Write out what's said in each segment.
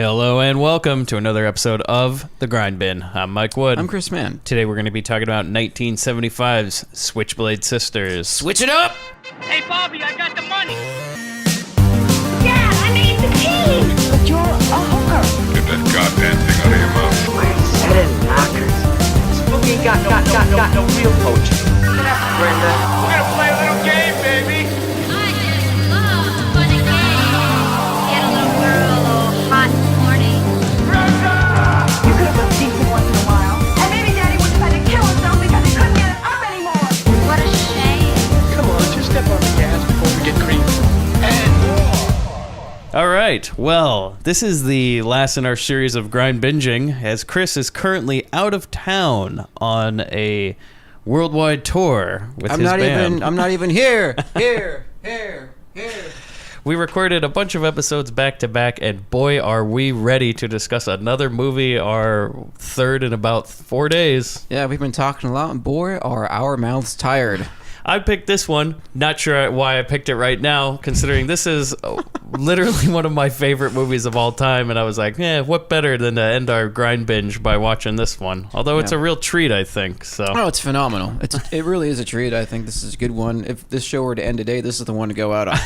Hello and welcome to another episode of The Grindbin. I'm Mike Wood. I'm Chris Mann. Today we're going to be talking about 1975's Switchblade Sisters. Switch it up! Hey, Bobby, I got the money. Dad, I made the team! But you're a hooker. Get that goddamn thing out of your mouth. Wait, set it knockers. Spooky ain't got no real poaching. Brenda. We're gonna play a little game, baby. I just love fun and games. Get a little girl all hot and horny. You could have looked decent once in a while. And maybe Daddy would have had to kill himself because he couldn't get it up anymore. What a shame. Come on, just step on the gas before we get creepy. All right, well, this is the last in our series of grind binging, as Chris is currently out of town on a worldwide tour with his band. I'm not even here. Here. We recorded a bunch of episodes back to back, and boy, are we ready to discuss another movie, our third in about 4 days. Yeah, we've been talking a lot, and boy, are our mouths tired. I picked this one. Not sure why I picked it right now, considering this is literally one of my favorite movies of all time. And I was like, what better than to end our grind binge by watching this one? Although it's a real treat, I think. So. Oh, it's phenomenal. It really is a treat. I think this is a good one. If this show were to end today, this is the one to go out on.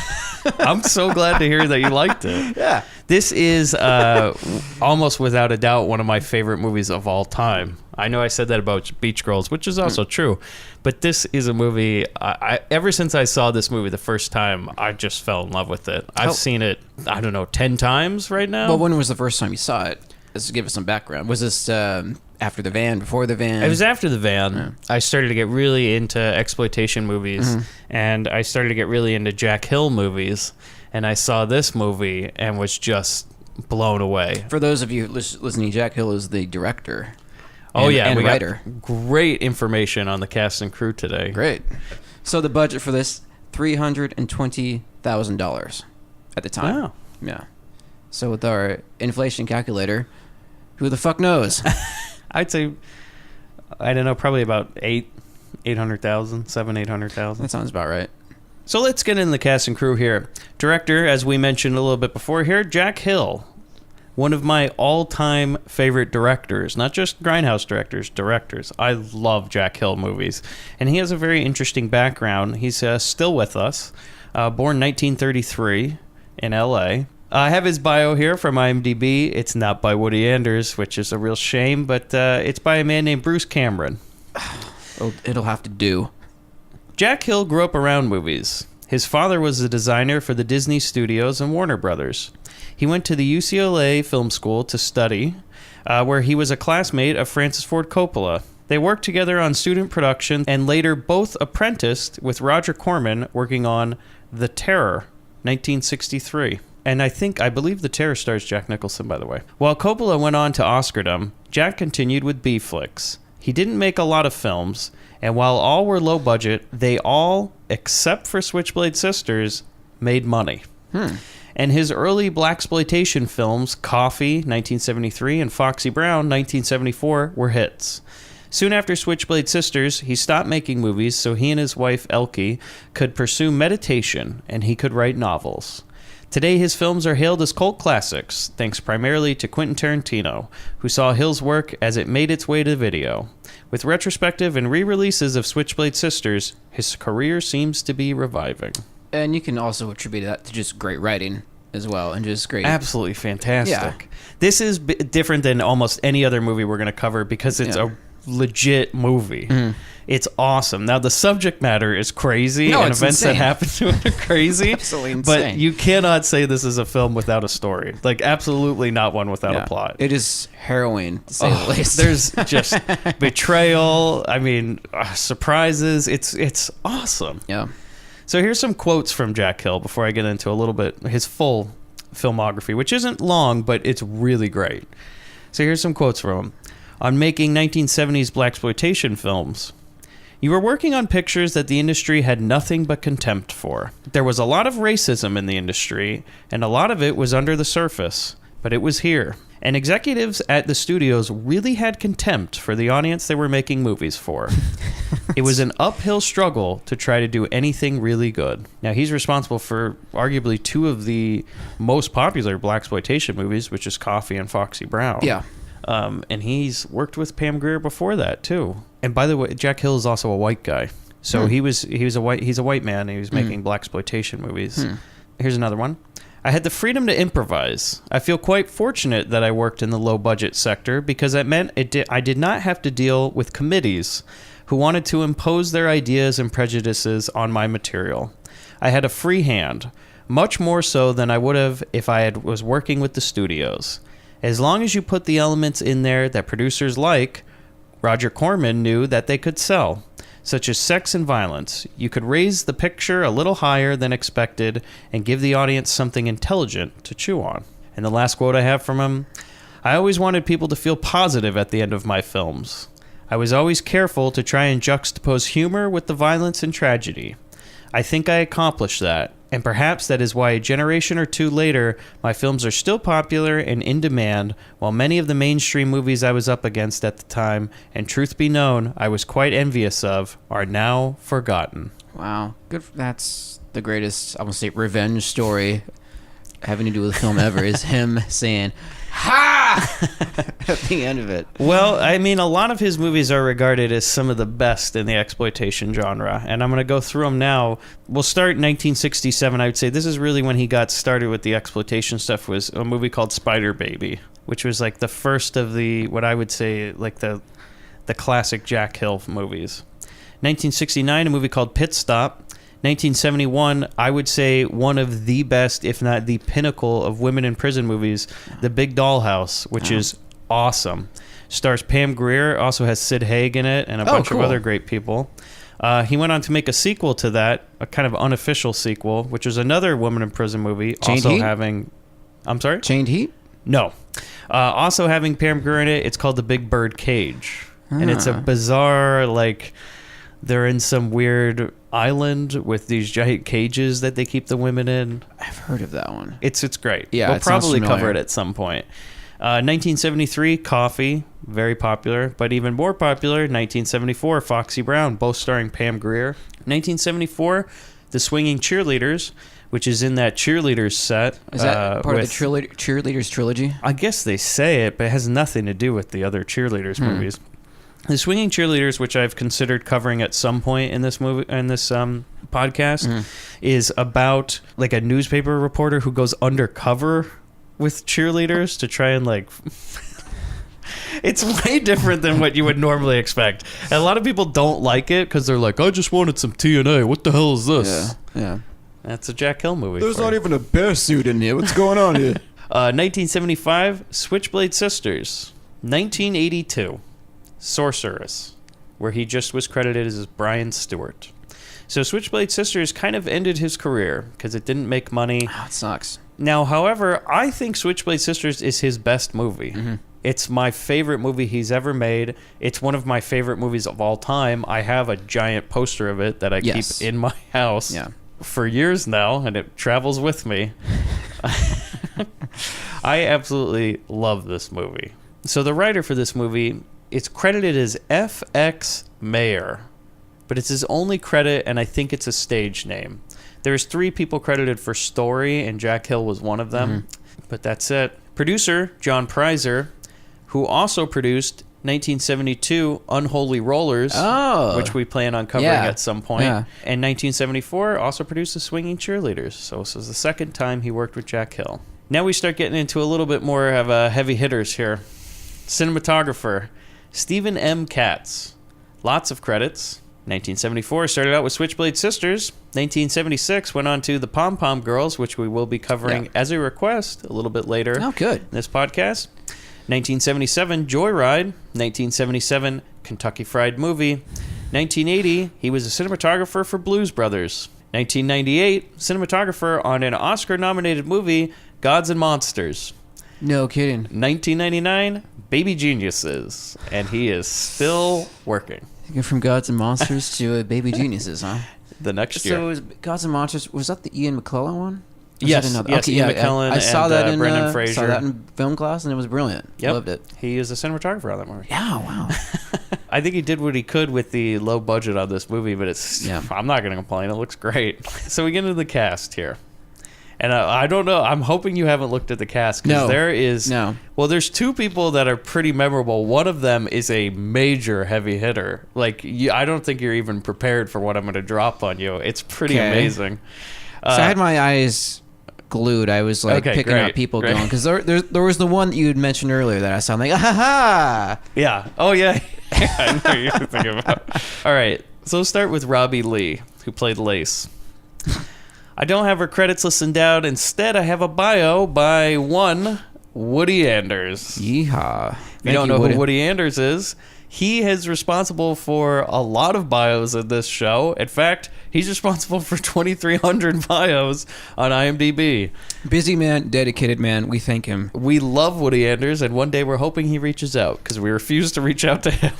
I'm so glad to hear that you liked it. Yeah. This is almost without a doubt one of my favorite movies of all time. I know I said that about Beach Girls, which is also true. But this is a movie, ever since I saw this movie the first time, I just fell in love with it. I've seen it, 10 times right now. Well, when was the first time you saw it? Let's give us some background. Was this after the van, before the van? It was after the van. Yeah. I started to get really into exploitation movies, and I started to get really into Jack Hill movies, and I saw this movie and was just blown away. For those of you listening, Jack Hill is the director. And we writer. Got great information on the cast and crew today. Great. So the budget for this, $320,000 at the time. Wow. Yeah. So with our inflation calculator, who the fuck knows? I'd say, I don't know, probably about 800,000. That sounds about right. So let's get in the cast and crew here. Director, as we mentioned a little bit before here, Jack Hill. One of my all-time favorite directors, not just Grindhouse directors. I love Jack Hill movies. And he has a very interesting background. He's still with us, born 1933 in L.A. I have his bio here from IMDb. It's not by Woody Anders, which is a real shame, but it's by a man named Bruce Cameron. It'll have to do. Jack Hill grew up around movies. His father was a designer for the Disney Studios and Warner Brothers. He went to the UCLA Film School to study, where he was a classmate of Francis Ford Coppola. They worked together on student production and later both apprenticed with Roger Corman working on The Terror, 1963. And I believe The Terror stars Jack Nicholson, by the way. While Coppola went on to Oscardom, Jack continued with B flicks. He didn't make a lot of films, and while all were low budget, they all, except for Switchblade Sisters, made money. And his early blaxploitation films, Coffee, 1973, and Foxy Brown, 1974, were hits. Soon after Switchblade Sisters, he stopped making movies so he and his wife, Elke, could pursue meditation and he could write novels. Today, his films are hailed as cult classics, thanks primarily to Quentin Tarantino, who saw Hill's work as it made its way to video. With retrospective and re-releases of Switchblade Sisters, his career seems to be reviving. And you can also attribute that to just great writing as well, and just great... Absolutely fantastic. Yeah. This is different than almost any other movie we're going to cover because it's a legit movie. It's awesome. Now, the subject matter is crazy, and events that happen to it are crazy. Absolutely insane. But you cannot say this is a film without a story. Like, absolutely not one without a plot. It is harrowing, to say the least. There's just betrayal. Surprises. It's awesome. Yeah. So here's some quotes from Jack Hill before I get into a little bit his full filmography, which isn't long, but it's really great. So here's some quotes from him. On making 1970s blaxploitation films, you were working on pictures that the industry had nothing but contempt for. There was a lot of racism in the industry, and a lot of it was under the surface, but it was here. And executives at the studios really had contempt for the audience they were making movies for. It was an uphill struggle to try to do anything really good. Now, he's responsible for arguably two of the most popular blaxploitation movies, which is Coffee and Foxy Brown. Yeah. And he's worked with Pam Grier before that too. And by the way, Jack Hill is also a white guy. So he's a white man, and he was making blaxploitation movies. Here's another one. I had the freedom to improvise. I feel quite fortunate that I worked in the low-budget sector because it meant I did not have to deal with committees who wanted to impose their ideas and prejudices on my material. I had a free hand, much more so than I would have if I was working with the studios. As long as you put the elements in there that producers like, Roger Corman knew that they could sell, such as sex and violence. You could raise the picture a little higher than expected and give the audience something intelligent to chew on. And the last quote I have from him, I always wanted people to feel positive at the end of my films. I was always careful to try and juxtapose humor with the violence and tragedy. I think I accomplished that, and perhaps that is why a generation or two later, my films are still popular and in demand, while many of the mainstream movies I was up against at the time, and truth be known, I was quite envious of, are now forgotten. Wow. Good. That's the greatest, I want to say, revenge story having to do with film ever is him saying, ha! at the end of it. Well, I mean, a lot of his movies are regarded as some of the best in the exploitation genre, and I'm going to go through them now. We'll start in 1967. I would say this is really when he got started with the exploitation stuff, was a movie called Spider Baby, which was like the first of the, what I would say, like the classic Jack Hill movies. 1969, a movie called Pit Stop. 1971, I would say one of the best, if not the pinnacle of women in prison movies, The Big Dollhouse, which is awesome. Stars Pam Grier, also has Sid Haig in it, and a bunch of other great people. He went on to make a sequel to that, a kind of unofficial sequel, which is another woman in prison movie. Chained also Heat? having... I'm sorry? Chained Heat? No. Also having Pam Grier in it, it's called The Big Bird Cage. And it's a bizarre, like... They're in some weird island with these giant cages that they keep the women in. I've heard of that one. It's great. Yeah, we'll it sounds probably cover familiar. it at some point. 1973, Coffee, very popular, but even more popular, 1974, Foxy Brown, both starring Pam Grier. 1974, The Swinging Cheerleaders, which is in that Cheerleaders set. Is that part of the Cheerleaders trilogy? I guess they say it, but it has nothing to do with the other Cheerleaders movies. The Swinging Cheerleaders, which I've considered covering at some point in this movie, in this podcast, is about like a newspaper reporter who goes undercover with cheerleaders to try and like. It's way different than what you would normally expect. And a lot of people don't like it because they're like, "I just wanted some TNA. What the hell is this?" Yeah. That's a Jack Hill movie. There's not even a bear suit in here. What's going on here? 1975, Switchblade Sisters. 1982. Sorceress, where he just was credited as Brian Stewart. So Switchblade Sisters kind of ended his career because it didn't make money. Oh, it sucks. Now, however, I think Switchblade Sisters is his best movie. It's my favorite movie he's ever made. It's one of my favorite movies of all time. I have a giant poster of it that I keep in my house for years now, and it travels with me. I absolutely love this movie. So the writer for this movie... It's credited as F.X. Mayer, but it's his only credit, and I think it's a stage name. There's 3 people credited for story, and Jack Hill was one of them, but that's it. Producer, John Prizer, who also produced 1972 Unholy Rollers, which we plan on covering at some point, and 1974 also produced The Swinging Cheerleaders, so this is the second time he worked with Jack Hill. Now we start getting into a little bit more of heavy hitters here. Cinematographer, Stephen M. Katz. Lots of credits. 1974 started out with Switchblade Sisters. 1976 went on to The Pom Pom Girls, which we will be covering as a request a little bit later in this podcast. 1977, Joyride. 1977, Kentucky Fried Movie. 1980, he was a cinematographer for Blues Brothers. 1998, cinematographer on an Oscar-nominated movie, Gods and Monsters. No kidding. 1999, Baby Geniuses, and he is still working. You're from Gods and Monsters to Baby Geniuses, huh? The next year. So it was Gods and Monsters, was that the Ian McClellan one? Yes, I didn't know that. yes, Ian McKellen I saw and, that in Brendan saw Fraser. that in film class, and it was brilliant. Yep. Loved it. He is a cinematographer on that movie. Yeah, wow. I think he did what he could with the low budget on this movie, but I'm not going to complain. It looks great. So we get into the cast here. And I don't know. I'm hoping you haven't looked at the cast because there is. No. Well, there's two people that are pretty memorable. One of them is a major heavy hitter. Like, I don't think you're even prepared for what I'm going to drop on you. It's pretty amazing. So I had my eyes glued. I was like picking out people going because there was the one that you had mentioned earlier that I sound like ha. Yeah. Oh yeah. I know what you're thinking about. All right. So we'll start with Robbie Lee, who played Lace. I don't have her credits listed down. Instead, I have a bio by one Woody Anders. Yeehaw! If you don't know who Woody Anders is, he is responsible for a lot of bios in this show. In fact, he's responsible for 2,300 bios on IMDb. Busy man, dedicated man. We thank him. We love Woody Anders, and one day we're hoping he reaches out because we refuse to reach out to him.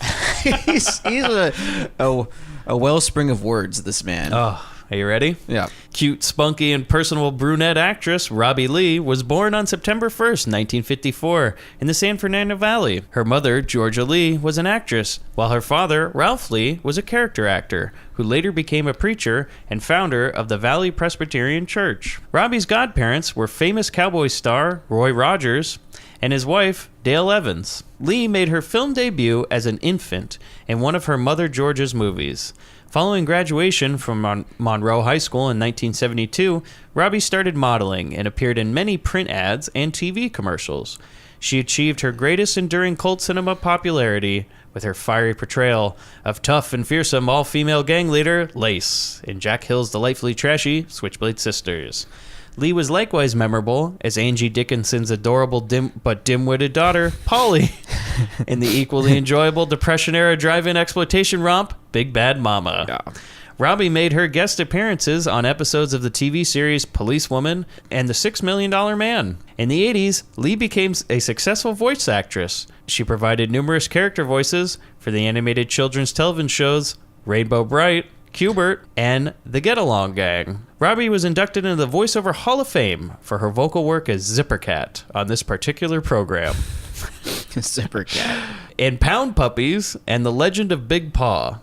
he's a wellspring of words. This man. Oh. Are you ready? Yeah. Cute, spunky, and personable brunette actress Robbie Lee was born on September 1st, 1954, in the San Fernando Valley. Her mother, Georgia Lee, was an actress, while her father, Ralph Lee, was a character actor, who later became a preacher and founder of the Valley Presbyterian Church. Robbie's godparents were famous cowboy star Roy Rogers and his wife, Dale Evans. Lee made her film debut as an infant in one of her mother Georgia's movies. Following graduation from Monroe High School in 1972, Robbie started modeling and appeared in many print ads and TV commercials. She achieved her greatest enduring cult cinema popularity with her fiery portrayal of tough and fearsome all-female gang leader Lace in Jack Hill's delightfully trashy Switchblade Sisters. Lee was likewise memorable as Angie Dickinson's adorable but dim-witted daughter, Polly, in the equally enjoyable Depression-era drive-in exploitation romp, Big Bad Mama. Yeah. Robbie made her guest appearances on episodes of the TV series Policewoman and The $6 Million Man. In the 80s, Lee became a successful voice actress. She provided numerous character voices for the animated children's television shows Rainbow Bright, Q*bert, and the Get Along Gang. Robbie was inducted into the Voiceover Hall of Fame for her vocal work as Zipper Cat on this particular program. Zipper Cat. In Pound Puppies and The Legend of Big Paw.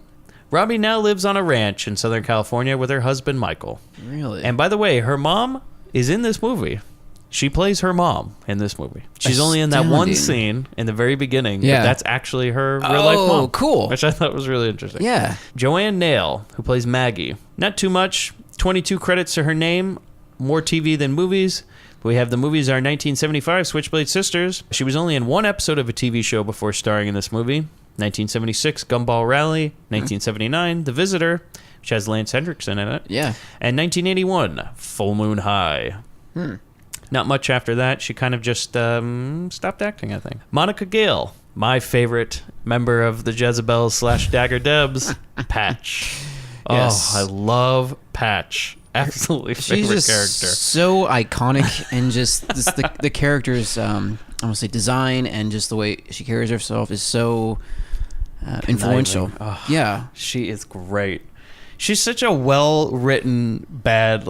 Robbie now lives on a ranch in Southern California with her husband, Michael. Really? And by the way, her mom is in this movie. She plays her mom in this movie. She's only in that one scene in the very beginning. Yeah. But that's actually her real-life mom. Oh, cool. Which I thought was really interesting. Yeah. Joanne Nail, who plays Maggie. Not too much. 22 credits to her name. More TV than movies. We have the movies are 1975, Switchblade Sisters. She was only in one episode of a TV show before starring in this movie. 1976, Gumball Rally. 1979, The Visitor, which has Lance Hendrickson in it. Yeah. And 1981, Full Moon High. Not much after that. She kind of just stopped acting, I think. Monica Gale, my favorite member of the Jezebel / Dagger Debs, Patch. Yes. Oh, I love Patch. Absolutely favorite She's just character. So iconic and just the character's I want to say design and just the way she carries herself is so influential. Oh, yeah, she is great. She's such a well-written bad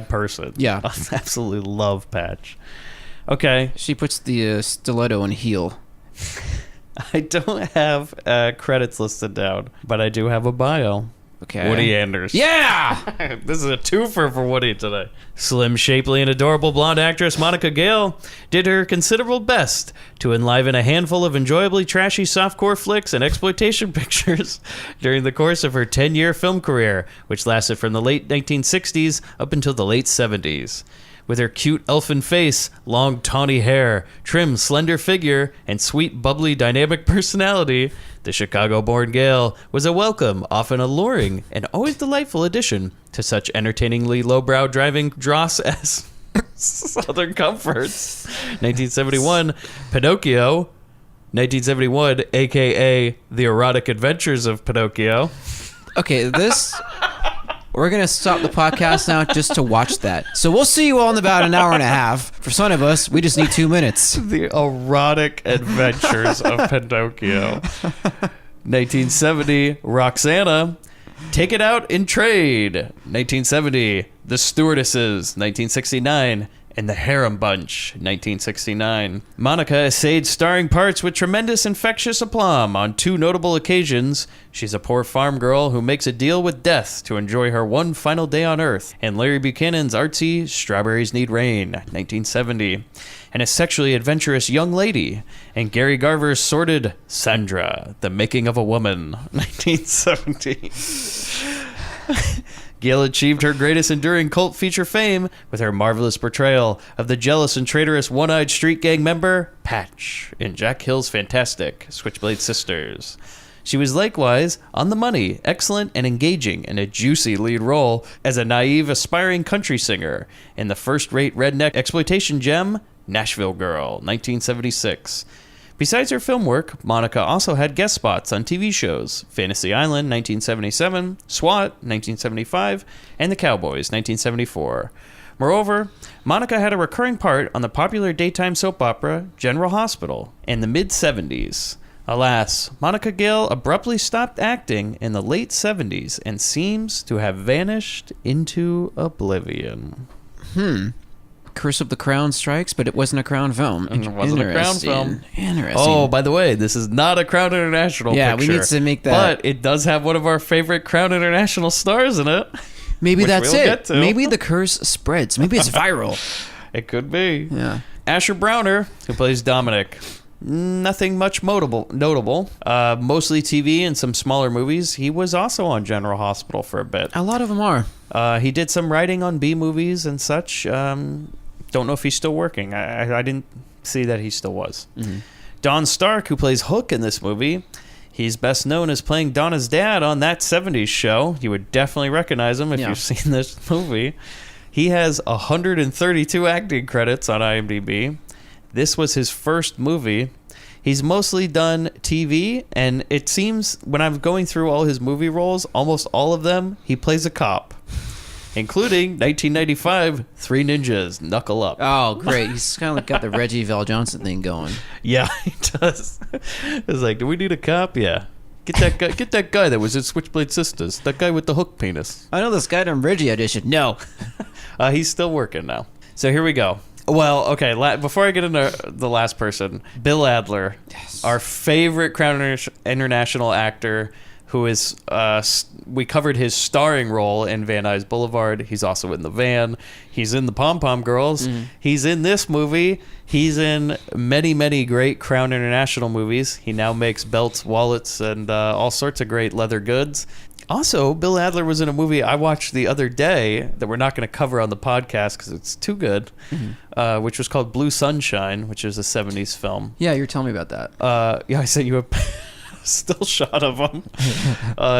person. Yeah. I absolutely love Patch. Okay. She puts the stiletto in heel. I don't have credits listed down, but I do have a bio. Okay. Woody Anders. Yeah! This is a twofer for Woody today. Slim, shapely, and adorable blonde actress Monica Gale did her considerable best to enliven a handful of enjoyably trashy softcore flicks and exploitation pictures during the course of her 10-year film career, which lasted from the late 1960s up until the late 70s. With her cute elfin face, long tawny hair, trim slender figure, and sweet bubbly dynamic personality, the Chicago-born Gale was a welcome, often alluring, and always delightful addition to such entertainingly lowbrow driving dross as Southern Comforts, 1971, Pinocchio, 1971, a.k.a. The Erotic Adventures of Pinocchio. Okay, we're going to stop the podcast now just to watch that. So we'll see you all in about an hour and a half. For some of us, we just need 2 minutes. The Erotic Adventures of Pinocchio. 1970, Roxana, Take It Out in Trade. 1970, The Stewardesses, 1969, and The Harem Bunch, 1969. Monica essayed starring parts with tremendous infectious aplomb on 2 notable occasions. She's a poor farm girl who makes a deal with death to enjoy her one final day on Earth, and Larry Buchanan's artsy Strawberries Need Rain, 1970. And a sexually adventurous young lady, and Gary Garver's sordid Sandra, The Making of a Woman, 1970. Gail achieved her greatest enduring cult feature fame with her marvelous portrayal of the jealous and traitorous one-eyed street gang member, Patch, in Jack Hill's fantastic Switchblade Sisters. She was likewise on the money, excellent and engaging in a juicy lead role as a naive, aspiring country singer in the first-rate redneck exploitation gem, Nashville Girl, 1976. Besides her film work, Monica also had guest spots on TV shows Fantasy Island, 1977, SWAT, 1975, and The Cowboys, 1974. Moreover, Monica had a recurring part on the popular daytime soap opera General Hospital in the mid-70s. Alas, Monica Gale abruptly stopped acting in the late 70s and seems to have vanished into oblivion. Curse of the Crown strikes, but it wasn't a Crown film. It wasn't a Crown film. Interesting. Oh, by the way, this is not a Crown International Yeah, picture. we need to make that. But it does have one of our favorite Crown International stars in it. Maybe which that's we'll it. get to. Maybe the curse spreads. Maybe it's viral. It could be. Yeah. Asher Browner, who plays Dominic. Nothing much notable. Mostly TV and some smaller movies. He was also on General Hospital for a bit. A lot of them are. He did some writing on B movies and such. Don't know if he's still working. I didn't see that he still was. Mm-hmm. Don Stark, who plays Hook in this movie, he's best known as playing Donna's dad on That 70s Show. You would definitely recognize him if you've seen this movie. He has 132 acting credits on IMDb. This was his first movie. He's mostly done TV, and it seems when I'm going through all his movie roles, almost all of them, he plays a cop. Including 1995, Three Ninjas, Knuckle Up. Oh, great. He's kind of like got the Reggie Val Johnson thing going. Yeah, he does. It's like, do we need a cop? Yeah. Get that guy that was in Switchblade Sisters. That guy with the hook penis. I know this guy from Reggie audition. No. He's still working now. So here we go. Well, okay, before I get into the last person, Bill Adler, our favorite Crown International actor, who is, we covered his starring role in Van Nuys Boulevard. He's also in The Van. He's in The Pom Pom Girls. He's in this movie. He's in many, many great Crown International movies. He now makes belts, wallets, and all sorts of great leather goods. Also, Bill Adler was in a movie I watched the other day that we're not going to cover on the podcast because it's too good, which was called Blue Sunshine, which is a 70s film. Yeah, you're telling me about that. Yeah, I sent you a still shot of him.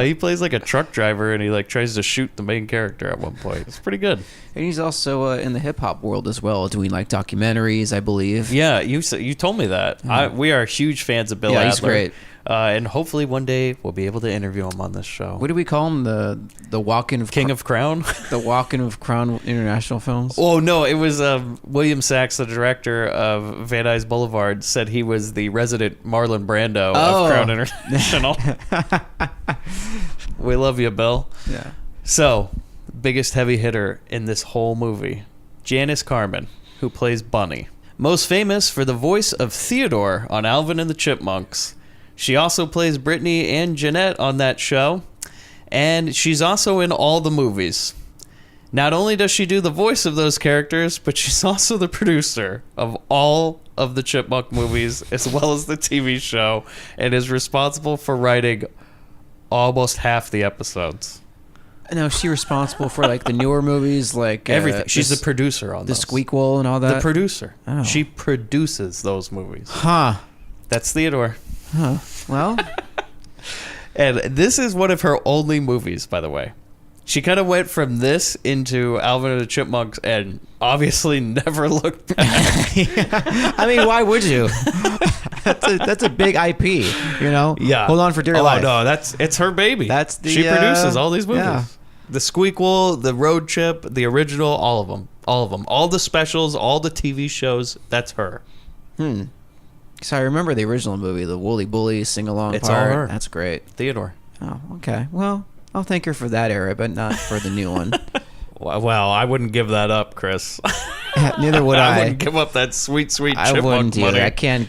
He plays like a truck driver, and he like tries to shoot the main character at one point. It's pretty good. And he's also in the hip hop world as well, doing like documentaries, I believe. Yeah, you told me that. We are huge fans of Bill Adler. Yeah, he's great. And hopefully one day we'll be able to interview him on this show. What do we call him? The walk-in of King of Crown? The walk-in of Crown International Films? Oh, no, it was William Sachs, the director of Van Nuys Boulevard, said he was the resident Marlon Brando of Crown International. We love you, Bill. Yeah. So, biggest heavy hitter in this whole movie, Janice Carmen, who plays Bunny. Most famous for the voice of Theodore on Alvin and the Chipmunks. She also plays Brittany and Jeanette on that show, and she's also in all the movies. Not only does she do the voice of those characters, but she's also the producer of all of the Chipmunk movies, as well as the TV show, and is responsible for writing almost half the episodes. No, is she responsible for like the newer movies, like everything? She's the producer on the those. Squeakquel and all that. The producer. Oh. She produces those movies. Huh. That's Theodore. Huh. Well. And this is one of her only movies, by the way. She kind of went from this into Alvin and the Chipmunks and obviously never looked back. I mean, why would you? That's a big IP, you know? Yeah. Hold on for dear life. Oh, no, it's her baby. She produces all these movies. Yeah. The Squeakquel, the Road Trip, the original, all of them. All the specials, all the TV shows, that's her. So I remember the original movie, the Wooly Bully sing-along It's part. all her. That's great. Theodore. Oh, okay. Well, I'll thank her for that era, but not for the new one. Well, I wouldn't give that up, Chris. Neither would I I. wouldn't give up that sweet I chipmunk wouldn't money. either. I can't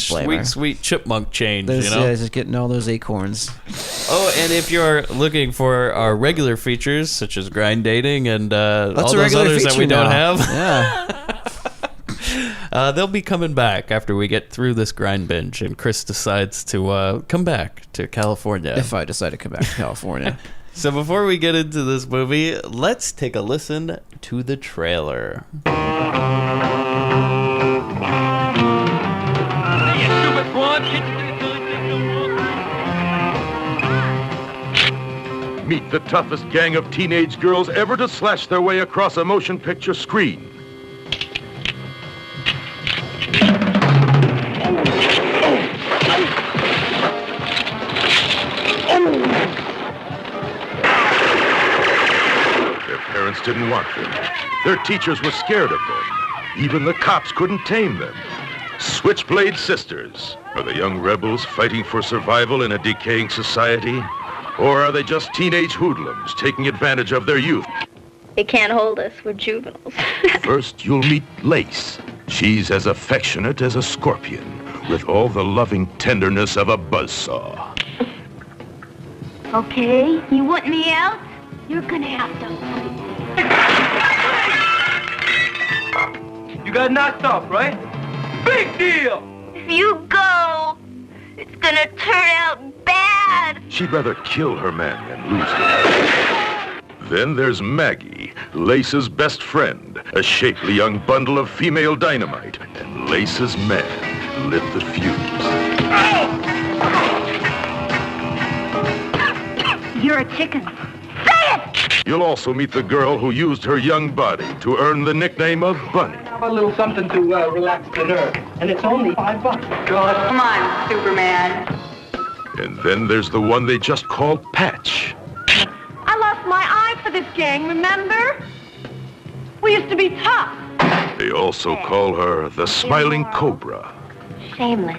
blame her. Sweet chipmunk change, Those, you know? just getting all those acorns. Oh, and if you're looking for our regular features, such as grind dating and all those others that we don't have, Yeah. they'll be coming back after we get through this grind binge and Chris decides to come back to California. If I decide to come back to California. So before we get into this movie, let's take a listen to the trailer. You stupid broad. Meet the toughest gang of teenage girls ever to slash their way across a motion picture screen. Their parents didn't want them. Their teachers were scared of them. Even the cops couldn't tame them. Switchblade Sisters. Are the young rebels fighting for survival in a decaying society? Or are they just teenage hoodlums taking advantage of their youth? They can't hold us. We're juveniles. First, you'll meet Lace. She's as affectionate as a scorpion, with all the loving tenderness of a buzzsaw. Okay, you want me out? You're gonna have to. You got knocked off, right? Big deal! If you go, it's gonna turn out bad. She'd rather kill her man than lose him. Then there's Maggie, Lace's best friend, a shapely young bundle of female dynamite, and Lace's man lit the fuse. You're a chicken. You'll also meet the girl who used her young body to earn the nickname of Bunny. Have a little something to relax the nerve. And it's only $5. God. Come on, Superman. And then there's the one they just called Patch. I lost my eye for this gang, remember? We used to be tough. They also call her the Smiling Cobra. Shameless.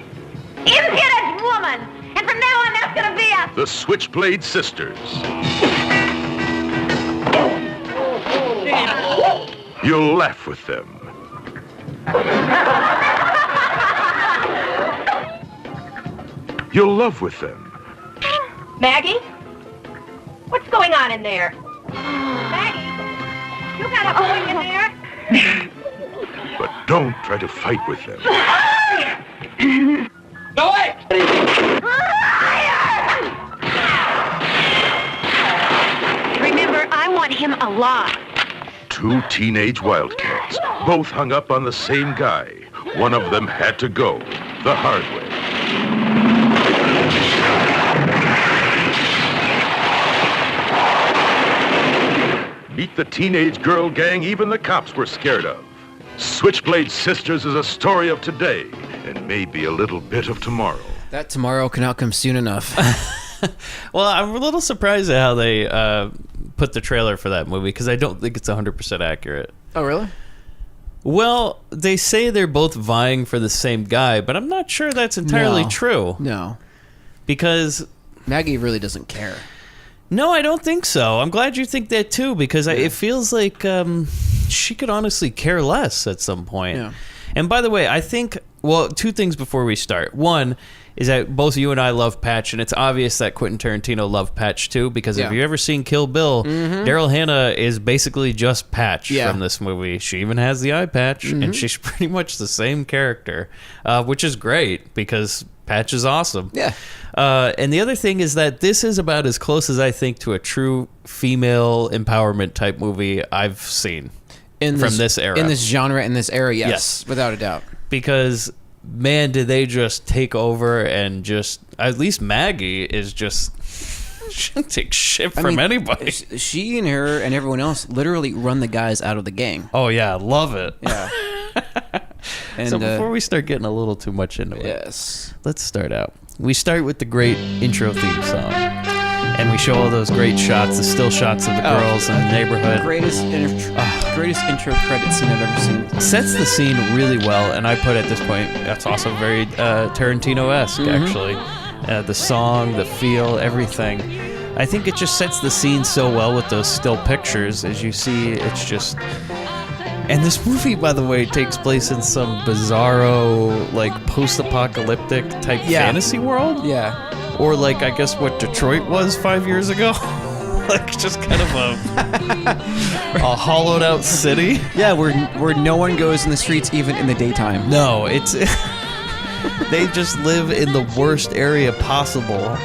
Impudent woman! And from now on, that's gonna be us! The Switchblade Sisters. You'll laugh with them. You'll love with them. Maggie? What's going on in there? Maggie? You got a boy in there? But don't try to fight with them. Go away! Remember, I want him alive. Two teenage wildcats, both hung up on the same guy. One of them had to go the hard way. Meet the teenage girl gang even the cops were scared of. Switchblade Sisters is a story of today and maybe a little bit of tomorrow. That tomorrow cannot come soon enough. Well, I'm a little surprised at how they put the trailer for that movie because I don't think it's 100% accurate. Oh, really? Well, they say they're both vying for the same guy, but I'm not sure that's entirely No. true. No. Because... Maggie really doesn't care. No, I don't think so. I'm glad you think that too, because it feels like she could honestly care less at some point. Yeah. And by the way, I think, well, two things before we start. One is that both you and I love Patch, and it's obvious that Quentin Tarantino loved Patch too, because if Yeah. you've ever seen Kill Bill, Daryl Hannah is basically just Patch Yeah. from this movie. She even has the eye patch, and she's pretty much the same character, which is great because Patch is awesome. Yeah. And the other thing is that this is about as close as I think to a true female empowerment type movie I've seen from this era. In this genre, in this era, yes. Yes. Without a doubt. Because, man, did they just take over and just... At least Maggie is just... She doesn't take shit from anybody. She and her and everyone else literally run the guys out of the gang. Oh, yeah, love it. Yeah. And, So before we start getting a little too much into it, yes. let's start out. We start with the great intro theme song. And we show all those great shots, the still shots of the girls in the neighborhood. Greatest intro credit scene I've ever seen. Sets the scene really well, and I put at this point, that's also very Tarantino-esque, actually. The song, the feel, everything. I think it just sets the scene so well with those still pictures. As you see, it's just... And this movie, by the way, takes place in some bizarro, like, post-apocalyptic type fantasy world. Yeah. Or, like, I guess what Detroit was 5 years ago. Like, just kind of a hollowed out city. Yeah, where no one goes in the streets even in the daytime. No, it's... They just live in the worst area possible.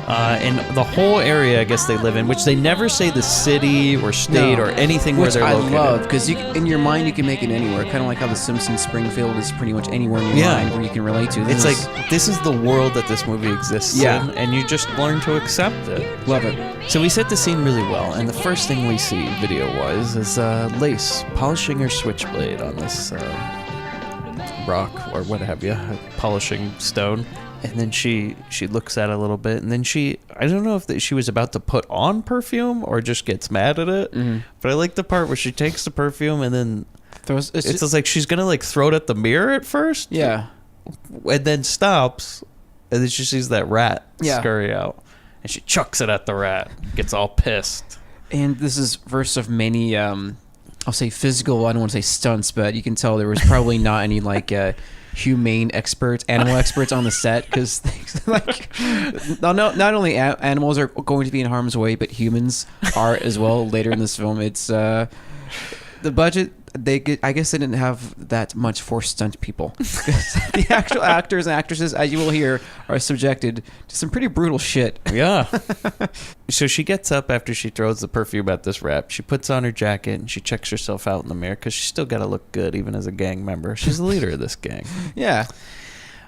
And the whole area, I guess, they live in, which they never say the city or state or anything where they're located. Which I love, because in your mind you can make it anywhere. Kind of like how the Simpsons Springfield is pretty much anywhere in your mind where you can relate to. It's like, this is the world that this movie exists in, and you just learn to accept it. Love it. So we set the scene really well, and the first thing we see video-wise is Lace polishing her switchblade on this rock or what have you, polishing stone. And then she looks at it a little bit, and then I don't know if she was about to put on perfume or just gets mad at it, but I like the part where she takes the perfume and then throws. It's just like she's gonna like throw it at the mirror at first, yeah, and then stops, and then she sees that rat scurry out, and she chucks it at the rat, gets all pissed. And this is first of many, I'll say physical. I don't want to say stunts, but you can tell there was probably not any like. Humane experts, animal experts on the set, because like not only animals are going to be in harm's way, but humans are as well later in this film. It's the budget. I guess they didn't have that much for stunt people. The actual actors and actresses, as you will hear, are subjected to some pretty brutal shit. Yeah. So she gets up after she throws the perfume at this rat. She puts on her jacket and she checks herself out in the mirror because she's still got to look good even as a gang member. She's the leader of this gang. Yeah.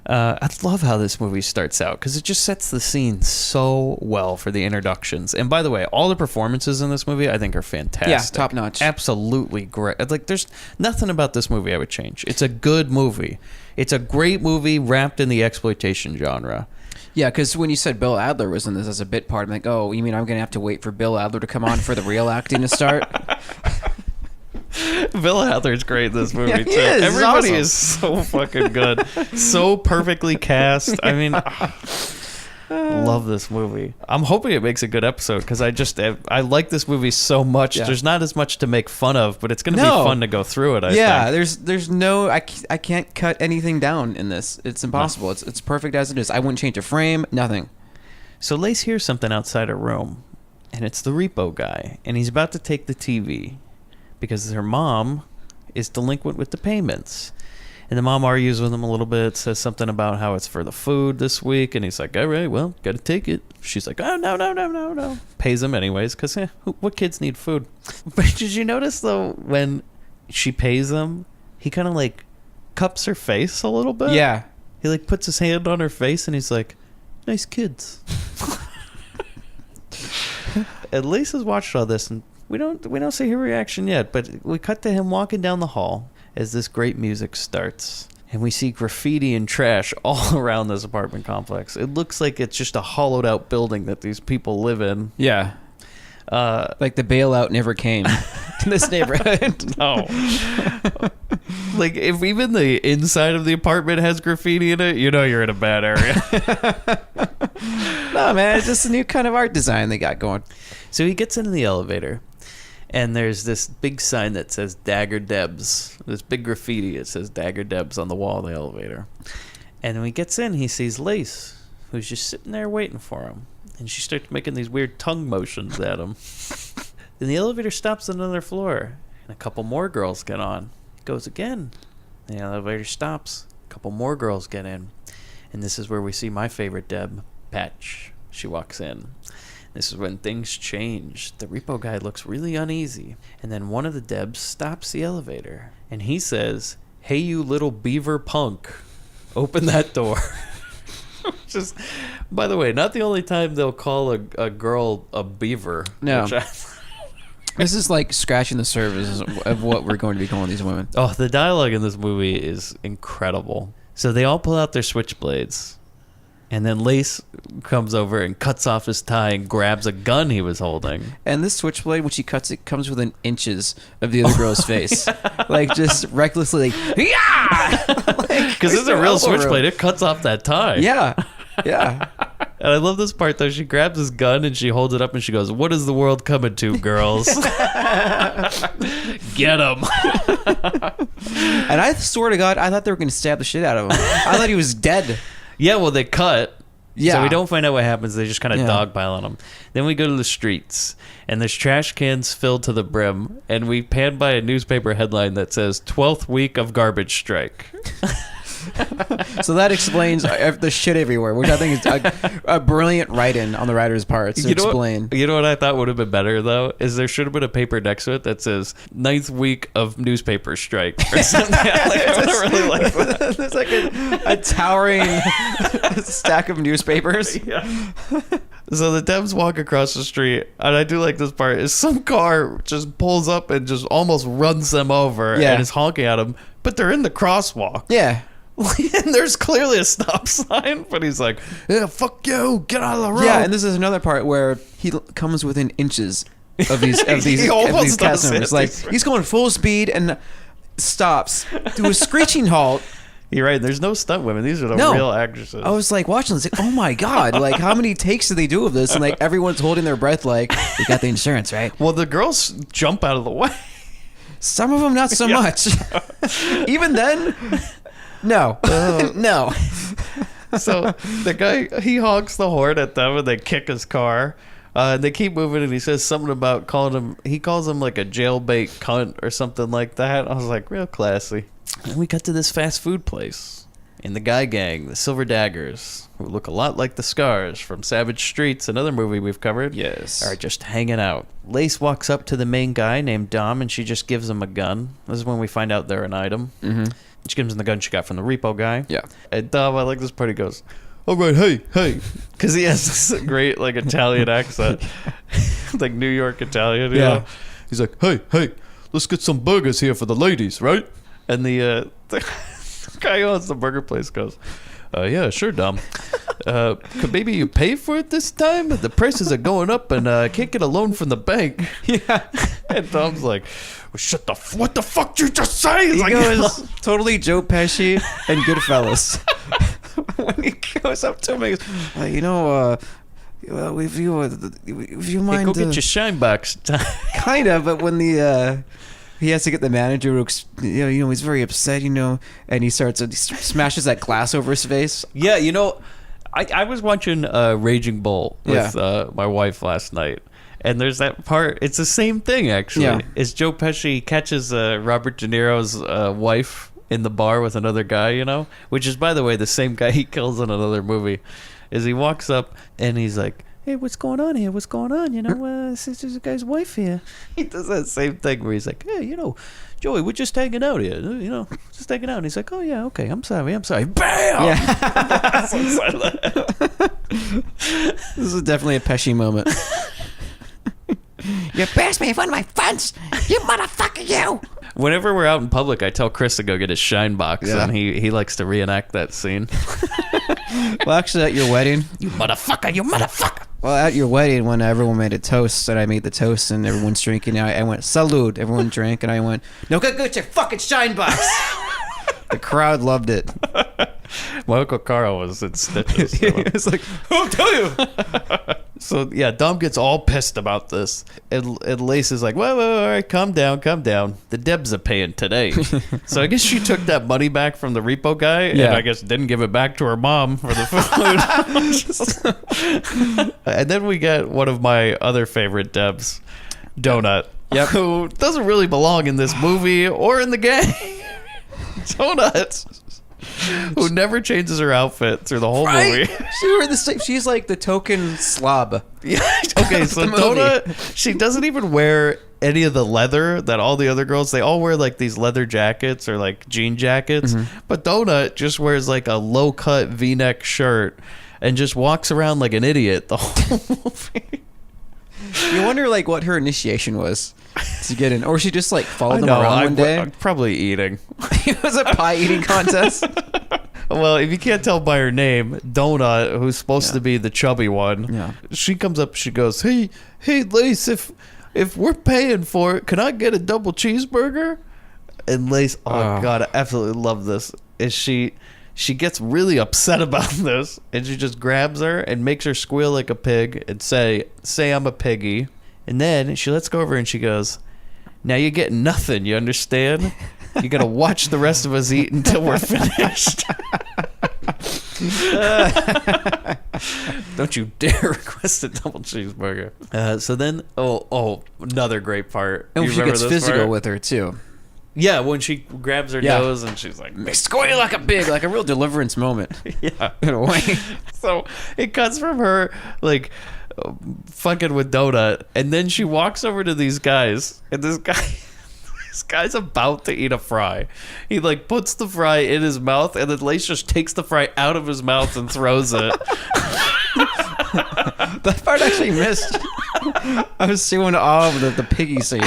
I love how this movie starts out because it just sets the scene so well for the introductions. And by the way, all the performances in this movie I think are fantastic. Yeah, top notch. Absolutely great. Like, there's nothing about this movie I would change. It's a good movie. It's a great movie wrapped in the exploitation genre. Yeah, because when you said Bill Adler was in this as a bit part, I'm like, oh, you mean I'm going to have to wait for Bill Adler to come on for the real acting to start? Bill Adler's great in this movie, too. Is. Everybody Awesome. is so fucking good. So perfectly cast. I mean, love this movie. I'm hoping it makes a good episode because I like this movie so much. Yeah. There's not as much to make fun of, but it's going to be fun to go through it, I think. There's no... I can't cut anything down in this. It's impossible. No. It's perfect as it is. I wouldn't change a frame, nothing. So Lace hears something outside her room, and it's the repo guy, and he's about to take the TV because her mom is delinquent with the payments. And the mom argues with him a little bit, says something about how it's for the food this week, and he's like, all right, well, gotta take it. She's like, oh, no. Pays him anyways, because what kids need food? But did you notice, though, when she pays him, he kind of, like, cups her face a little bit? Yeah. He, like, puts his hand on her face, and he's like, nice kids. And Lisa's watched all this, and we don't see her reaction yet, but we cut to him walking down the hall as this great music starts. And we see graffiti and trash all around this apartment complex. It looks like it's just a hollowed out building that these people live in. Yeah. Like the bailout never came to this neighborhood. No. Like, if even the inside of the apartment has graffiti in it, you know you're in a bad area. No, man, it's just a new kind of art design they got going. So he gets into the elevator, and there's this big sign that says Dagger Debs. This big graffiti, it says Dagger Debs on the wall of the elevator. And when he gets in, he sees Lace, who's just sitting there waiting for him. And she starts making these weird tongue motions at him. Then the elevator stops on another floor, and a couple more girls get on. It goes again. The elevator stops. A couple more girls get in. And this is where we see my favorite Deb, Patch. She walks in. This is when things change. The repo guy looks really uneasy. And then one of the Debs stops the elevator. And he says, hey, you little beaver punk, open that door. Just, by the way, not the only time they'll call a girl a beaver. No. This is like scratching the surface of what we're going to be calling these women. Oh, the dialogue in this movie is incredible. So they all pull out their switchblades. And then Lace comes over and cuts off his tie and grabs a gun he was holding. And this switchblade, when she cuts it, comes within inches of the other girl's face. Like, just recklessly, like, yeah! Because it's a real switchblade. It cuts off that tie. Yeah. Yeah. And I love this part, though. She grabs his gun and she holds it up and she goes, "What is the world coming to, girls?" Get him. And I swear to God, I thought they were going to stab the shit out of him. I thought he was dead. Yeah, well, they cut. Yeah. So we don't find out what happens. They just kind of Yeah. dogpile on him. Then we go to the streets, and there's trash cans filled to the brim, and we pan by a newspaper headline that says 12th week of garbage strike. So that explains the shit everywhere, which I think is a brilliant write-in on the writer's part to explain. You know what I thought would have been better, though? Is there should have been a paper next to it that says 9th week of newspaper strike or something. I would have really liked that. There's like a towering stack of newspapers. Yeah. So the Debs walk across the street, and I do like this part, is some car just pulls up and just almost runs them over Yeah. and is honking at them, but they're in the crosswalk. Yeah. And there's clearly a stop sign, but he's like, "Yeah, fuck you, get out of the road." Yeah, and this is another part where he comes within inches of these He almost cast does members. it. Like he's going full speed and stops to a screeching halt. You're right, there's no stunt women. These are the No. real actresses. I was like watching this, like, oh my God, like how many takes do they do of this? And like everyone's holding their breath, like, we got the insurance, right? Well, the girls jump out of the way. Some of them not so much. Even then, no, no. So the guy, he honks the horn at them and they kick his car. And they keep moving and he says something about he calls him like a jailbait cunt or something like that. I was like, real classy. And we got to this fast food place. And the guy gang, the Silver Daggers, who look a lot like the Scars from Savage Streets, another movie we've covered, Yes. are just hanging out. Lace walks up to the main guy named Dom and she just gives him a gun. This is when we find out they're an item. Mm-hmm. She gives him the gun she got from the repo guy. Yeah. And Dom, I like this part, he goes, "All right, hey," because he has this great like Italian accent, like New York Italian. You know? He's like, "Hey, let's get some burgers here for the ladies, right?" And the guy who owns the burger place goes, "Yeah, sure, Dom. Could maybe you pay for it this time? The prices are going up, and I can't get a loan from the bank." Yeah. And Dom's like, "Well, what the fuck did you just say?" He's He like, goes totally Joe Pesci and Goodfellas. When he goes up to him, he goes, well, if you mind, "Hey, go get your shine box." kind of, but when he has to get the manager, he's very upset, and he smashes that glass over his face. Yeah, I was watching Raging Bull with my wife last night, and there's that part. It's the same thing, actually. Yeah. Is Joe Pesci catches Robert De Niro's wife in the bar with another guy, which is, by the way, the same guy he kills in another movie. Is he walks up and he's like, "Hey, what's going on here? What's going on? This is a guy's wife here." He does that same thing where he's like, "Hey, Joey, we're just hanging out here. Just hanging out." And he's like, "Oh yeah, okay. I'm sorry. Bam! Yeah. Yeah. This is definitely a Pesci moment. You passed me in front of my fence, you motherfucker, you! Whenever we're out in public, I tell Chris to go get his shine box, and he likes to reenact that scene. Well, actually, at your wedding, You motherfucker! Well, at your wedding, when everyone made a toast, and I made the toast, and everyone's drinking, I went, salute. Everyone drank, and I went, no, go get your fucking shine box. The crowd loved it. My Uncle Carl was in stitches. So. It's like, who'll tell you? So, yeah, Dom gets all pissed about this. And Lace is like, whoa, all right, calm down. The Debs are paying today. So I guess she took that money back from the repo guy and I guess didn't give it back to her mom for the food. And then we get one of my other favorite Debs, Donut, who doesn't really belong in this movie or in the game. Donut. Who never changes her outfit through the whole movie. She's like the token slob. Yeah. Okay, so Donut, she doesn't even wear any of the leather that all the other girls, they all wear like these leather jackets or like jean jackets. Mm-hmm. But Donut just wears like a low cut V-neck shirt and just walks around like an idiot the whole movie. You wonder like what her initiation was to get in, or she just like followed them around one day. Probably eating. It was a pie eating contest. Well, if you can't tell by her name, Donut, who's supposed to be the chubby one, she comes up. She goes, "Hey, Lace, if we're paying for it, can I get a double cheeseburger?" And Lace, oh god, I absolutely love this. Is she she gets really upset about this, and she just grabs her and makes her squeal like a pig and say I'm a piggy. And then she lets go of her and she goes, now you're getting nothing, you understand? You gotta watch the rest of us eat until we're finished. Don't you dare request a double cheeseburger. So then, another great part. And You she remember gets this physical part? with her too. Yeah, when she grabs her nose and she's like, Squeal like a pig, like a real deliverance moment. yeah. In a way. So it cuts from her like fucking with Donut, and then she walks over to these guys, and this guy's about to eat a fry. He like puts the fry in his mouth, and then Lace just takes the fry out of his mouth and throws it. That part actually missed. I was so in awe of the piggy scene.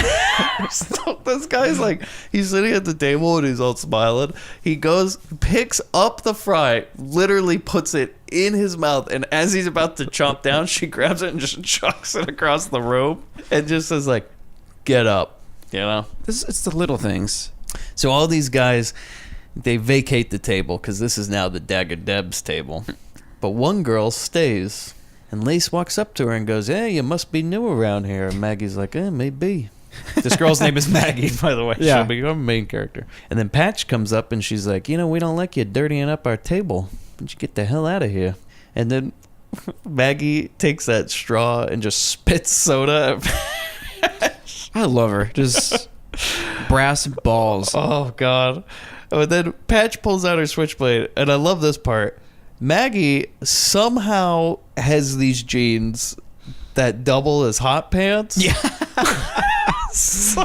So this guy's like, he's sitting at the table and he's all smiling. He goes, picks up the fry, literally puts it in his mouth, and as he's about to chomp down, she grabs it and just chucks it across the room and just says like, get up, you know? It's the little things. So all these guys, they vacate the table because this is now the Dagger Deb's table. But one girl stays. And Lace walks up to her and goes, hey, you must be new around here. And Maggie's like, maybe. This girl's name is Maggie, by the way. Yeah. She'll become a main character. And then Patch comes up and she's like, we don't like you dirtying up our table. Why don't you get the hell out of here? And then Maggie takes that straw and just spits soda at Patch. I love her. Just brass balls. Oh, God. And then Patch pulls out her switchblade. And I love this part. Maggie somehow has these jeans that double as hot pants. Yeah. So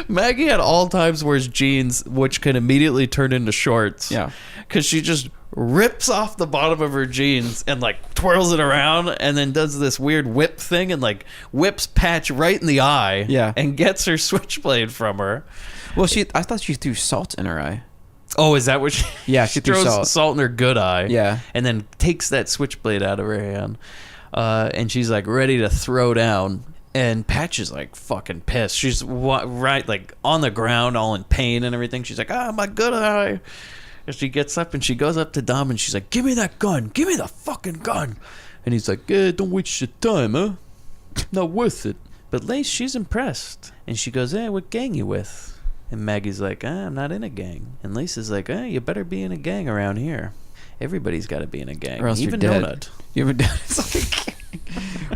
Maggie at all times wears jeans which can immediately turn into shorts. Yeah. Because she just rips off the bottom of her jeans and like twirls it around and then does this weird whip thing and like whips Patch right in the eye. Yeah. And gets her switchblade from her. Well, I thought she threw salt in her eye. Oh, is that what she... Yeah, she threw throws salt. in her good eye. Yeah. And then takes that switchblade out of her hand. And she's like ready to throw down. And Patch is like fucking pissed. She's right like on the ground all in pain and everything. She's like, my good eye. And she gets up and she goes up to Dom and she's like, give me that gun. Give me the fucking gun. And he's like, don't waste your time, huh? Not worth it. But Lace, she's impressed. And she goes, what gang you with? And Maggie's like, I'm not in a gang. And Lisa's like, you better be in a gang around here. Everybody's got to be in a gang. Or else Even you're dead. Donut. You ever done it?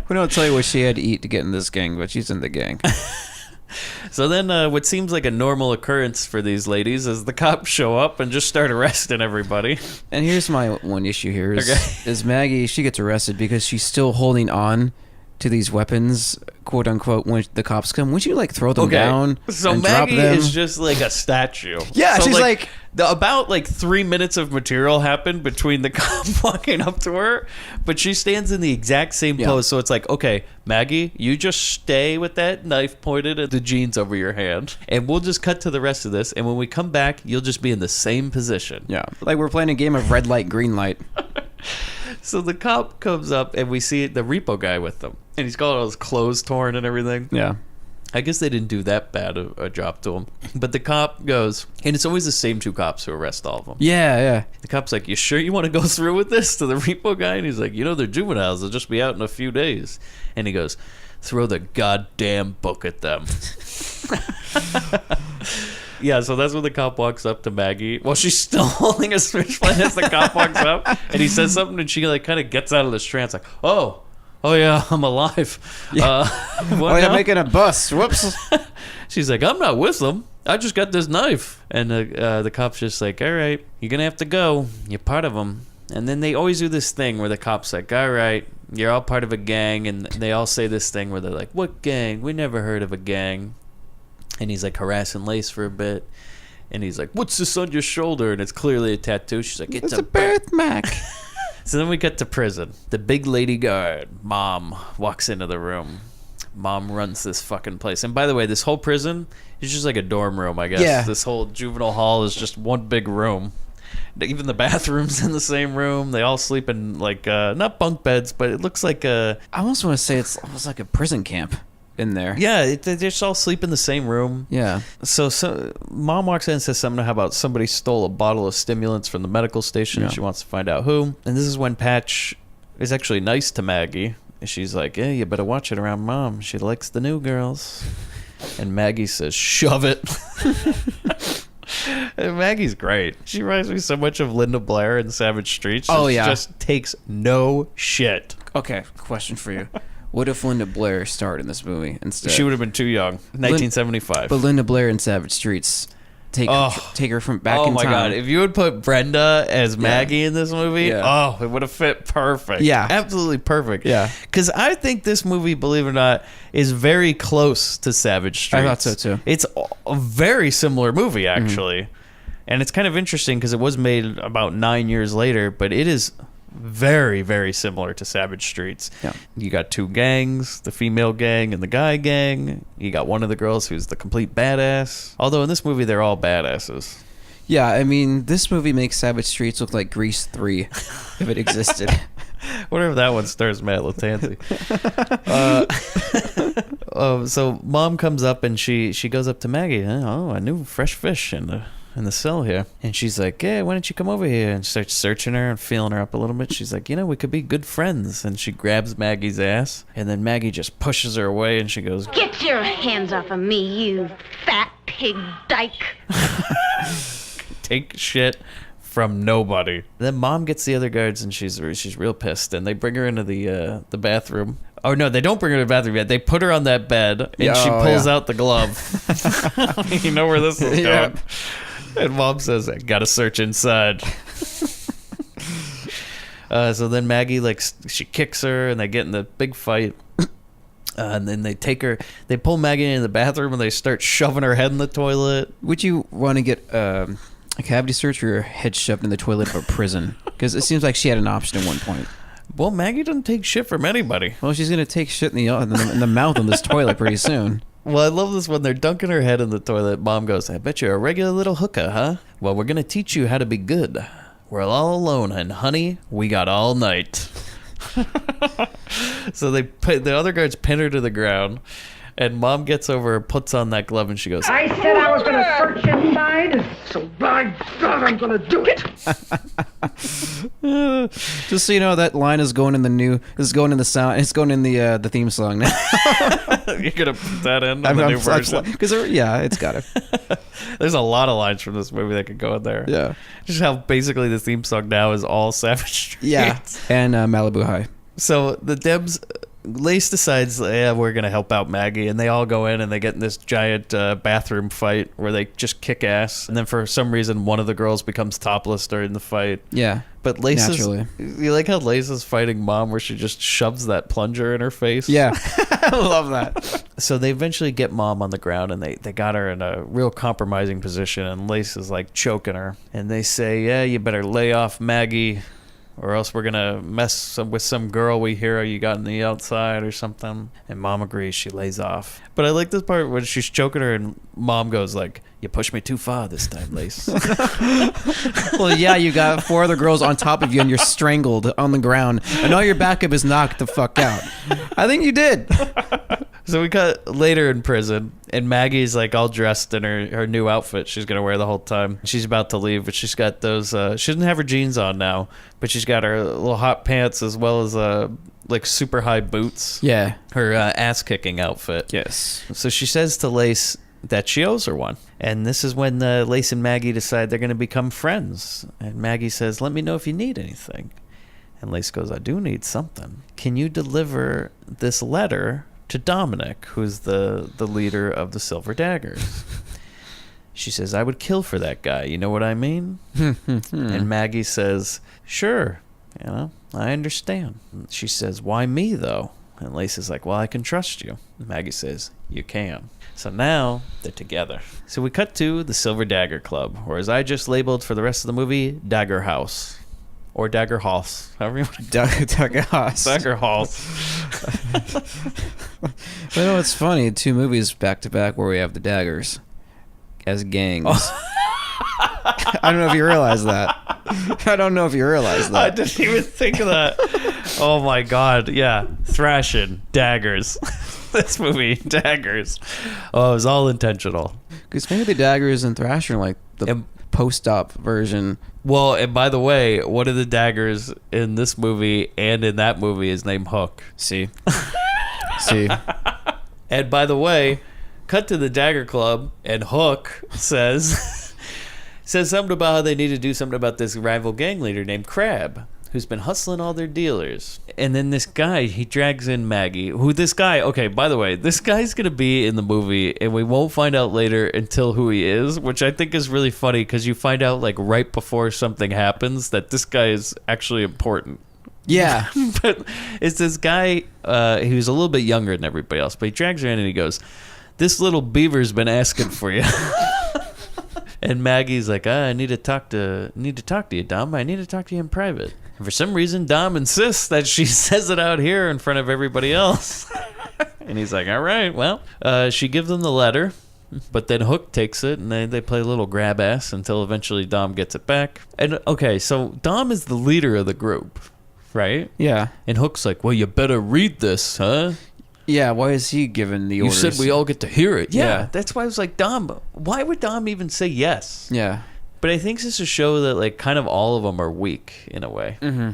We don't tell you what she had to eat to get in this gang, but she's in the gang. So then what seems like a normal occurrence for these ladies is the cops show up and just start arresting everybody. And here's my one issue here is, Okay. is Maggie, she gets arrested because she's still holding on to these weapons, quote unquote, when the cops come. Wouldn't you like throw them down So and Maggie drop them? is just like a statue. Yeah, So, she's like- about 3 minutes of material happened between the cop walking up to her, but she stands in the exact same pose. So it's like, okay, Maggie, you just stay with that knife pointed at the jeans over your hand, and we'll just cut to the rest of this. And when we come back, you'll just be in the same position. Yeah, like we're playing a game of red light, green light. So the cop comes up and we see the repo guy with them, and he's got all his clothes torn and everything. Yeah. I guess they didn't do that bad a job to him. But the cop goes, and it's always the same two cops who arrest all of them. Yeah. The cop's like, you sure you want to go through with this? To the repo guy? And he's like, they're juveniles. They'll just be out in a few days. And he goes, throw the goddamn book at them. Yeah, so that's when the cop walks up to Maggie. Well, she's still holding a switchblade as the cop walks up. And he says something, and she kind of gets out of this trance like, oh yeah, I'm alive. Yeah. What now? Making a bus. Whoops. She's like, I'm not with them. I just got this knife. And the cop's just like, all right, you're going to have to go. You're part of them. And then they always do this thing where the cop's like, all right, you're all part of a gang. And they all say this thing where they're like, what gang? We never heard of a gang. And he's like harassing Lace for a bit. And he's like, what's this on your shoulder? And it's clearly a tattoo. She's like, it's a birthmark. So then we get to prison. The big lady guard, Mom, walks into the room. Mom runs this fucking place. And by the way, this whole prison is just like a dorm room, I guess. Yeah. This whole juvenile hall is just one big room. Even the bathroom's in the same room. They all sleep in not bunk beds, but it looks like a... I almost want to say it's almost like a prison camp. in there. Yeah, they just all sleep in the same room. Yeah. So mom walks in and says something about somebody stole a bottle of stimulants from the medical station and she wants to find out who. And this is when Patch is actually nice to Maggie. She's like, yeah, you better watch it around Mom. She likes the new girls. And Maggie says, shove it. And Maggie's great. She reminds me so much of Linda Blair in Savage Streets. Oh, She yeah. just takes no shit. Okay, question for you. What if Linda Blair starred in this movie instead? She would have been too young. 1975. But Linda Blair in Savage Streets. Take her from back in time. Oh my god! If you would put Brenda as Maggie in this movie, Yeah. it would have fit perfect. Yeah. Absolutely perfect. Yeah. Because I think this movie, believe it or not, is very close to Savage Streets. I thought so too. It's a very similar movie, actually. And it's kind of interesting because it was made about 9 years later, but it is very, very similar to Savage Streets. Yeah. You got two gangs, the female gang and the guy gang. You got one of the girls who's the complete badass. Although in this movie, they're all badasses. Yeah, I mean, this movie makes Savage Streets look like Grease 3 if it existed. Whatever that one stars Matt Lattanzi. So mom comes up and she goes up to Maggie. Oh, I knew fresh fish in the cell here. And she's like, yeah, why don't you come over here? And starts searching her and feeling her up a little bit. She's like, we could be good friends. And she grabs Maggie's ass. And then Maggie just pushes her away and she goes, Get your hands off of me, you fat pig dyke. take shit from nobody. Then mom gets the other guards and she's real pissed. And they bring her into the bathroom. Oh, no, they don't bring her to the bathroom yet. They put her on that bed and she pulls out the glove. You know where this is going. And mom says, I gotta search inside. So then Maggie, she kicks her and they get in the big fight. And then they pull Maggie into the bathroom and they start shoving her head in the toilet. Would you want to get a cavity search or your head shoved in the toilet of a prison? Because it seems like she had an option at one point. Well, Maggie doesn't take shit from anybody. Well, she's going to take shit in the mouth of this toilet pretty soon. Well, I love this when they're dunking her head in the toilet. Mom goes, I bet you're a regular little hooker, huh? Well, we're going to teach you how to be good. We're all alone, and honey, we got all night. So the other guards pin her to the ground, and Mom gets over, puts on that glove, and she goes, I said I was gonna search inside, so by God, I'm gonna do it. Just so you know, that line is going in the sound. It's going in the theme song now. You're going to put that in on the new version? Because it's got it. There's a lot of lines from this movie that could go in there. Yeah. Just how basically the theme song now is all Savage Streets. Yeah. And Malibu High. So the Debs, Lace decides, we're going to help out Maggie. And they all go in and they get in this giant bathroom fight where they just kick ass. And then for some reason, one of the girls becomes topless during the fight. Yeah. But Lace naturally. You like how Lace is fighting Mom where she just shoves that plunger in her face? Yeah. I love that. So they eventually get Mom on the ground and they got her in a real compromising position. And Lace is choking her. And they say, yeah, you better lay off Maggie, or else we're going to mess with some girl we hear you got on the outside or something. And Mom agrees. She lays off. But I like this part when she's choking her and Mom goes you pushed me too far this time, Lace. Well, yeah, you got 4 other girls on top of you and you're strangled on the ground. And all your backup is knocked the fuck out. I think you did. So we cut later in prison, and Maggie's all dressed in her new outfit she's going to wear the whole time. She's about to leave, but she's got those, she doesn't have her jeans on now, but she's got her little hot pants as well as super high boots. Yeah. Her ass kicking outfit. Yes. So she says to Lace that she owes her one. And this is when Lace and Maggie decide they're going to become friends. And Maggie says, let me know if you need anything. And Lace goes, I do need something. Can you deliver this letter to Dominic, who's the leader of the Silver Daggers? She says, I would kill for that guy. You know what I mean? And Maggie says, sure. I understand. She says, why me, though? And Lace is like, well, I can trust you. And Maggie says, you can. So now they're together. So we cut to the Silver Dagger Club, or as I just labeled for the rest of the movie, Dagger House. Or Dagger House. However you want to Dagger House. Dagger House. Well, it's funny. 2 movies back to back where we have the daggers as gangs. I don't know if you realize that. I didn't even think of that. Oh my God. Yeah. Thrashing. Daggers. this movie, daggers. Oh, it was all intentional. Because maybe the daggers and Thrasher are like the post-op version. Well, and by the way, one of the daggers in this movie and in that movie is named Hook. See. And by the way, cut to the Dagger Club, and Hook says something about how they need to do something about this rival gang leader named Crab, who's been hustling all their dealers. And then this guy, he drags in Maggie, okay, by the way, this guy's going to be in the movie, and we won't find out later until who he is, which I think is really funny, because you find out, like, right before something happens that this guy is actually important. Yeah. But it's this guy, who's a little bit younger than everybody else, but he drags her in and he goes, "This little beaver's been asking for you." And Maggie's like, I need to talk to you, Dom. I need to talk to you in private. And for some reason, Dom insists that she says it out here in front of everybody else. And he's like, all right, well. She gives him the letter, but then Hook takes it, and they play a little grab ass until eventually Dom gets it back. And, okay, so Dom is the leader of the group, right? Yeah. And Hook's like, well, you better read this, huh? Yeah, why is he giving the orders? You said we all get to hear it. Yeah. That's why I was like, Dom, why would Dom even say yes? Yeah. But I think this is to show that, like, kind of all of them are weak in a way. Mm-hmm.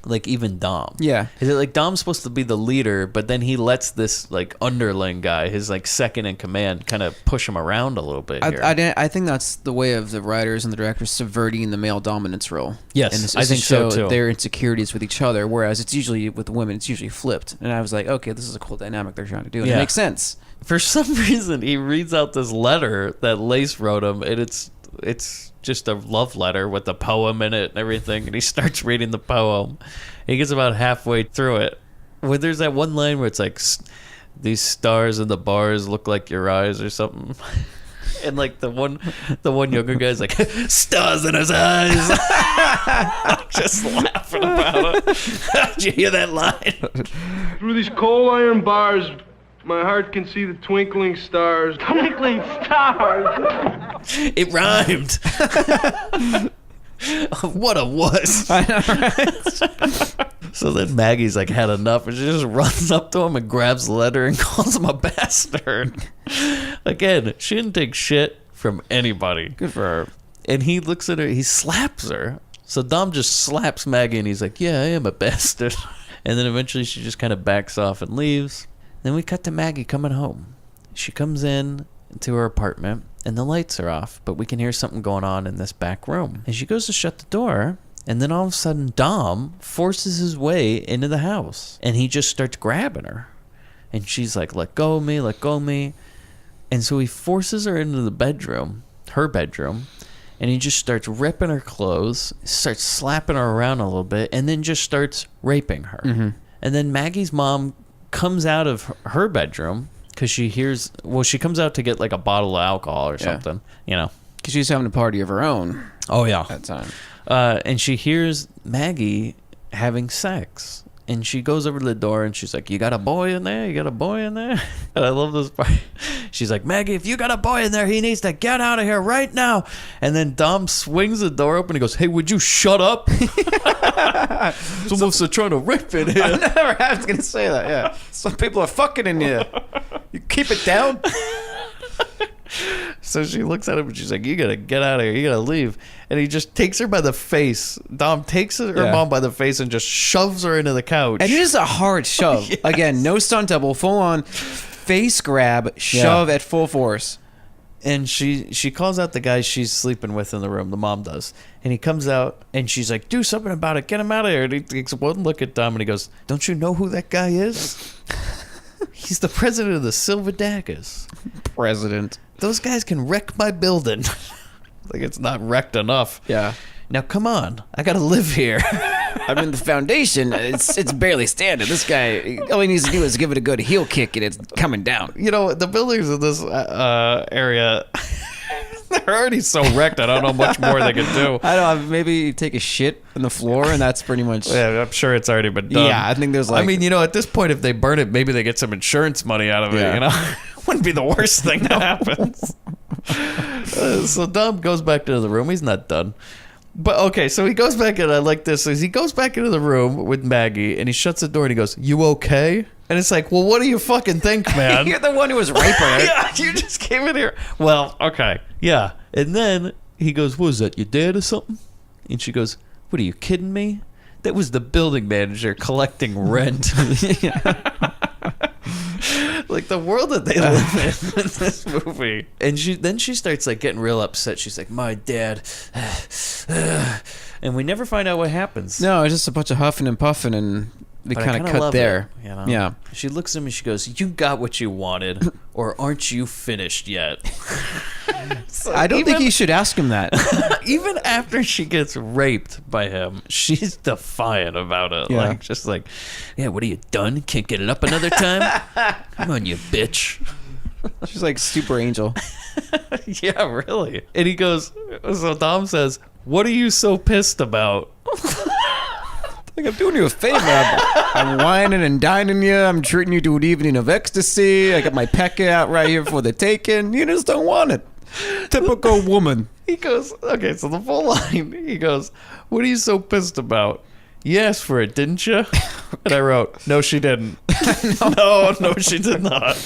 Like, even Dom. Yeah. Is it like Dom's supposed to be the leader, but then he lets this, like, underling guy, his, like, second in command, kind of push him around a little bit here. I think that's the way of the writers and the directors subverting the male dominance role. Yes, and I think so, too. Their insecurities with each other, whereas it's usually with women, it's usually flipped. And I was like, okay, this is a cool dynamic they're trying to do. And it makes sense. For some reason, he reads out this letter that Lace wrote him, and it's just a love letter with a poem in it and everything, and he starts reading the poem. He gets about halfway through it. Well, there's that one line where it's like, these stars in the bars look like your eyes or something. And like the one younger guy's like, stars in his eyes. Just laughing about it. Did you hear that line? Through these coal iron bars, my heart can see the twinkling stars. Twinkling stars. It rhymed. What a wuss. I know, right? So then Maggie's like had enough, and she just runs up to him and grabs the letter and calls him a bastard. Again, she didn't take shit from anybody. Good for her. And he looks at her, he slaps her. So Dom just slaps Maggie, and he's like, yeah, I am a bastard. And then eventually she just kind of backs off and leaves. Then we cut to Maggie coming home. She comes in to her apartment, and the lights are off, but we can hear something going on in this back room. And she goes to shut the door, and then all of a sudden Dom forces his way into the house, and he just starts grabbing her. And she's like, let go of me, let go of me. And so he forces her into the bedroom, her bedroom, and he just starts ripping her clothes, starts slapping her around a little bit, and then just starts raping her. Mm-hmm. And then Maggie's mom comes out of her bedroom because she hears, she comes out to get like a bottle of alcohol or something, you know. Because she's having a party of her own. Oh, yeah. At that time. And she hears Maggie having sex. And she goes over to the door and she's like, you got a boy in there? You got a boy in there? And I love this part. She's like, Maggie, if you got a boy in there, he needs to get out of here right now. And then Dom swings the door open and goes, hey, would you shut up? Someone's trying to rape in here. I was going to say that, yeah. Some people are fucking in here. You keep it down. So she looks at him and she's like, you gotta get out of here, you gotta leave. And he just takes her by the face. Dom takes her mom by the face and just shoves her into the couch. And it is a hard shove. Yes. Again, no stunt double, full on face grab, shove at full force. And she calls out the guy she's sleeping with in the room, the mom does. And he comes out and she's like, do something about it, get him out of here. And he takes one look at Dom and he goes, don't you know who that guy is? He's the president of the Silver Daggers. President. Those guys can wreck my building. Like it's not wrecked enough. Yeah. Now come on, I gotta live here. I mean, the foundation, it's barely standing. This guy, all he needs to do is give it a good heel kick, and it's coming down. You know, the buildings in this area, they're already so wrecked. I don't know much more they can do. I don't know. Maybe take a shit on the floor, and that's pretty much. Yeah, I'm sure it's already been done. Yeah, I think there's like. I mean, you know, at this point, if they burn it, maybe they get some insurance money out of it. You know, wouldn't be the worst thing that happens. So Dom goes back into the room. He's not done. But okay, so he goes back in. I like this. Is he goes back into the room with Maggie and he shuts the door and he goes, "You okay?" And it's like, well, what do you fucking think, man? You're the one who was raping her. Yeah, you just came in here. Well, okay. Yeah. And then he goes, what was that, your dad or something? And she goes, what are you kidding me? That was the building manager collecting rent. Like the world that they live in this movie. And she starts like getting real upset. She's like, my dad. And we never find out what happens. No, it's just a bunch of huffing and puffing, and we kind of cut there. It, you know? Yeah. She looks at me, she goes, you got what you wanted, or aren't you finished yet? So I don't think you should ask him that. Even after she gets raped by him, she's defiant about it. Yeah. Like, just like, yeah, what are you done? Can't get it up another time? Come on, you bitch. She's like super angel. Yeah, really. And he goes, so Dom says, what are you so pissed about? Like, I'm doing you a favor. I'm whining and dining you. I'm treating you to an evening of ecstasy. I got my pecker out right here for the taking. You just don't want it. Typical woman. He goes, okay, so the full line, he goes, what are you so pissed about? You asked for it, didn't you? And I wrote, no, she didn't. No, she did not.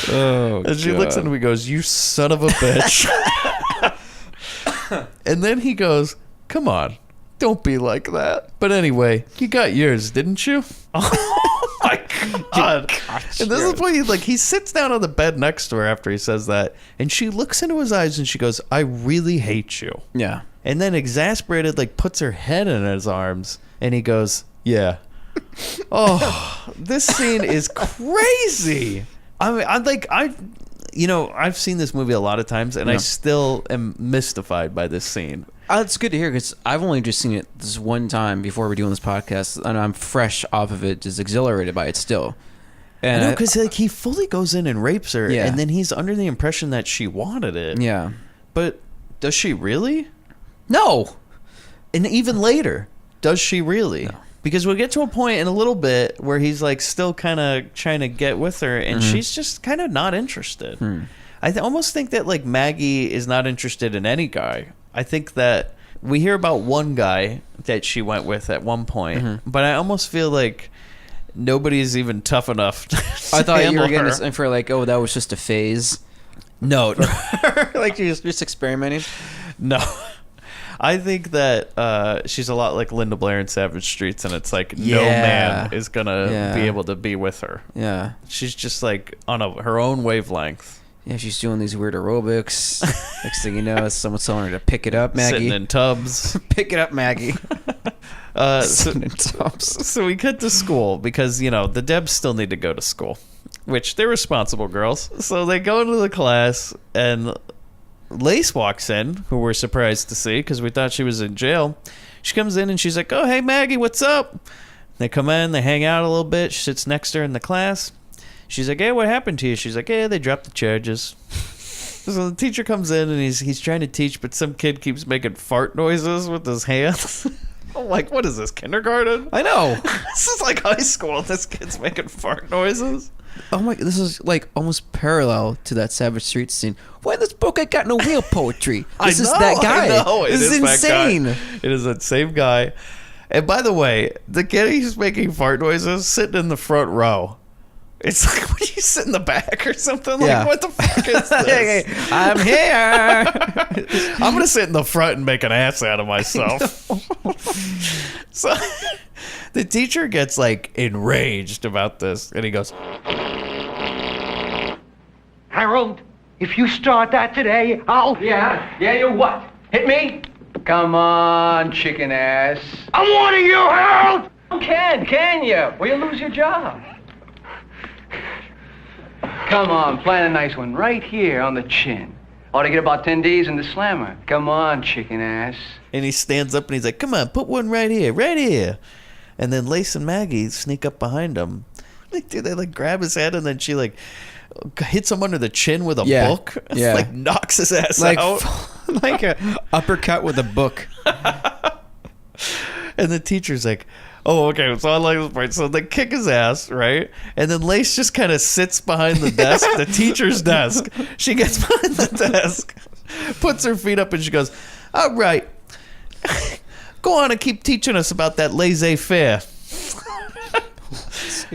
Oh, and she looks at him and goes, you son of a bitch. And then he goes, come on, don't be like that. But anyway, you got yours, didn't you? Oh my God. And this is what he sits down on the bed next to her after he says that, and she looks into his eyes and she goes, I really hate you. Yeah. And then exasperated, like, puts her head in his arms, and he goes, yeah. Oh, this scene is crazy. I mean, I've seen this movie a lot of times, and I still am mystified by this scene. It's good to hear, because I've only just seen it this one time before we're doing this podcast, and I'm fresh off of it, just exhilarated by it still. And I know, because he fully goes in and rapes her, Yeah. and then he's under the impression that she wanted it. Yeah. But does she really? No. And even later, does she really? No. Because we'll get to a point in a little bit where he's like still kind of trying to get with her, and she's just kind of not interested. I almost think that like Maggie is not interested in any guy. I think that we hear about one guy that she went with at one point, but I almost feel like nobody's even tough enough to I thought you were handle getting her. this in for like, oh, that was just a phase. No. Like you're just experimenting. No. I think that she's a lot like Linda Blair in Savage Streets, and it's like no man is going to be able to be with her. Yeah. She's just like on her own wavelength. Yeah, she's doing these weird aerobics. Next thing you know, someone's telling her to pick it up, Maggie. Sitting in tubs. Pick it up, Maggie. Sitting in tubs. So we cut to school because, the Debs still need to go to school, which they're responsible girls. So they go into the class, and Lace walks in, who we're surprised to see because we thought she was in jail. She comes in and she's like, oh, hey, Maggie, what's up? They come in, they hang out a little bit. She sits next to her in the class. She's like, hey, what happened to you? She's like, hey, they dropped the charges. So the teacher comes in and he's trying to teach, but some kid keeps making fart noises with his hands. I'm like, what is this, kindergarten? I know. This is like high school. This kid's making fart noises. Oh my! This is like almost parallel to that Savage Streets scene. Why in this book ain't got no real poetry? This is that guy. I know. This is insane. It is that same guy. And by the way, the kid who's making fart noises sitting in the front row. It's like, would you sit in the back or something? Yeah. Like, what the fuck is this? Hey, I'm here. I'm going to sit in the front and make an ass out of myself. So the teacher gets like enraged about this, and he goes, Harold, if you start that today, I'll... Yeah, you what? Hit me? Come on, chicken ass. I'm warning you, Harold! Can you? Or you'll lose your job. Come on, plan a nice one right here on the chin. Ought to get about 10 Ds in the slammer. Come on, chicken ass. and he stands up and he's like, come on, put one right here. And then Lace and Maggie sneak up behind him. They like grab his head, and then she like hits him under the chin with a book. Yeah. Like knocks his ass like, out. Like a uppercut with a book. And the teacher's like, oh, okay, so I like this part. So they kick his ass, right? And then Lace just kind of sits behind the desk, the teacher's desk. She gets behind the desk, puts her feet up, and she goes, all right, go on and keep teaching us about that laissez-faire.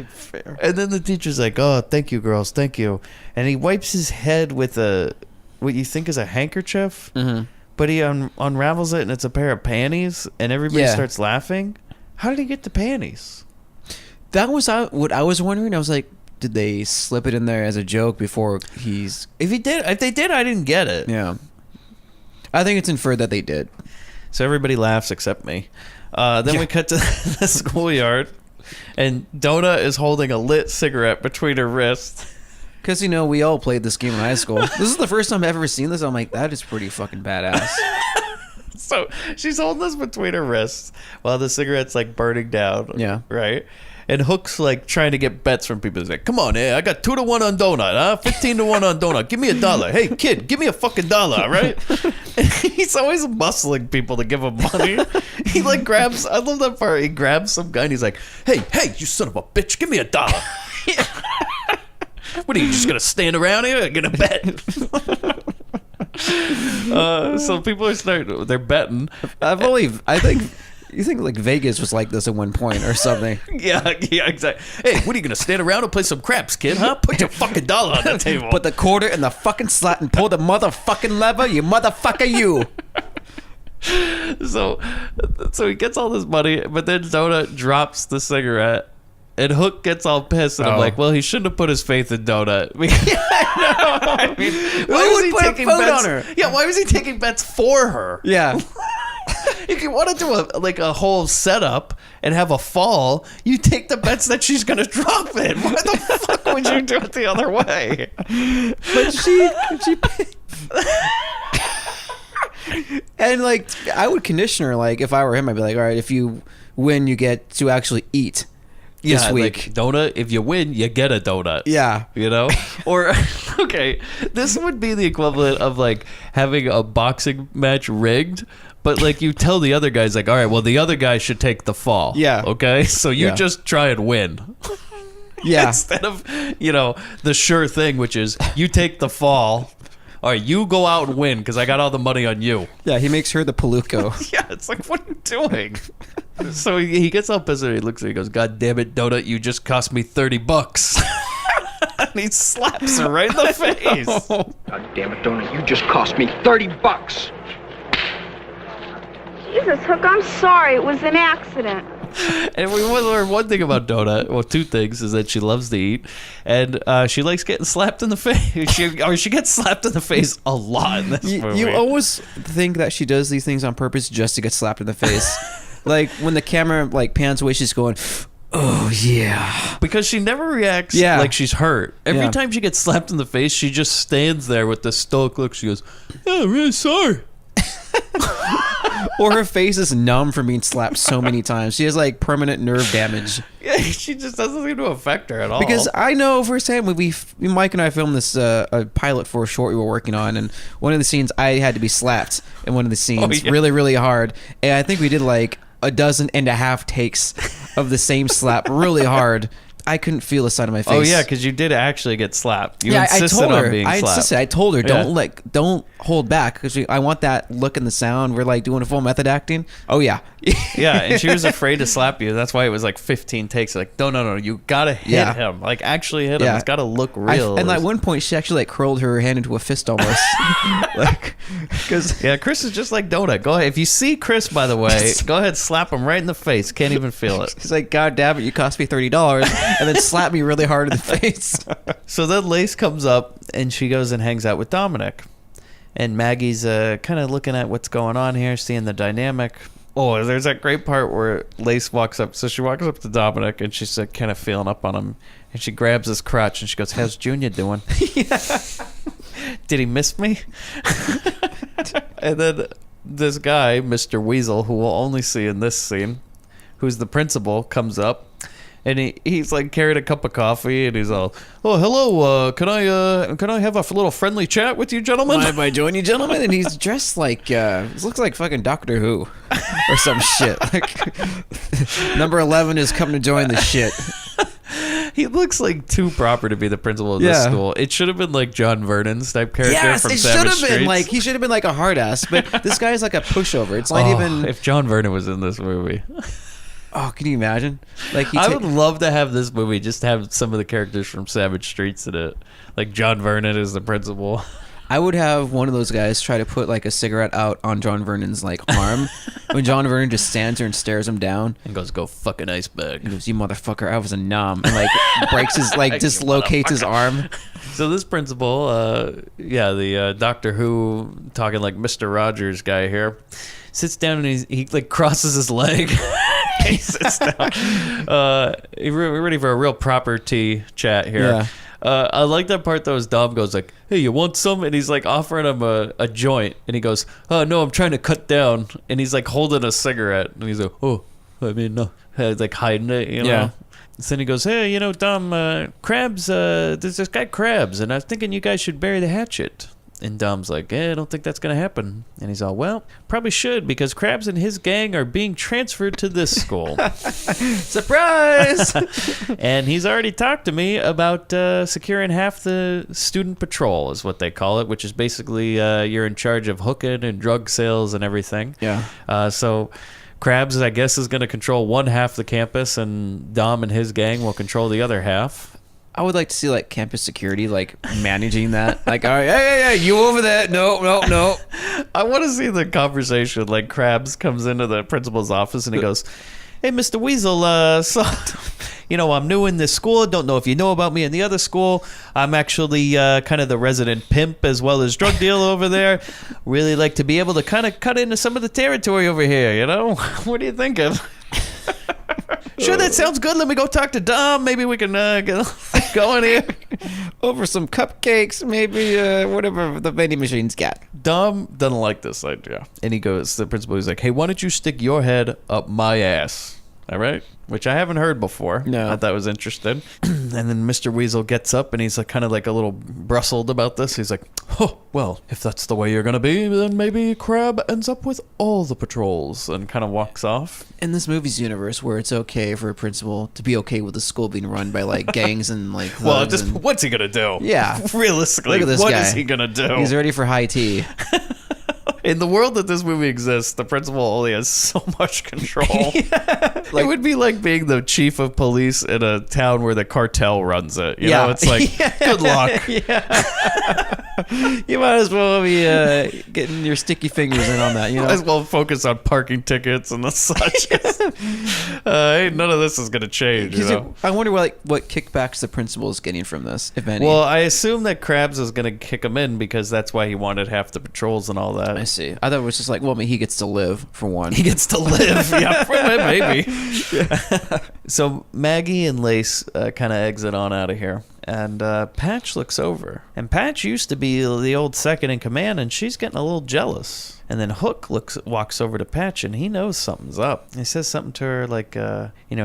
Fair. And then the teacher's like, "Oh, thank you, girls, thank you." And he wipes his head with what you think is a handkerchief, but he unravels it, and it's a pair of panties, and everybody starts laughing. How did he get the panties? That was what I was wondering. I was like, did they slip it in there as a joke before he's... If they did, I didn't get it. Yeah. I think it's inferred that they did. So everybody laughs except me. Then we cut to the schoolyard, and Donut is holding a lit cigarette between her wrists. Because, we all played this game in high school. This is the first time I've ever seen this. I'm like, that is pretty fucking badass. So she's holding this between her wrists while the cigarette's like burning down. Yeah. Right? And Hook's like trying to get bets from people. He's like, "Come on, I got 2-1 on Donut, huh? 15-1 on Donut. Give me $1. Hey, kid, give me a fucking $1, all right?" And he's always muscling people to give him money. He like grabs, I love that part. He grabs some guy and he's like, hey, you son of a bitch, give me $1. What are you just gonna stand around here and get a bet? So people they're betting. You think like Vegas was like this at one point or something? Yeah, exactly. Hey, what are you gonna stand around and play some craps, kid? Huh? Put your fucking $1 on the table. Put the quarter in the fucking slot and pull the motherfucking lever, you motherfucker, you. So he gets all this money, but then Donut drops the cigarette. And Hook gets all pissed, and I'm like, well, he shouldn't have put his faith in Donut. I mean, why was he taking bets on her? Yeah, why was he taking bets for her? Yeah. If you want to do a whole setup and have a fall, you take the bets that she's going to drop it. Why the fuck would you do it the other way? But she and like, I would condition her. Like, if I were him, I'd be like, all right, if you win, you get to actually eat. This week. Like, donut, if you win, you get a donut. Yeah. Or, okay, this would be the equivalent of, like, having a boxing match rigged, but, like, you tell the other guys, like, all right, well, the other guy should take the fall. Yeah. Okay? So you just try and win. Yeah. Instead of, the sure thing, which is you take the fall. All right, you go out and win because I got all the money on you. Yeah, he makes her the Paluco. Yeah, it's like, what are you doing? So he gets all pissed and he looks at her, he goes, "God damn it, Donut, you just cost me $30." And he slaps her right in the face. God damn it, Donut, you just cost me $30. Jesus, Hook, I'm sorry. It was an accident. And we want to learn one thing about Donut. Well, two things is that she loves to eat, and she likes getting slapped in the face. She gets slapped in the face a lot in this movie. You always think that she does these things on purpose just to get slapped in the face. Like when the camera like pans away, she's going, "Oh yeah," because she never reacts like she's hurt. Every time she gets slapped in the face, she just stands there with this stoic look. She goes, "Oh, I'm really sorry." Or her face is numb from being slapped so many times. She has like permanent nerve damage. Yeah, she just doesn't seem to affect her at all. Because I know firsthand when Mike and I filmed this a pilot for a short we were working on, and one of the scenes I had to be slapped in one of the scenes really, really hard. And I think we did like 12.5 takes of the same slap really hard. I couldn't feel the side of my face. Oh yeah, because you did actually get slapped. You insisted on being slapped. I told her, don't hold back, because I want that look in the sound. We're like doing a full method acting. Oh yeah. Yeah, and she was afraid to slap you. That's why it was like 15 takes. Like, no, you gotta hit him. Like, actually hit him. Yeah. It's gotta look real. And at one point, she actually like curled her hand into a fist almost. Yeah, Chris is just like Donut. Go ahead. If you see Chris, by the way, go ahead, slap him right in the face. Can't even feel it. He's like, "God damn it, you cost me $30," and then slap me really hard in the face. So then Lace comes up and she goes and hangs out with Dominic, and Maggie's kind of looking at what's going on here, seeing the dynamic. Oh, there's that great part where Lace walks up. So she walks up to Dominic and she's kind of feeling up on him, and she grabs his crotch and she goes, "How's Junior doing?" Did he miss me? And then this guy, Mr. Weasel, who we'll only see in this scene, who's the principal, comes up. And he's like carried a cup of coffee, and he's all, "Oh, hello, can I have a little friendly chat with you, gentlemen? Mind if I join you, gentlemen?" And he's dressed like this looks like fucking Doctor Who or some shit. Like number 11 is coming to join the shit. He looks like too proper to be the principal of this school. It should have been like John Vernon's type character from Savage Streets. Yes, it should have been like, he should have been like a hard ass, but this guy's like a pushover. It's not even. If John Vernon was in this movie. Oh, can you imagine? Like I would love to have this movie just have some of the characters from Savage Streets in it. Like John Vernon is the principal. I would have one of those guys try to put like a cigarette out on John Vernon's like arm when John Vernon just stands there and stares him down And goes, go fucking iceberg. and goes, "You motherfucker, I was a nom," and like breaks his like dislocates his arm. So this principal, the Doctor Who talking like Mr. Rogers guy here, sits down and he like crosses his leg. He sits down. We're ready for a real proper tea chat here. Yeah. I like that part though. As Dom goes like, "Hey, you want some?" And he's like offering him a joint, and he goes, "Oh no, I'm trying to cut down." And he's like holding a cigarette, and he's like, "Oh, I mean, no," like hiding it, you know. Yeah. So then he goes, "Hey, you know, Dom, Krabs, there's this guy Krabs, and I was thinking you guys should bury the hatchet." And Dom's like, I don't think that's going to happen. And he's all, well, probably should, because Krabs and his gang are being transferred to this school. Surprise! And he's already talked to me about securing half the student patrol, is what they call it, which is basically you're in charge of hooking and drug sales and everything. Yeah. So Krabs, I guess, is going to control one half the campus, and Dom and his gang will control the other half. I would like to see like campus security like managing that. Like, all right, hey, you over there? No. I want to see the conversation. Like Krabs comes into the principal's office and he goes, "Hey, Mr. Weasel, so you know, I'm new in this school. Don't know if you know about me in the other school. I'm actually kind of the resident pimp as well as drug dealer over there. Really like to be able to kind of cut into some of the territory over here, you know? What are you thinking?" Sure, that sounds good. Let me go talk to Dom. Maybe we can get going here. Over some cupcakes, maybe whatever the vending machine's got. Dom doesn't like this idea. And he goes, the principal, he's like, "Hey, why don't you stick your head up my ass?" All right? Which I haven't heard before. No. I thought that was interesting. And then Mr. Weasel gets up and he's like kind of like a little bristled about this. He's like, "Oh, well, if that's the way you're going to be, then maybe Crab ends up with all the patrols," and kind of walks off. In this movie's universe, where it's okay for a principal to be okay with the school being run by like gangs and like Well, thugs just and- what's he going to do? Yeah. Realistically, Look at this what guy. is he going to do? He's ready for high tea. In the world that this movie exists, the principal only has so much control. It would be like being the chief of police in a town where the cartel runs it. You know, it's like, good luck. You might as well be getting your sticky fingers in on that. You know, Might as well focus on parking tickets and the such. None of this is going to change. You know? I wonder what kickbacks the principal is getting from this, if any. Well, I assume that Krabs is going to kick him in because that's why he wanted half the patrols and all that. I see. I thought it was just like, well, I mean, he gets to live for one. He gets to live. Yeah, maybe. So Maggie and Lace kind of exit on out of here. And Patch looks over. And Patch used to be the old second in command, and she's getting a little jealous. And then Hook walks over to Patch, and he knows something's up. He says something to her like,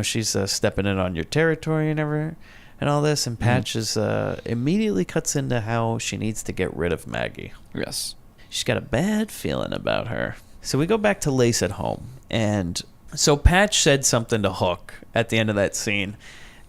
she's stepping in on your territory and all this. And Patch is immediately cuts into how she needs to get rid of Maggie. Yes. She's got a bad feeling about her. So we go back to Lace at home. And so Patch said something to Hook at the end of that scene.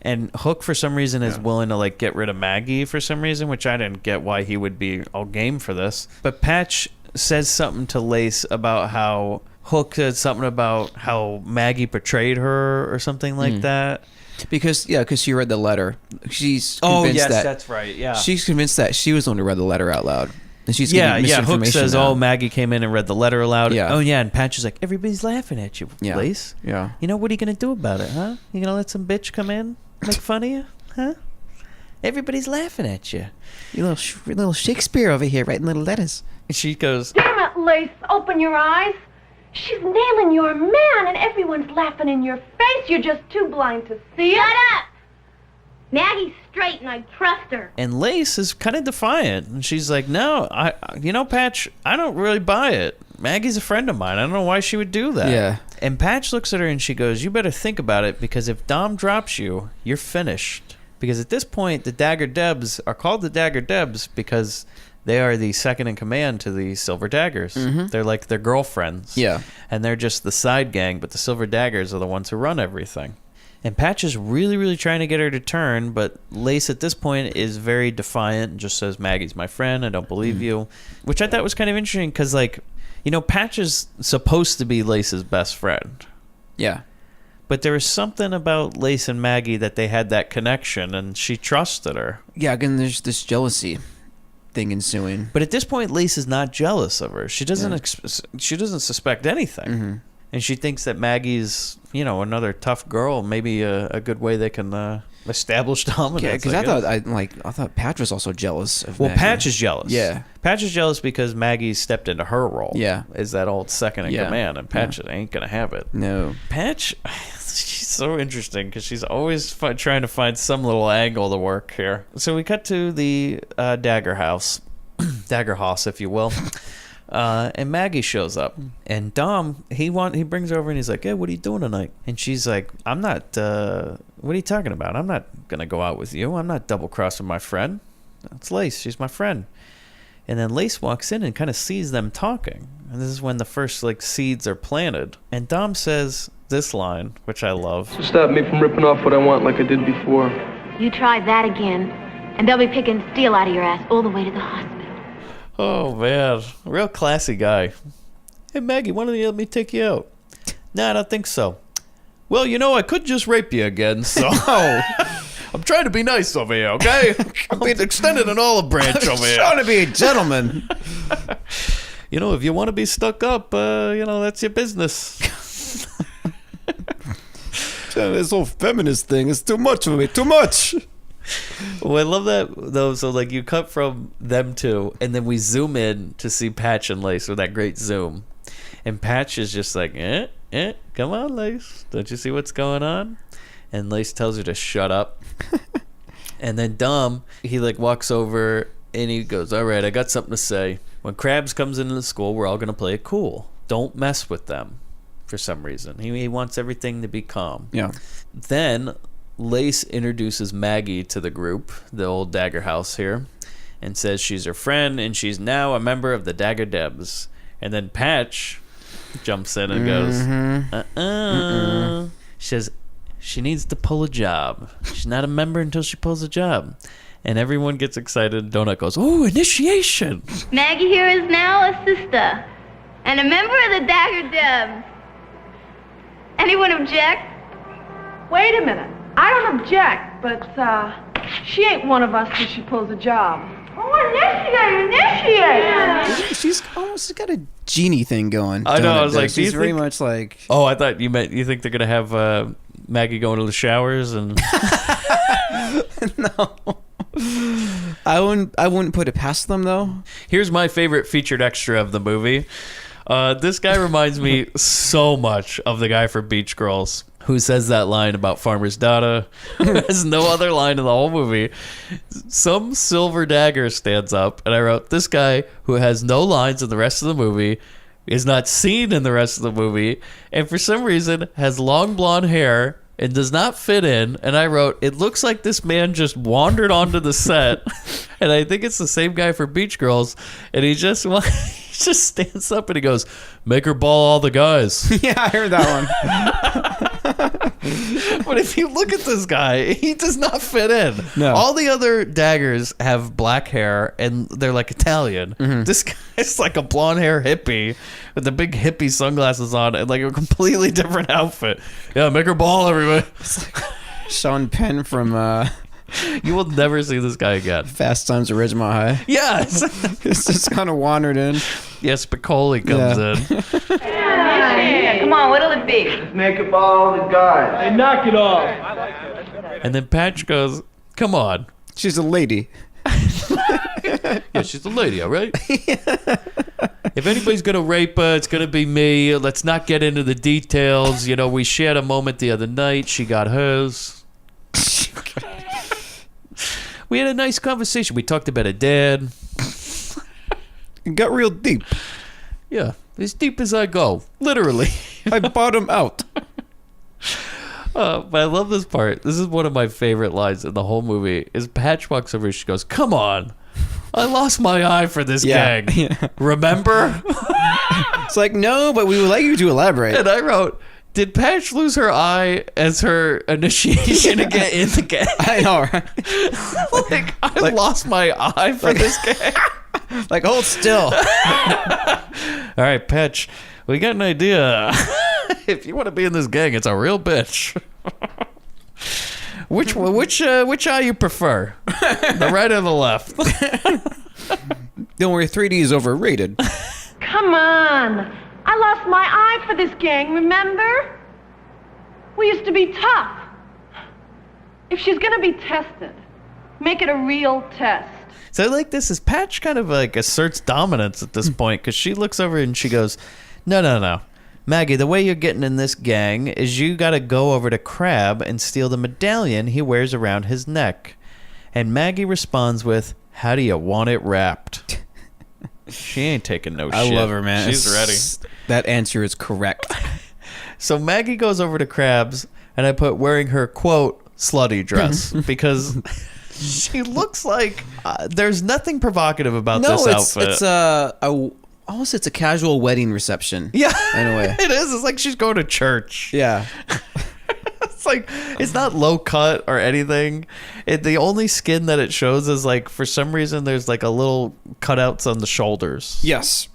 And Hook, for some reason, is willing to like get rid of Maggie for some reason, which I didn't get why he would be all game for this. But Patch says something to Lace about how Hook said something about how Maggie betrayed her or something like that. Because she read the letter. She's convinced that that's right. Yeah. she's convinced that she was the one who read the letter out loud. And she's getting Hook misinformation says, now. "Oh, Maggie came in and read the letter aloud." Yeah. Oh, yeah, and Patch is like, "Everybody's laughing at you, Lace. Yeah. You know, what are you going to do about it, huh? You going to let some bitch come in, make fun of you, huh? Everybody's laughing at you." You little Shakespeare over here writing little letters. And she goes, Damn it, Lace, open your eyes. She's nailing your man, and everyone's laughing in your face. You're just too blind to see it. Shut up! Maggie's straight and I trust her. and Lace is kind of defiant. And she's like, "No, Patch, I don't really buy it. Maggie's a friend of mine. I don't know why she would do that." Yeah. And Patch looks at her and she goes, "You better think about it, because if Dom drops you, you're finished." Because at this point, the Dagger Debs are called the Dagger Debs because they are the second in command to the Silver Daggers. They're like their girlfriends. Yeah. And they're just the side gang, but the Silver Daggers are the ones who run everything. And Patch is really, really trying to get her to turn, but Lace at this point is very defiant and just says, "Maggie's my friend. I don't believe you." Which I thought was kind of interesting because, Patch is supposed to be Lace's best friend. Yeah. But there was something about Lace and Maggie that they had that connection, and she trusted her. Yeah, again, there's this jealousy thing ensuing. But at this point, Lace is not jealous of her. She doesn't. She doesn't suspect anything, and she thinks that Maggie's, another tough girl. Maybe a good way they can establish dominance. Yeah, because I thought Patch was also jealous of Well, Maggie. Patch is jealous. Yeah. Patch is jealous because Maggie stepped into her role. Yeah. Is that old second in command, and Patch ain't gonna have it. No. Patch, she's so interesting because she's always trying to find some little angle to work here. So we cut to the Dagger house, Dagger house, if you will. And Maggie shows up, and Dom he brings her over and he's like, "Hey, what are you doing tonight?" And she's like, "I'm not. What are you talking about? I'm not gonna go out with you. I'm not double crossing my friend. That's Lace. She's my friend." And then Lace walks in and kind of sees them talking, and this is when the first seeds are planted. And Dom says this line, which I love. So stop me from ripping off what I want like I did before. You try that again, and they'll be picking steel out of your ass all the way to the hospital. Oh man, real classy guy. Hey Maggie, why don't you let me take you out? Nah, I don't think so. Well, I could just rape you again, so I'm trying to be nice over here, okay? I'm being extended an olive branch over here. Trying to be a gentleman. If you want to be stuck up, that's your business. This whole feminist thing is too much for me. Too much. Well, I love that though. So you cut from them two, and then we zoom in to see Patch and Lace with that great zoom, and Patch is just like, come on, Lace, don't you see what's going on? And Lace tells her to shut up. And then Dom, he walks over and he goes, "All right, I got something to say. When Krabs comes into the school, we're all gonna play it cool. Don't mess with them." For some reason, he wants everything to be calm. Yeah. Then Lace introduces Maggie to the group, the old Dagger house here, and says she's her friend and she's now a member of the Dagger Debs. And then Patch jumps in and goes, She says she needs to pull a job. She's not a member until she pulls a job. And everyone gets excited. Donut goes, "Oh, initiation!" Maggie here is now a sister and a member of the Dagger Debs. Anyone object? Wait a minute. I don't object, but she ain't one of us till she pulls a job. Oh, initiate! She's got a genie thing going. I know. I was like, she's very much like. Oh, I thought you think they're gonna have Maggie going to the showers and. No. I wouldn't put it past them though. Here's my favorite featured extra of the movie. This guy reminds me so much of the guy from Beach Girls who says that line about Farmer's Daughter. There's no other line in the whole movie. Some silver dagger stands up, and I wrote, this guy who has no lines in the rest of the movie is not seen in the rest of the movie, and for some reason has long blonde hair and does not fit in. And I wrote, it looks like this man just wandered onto the set, and I think it's the same guy for Beach Girls, and he just stands up and he goes, "Make her ball all the guys." Yeah, I heard that one. But if you look at this guy, he does not fit in. No. All the other daggers have black hair and they're like Italian. Mm-hmm. This guy's like a blonde hair hippie with the big hippie sunglasses on and like a completely different outfit. Yeah, make her ball, everybody. Sean Penn from You will never see this guy again. Fast Times at Ridgemont High. Yes. It's just kind of wandered in. Yes, Spicoli comes in. Yeah, come on, what'll it be? Just make it all the guys. Hey, knock it off. And then Patch goes, "Come on." She's a lady. Yeah, she's a lady, all right? If anybody's going to rape her, it's going to be me. Let's not get into the details. You know, we shared a moment the other night. She got hers. We had a nice conversation. We talked about a dad. It got real deep. Yeah, as deep as I go. Literally. I bottom out. But I love this part. This is one of my favorite lines in the whole movie. Is Patch walks over and she goes, "Come on. I lost my eye for this gang. Yeah. Remember?" It's like, no, but we would like you to elaborate. And I wrote, did Patch lose her eye as her initiation to get in the gang? I know, right? Like, I lost my eye for this gang. Like, hold still. All right, Patch, we got an idea. If you want to be in this gang, it's a real bitch. Which eye you prefer? The right or the left? Don't worry, 3D is overrated. Come on. I lost my eye for this gang, remember? We used to be tough. If she's going to be tested, make it a real test. So like this is Patch kind of like asserts dominance at this point because she looks over and she goes, no. Maggie, the way you're getting in this gang is you got to go over to Crab and steal the medallion he wears around his neck. And Maggie responds with, how do you want it wrapped? She ain't taking no shit. I love her, man. She's ready. That answer is correct. So Maggie goes over to Crab's and I put wearing her, quote, slutty dress because she looks like there's nothing provocative about this outfit. It's a casual wedding reception. Yeah, in a way. It is. It's like she's going to church. Yeah. It's like, it's not low cut or anything. The only skin that it shows is like, for some reason, there's like a little cutouts on the shoulders. Yes.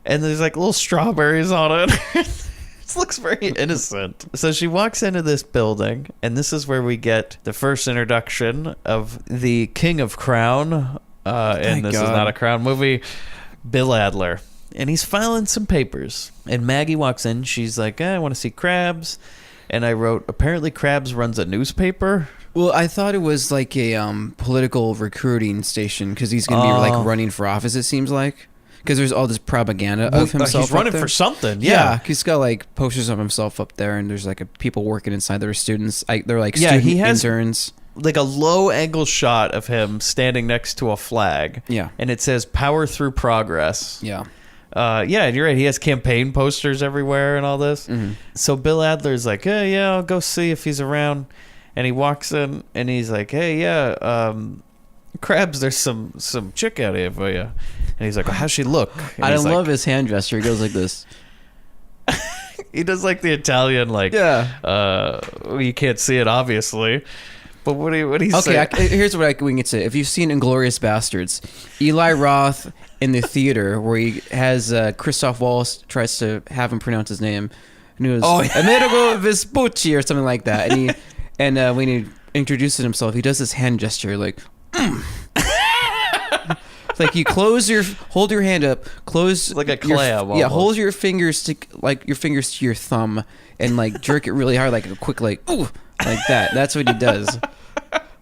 And there's like little strawberries on it. It looks very innocent. So she walks into this building, and this is where we get the first introduction of the King of Crown. And this is not a Crown movie. Bill Adler. And he's filing some papers. And Maggie walks in. She's like, I want to see Krabs. And I wrote, apparently Krabs runs a newspaper. Well, I thought it was like a political recruiting station because he's going to be like running for office, it seems like. Because there's all this propaganda of himself. He's running for something, yeah. He's got like posters of himself up there, and there's like people working inside that are students. They're like student interns. Like a low angle shot of him standing next to a flag. Yeah. And it says power through progress. Yeah. Yeah, you're right. He has campaign posters everywhere and all this. Mm-hmm. So Bill Adler's like, hey, yeah, I'll go see if he's around. And he walks in and he's like, hey, yeah, Krabs, there's some chick out here for you. And he's like, well, how's she look? And I love his hand gesture. He goes like this. He does like the Italian, like, you can't see it, obviously. But what do you say? Okay, here's what we can say. If you've seen Inglourious Bastards, Eli Roth in the theater where he has Christoph Waltz tries to have him pronounce his name, and he goes, Amerigo Vespucci or something like that. And when he introduces himself, he does this hand gesture like, It's like you hold your hand up, close like a clam. Hold your fingers to your thumb and like jerk it really hard, like a quick like ooh, like that. That's what he does.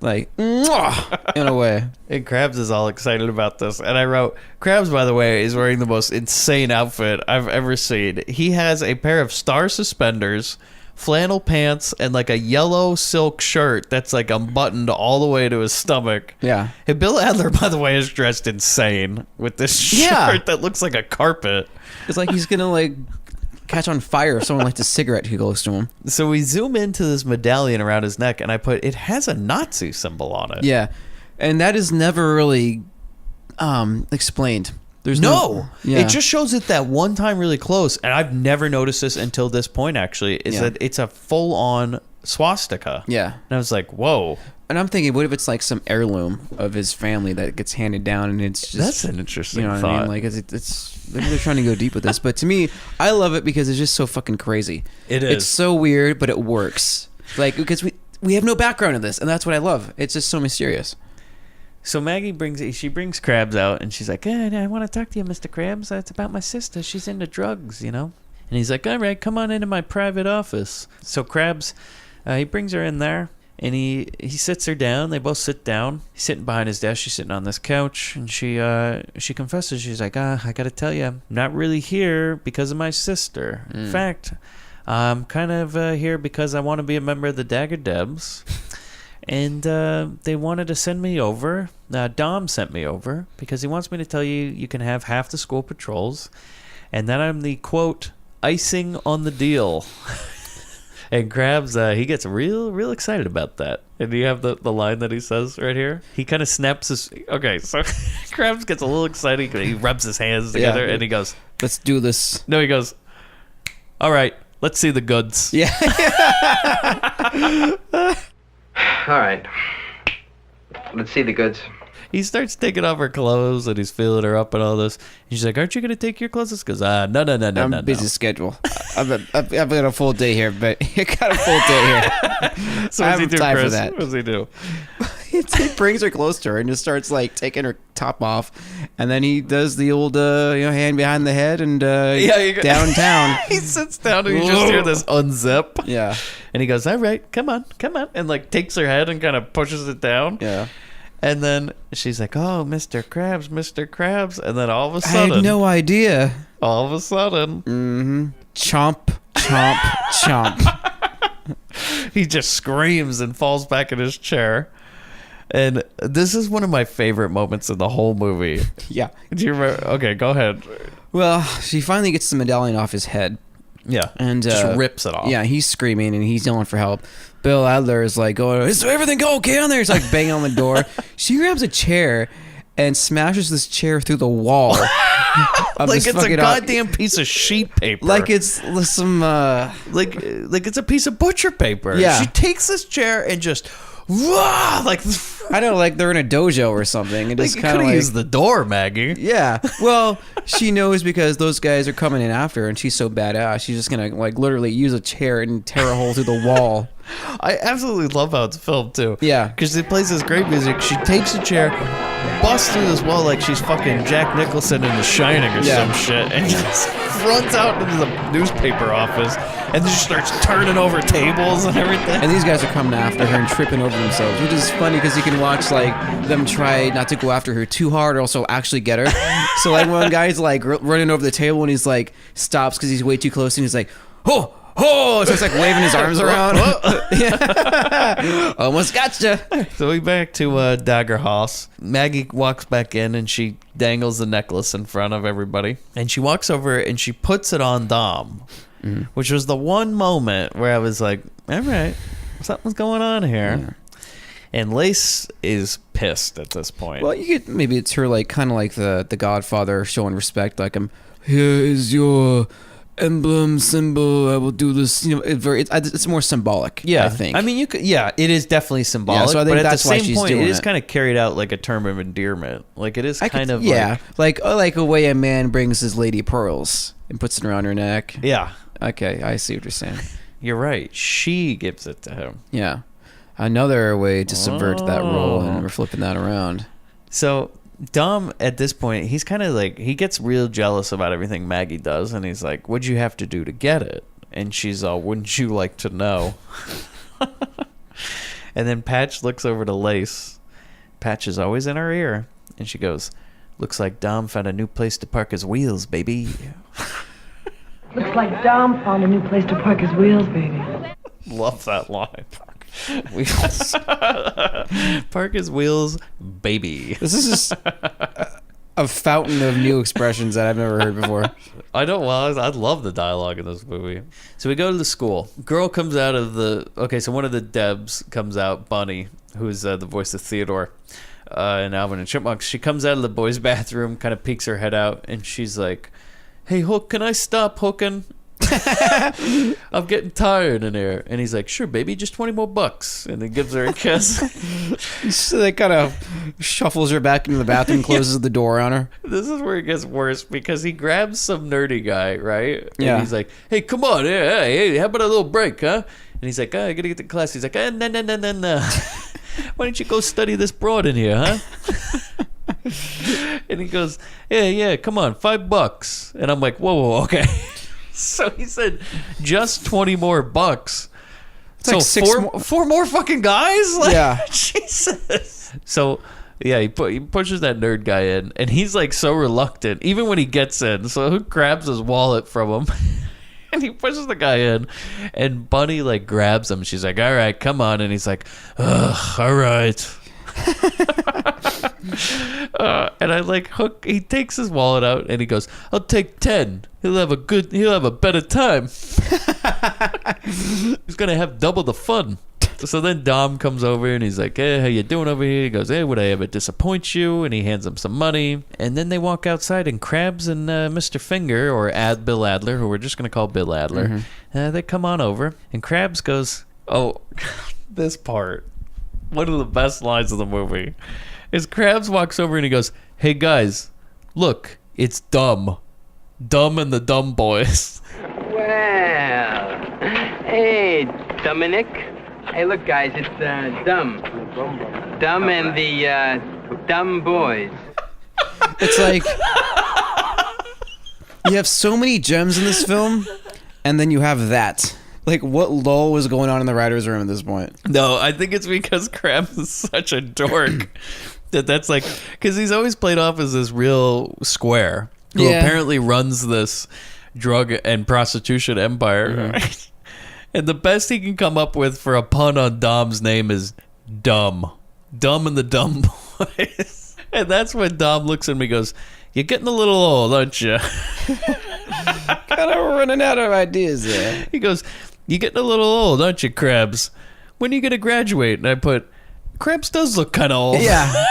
Like, in a way. And Krabs is all excited about this. And I wrote, Krabs, by the way, is wearing the most insane outfit I've ever seen. He has a pair of star suspenders, flannel pants, and like a yellow silk shirt that's like unbuttoned all the way to his stomach. Yeah. And Bill Adler, by the way, is dressed insane with this shirt that looks like a carpet. It's like he's going to like catch on fire if someone lights a cigarette who goes to him. So we zoom into this medallion around his neck, and I put, it has a Nazi symbol on it. Yeah. And that is never really explained. There's it just shows it that one time really close, and I've never noticed this until this point, actually, that it's a full-on swastika. Yeah. And I was like, whoa. And I'm thinking, what if it's like some heirloom of his family that gets handed down, and it's just... That's an interesting thought. I mean? Like, it's maybe they're trying to go deep with this, but to me, I love it because it's just so fucking crazy. It is. It's so weird, but it works. Like, because we have no background in this, and that's what I love. It's just so mysterious. So Maggie brings Krabs out, and she's like, I want to talk to you, Mr. Krabs. It's about my sister. She's into drugs, you know? And he's like, all right, come on into my private office. So Krabs, he brings her in there, and he sits her down. They both sit down. He's sitting behind his desk. She's sitting on this couch, and she confesses. She's like, I got to tell you, I'm not really here because of my sister. In fact, I'm kind of here because I want to be a member of the Dagger Debs. And they wanted to send me over. Dom sent me over because he wants me to tell you you can have half the school patrols, and that I'm the, quote, icing on the deal. And Krabs, he gets real excited about that. And you have the line that he says right here. He kind of snaps his... Okay, so Krabs gets a little excited. He rubs his hands together, and he goes... Let's do this. No, he goes... All right, let's see the goods. Yeah. All right. Let's see the goods. he starts taking off her clothes and he's feeling her up and all this. And she's like, "Aren't you gonna take your clothes?" He goes, "No. I'm busy schedule. I've got a full day here, but I got a full day here. So I what's he have do, time Chris? for that. What does he do? He brings her close to her and just starts like taking her top off, and then he does the old hand behind the head and downtown. He sits down and you just hear this unzip. Yeah, and he goes, "All right, come on," and like takes her head and kind of pushes it down. Yeah. And then she's like, "Oh, Mr. Krabs," and then all of a I sudden, had no idea. all of a sudden, Chomp, chomp, chomp. he just screams and falls back in his chair. And this is one of my favorite moments in the whole movie. Yeah. Do you remember? Okay, go ahead. Well, she finally gets the medallion off his head. Yeah, And just rips it off. Yeah, he's screaming and he's yelling for help. Bill Adler is like, "Oh, is everything okay on there?" He's like banging on the door. She grabs a chair and smashes this chair through the wall. Like it's a goddamn piece of sheet paper. Like it's some like it's a piece of butcher paper. Yeah. She takes this chair and just like I don't know, like they're in a dojo or something. And like just you kind could of have like, used the door, Maggie. yeah. Well, she knows because those guys are coming in after her, and she's so badass. She's just gonna like literally use a chair and tear a hole through the wall. I absolutely love how it's filmed too. Yeah. Because it plays this great music. She takes a chair, busts through this wall like she's fucking Jack Nicholson in The Shining or some shit, and just runs out into the newspaper office and just starts turning over tables and everything. And these guys are coming after her and tripping over themselves, which is funny because you can watch like them try not to go after her too hard or also actually get her. So like one guy's like running over the table and he's like stops because he's way too close and he's like, "Oh! Oh!" So it's like waving his arms around. Yeah. Almost gotcha. So we back to Dagger House. Maggie walks back in and she dangles the necklace in front of everybody. And she walks over and she puts it on Dom, which was the one moment where I was like, all right, something's going on here. Yeah. And Lace is pissed at this point. Well, you get maybe it's her like kind of like the Godfather showing respect. Like, here is your emblem symbol. I will do this. You know, it's more symbolic. Yeah, I think. I mean, you could. Yeah, it is definitely symbolic. Yeah, so I think but that's at the why same she's point, doing it is it. kind of carried out like a term of endearment. Like it is kind of like a way a man brings his lady pearls and puts it around her neck. Yeah. Okay, I see what you're saying. You're right. She gives it to him. Yeah, another way to subvert that role, and we're flipping that around. So Dom, at this point, he's kind of like, he gets real jealous about everything Maggie does, and he's like, "What'd you have to do to get it?" And she's all, "Wouldn't you like to know?" And then Patch looks over to Lace. Patch is always in her ear, and she goes, "Looks like Dom found a new place to park his wheels, baby." Looks like Dom found a new place to park his wheels, baby. Love that line. Wheels. Park his wheels, baby. This is just a fountain of new expressions that I've never heard before. I know. Well, I love the dialogue in this movie. So we go to the school. Girl comes out of the. Okay, so one of the Debs comes out. Bunny, who's the voice of Theodore in Alvin and Chipmunks. She comes out of the boys' bathroom, kind of peeks her head out, and she's like, "Hey, Hook, can I stop hooking? I'm getting tired in here." And he's like, "Sure, baby, just $20 more." And then gives her a kiss. So they kind of shuffles her back into the bathroom, closes the door on her. This is where it gets worse because he grabs some nerdy guy, right? Yeah. And he's like, "Hey, come on, hey, how about a little break, huh?" And he's like, "I gotta get to class." He's like, no. Why don't you go study this broad in here, huh? And he goes, yeah, come on, $5. And I'm like, whoa, okay. So he said, just $20 more. It's like four more fucking guys? Like, yeah. Jesus. So, yeah, he pushes that nerd guy in, and he's like so reluctant, even when he gets in. So Hook grabs his wallet from him, and he pushes the guy in, and Bunny like grabs him. She's like, "All right, come on," and he's like, "Ugh, all right." And I like Hook. He takes his wallet out and he goes, "I'll take 10. He'll have a better time. He's gonna have double the fun." So then Dom comes over and he's like, "Hey, how you doing over here?" He goes, "Hey, would I ever disappoint you?" And he hands him some money. And then they walk outside, and Krabs and Mr. Finger, or Bill Adler, who we're just gonna call Bill Adler, they come on over. And Krabs goes, "Oh, this part, one of the best lines of the movie." is Krabs walks over and he goes, "Hey guys, look, it's Dumb. Dumb and the Dumb Boys." Well, hey, Dominic. Hey, look, guys, it's Dumb. Dumb and the Dumb Boys. It's like you have so many gems in this film, and then you have that. Like, what lull was going on in the writer's room at this point? No, I think it's because Krabs is such a dork that's like, because he's always played off as this real square who apparently runs this drug and prostitution empire. Mm-hmm. And the best he can come up with for a pun on Dom's name is Dumb. Dumb and the Dumb Boys. And that's when Dom looks at me and goes, "You're getting a little old, aren't you?" Kind of running out of ideas there. He goes, "You're getting a little old, aren't you, Krabs? When are you going to graduate?" And I put, "Krabs does look kind of old." Yeah.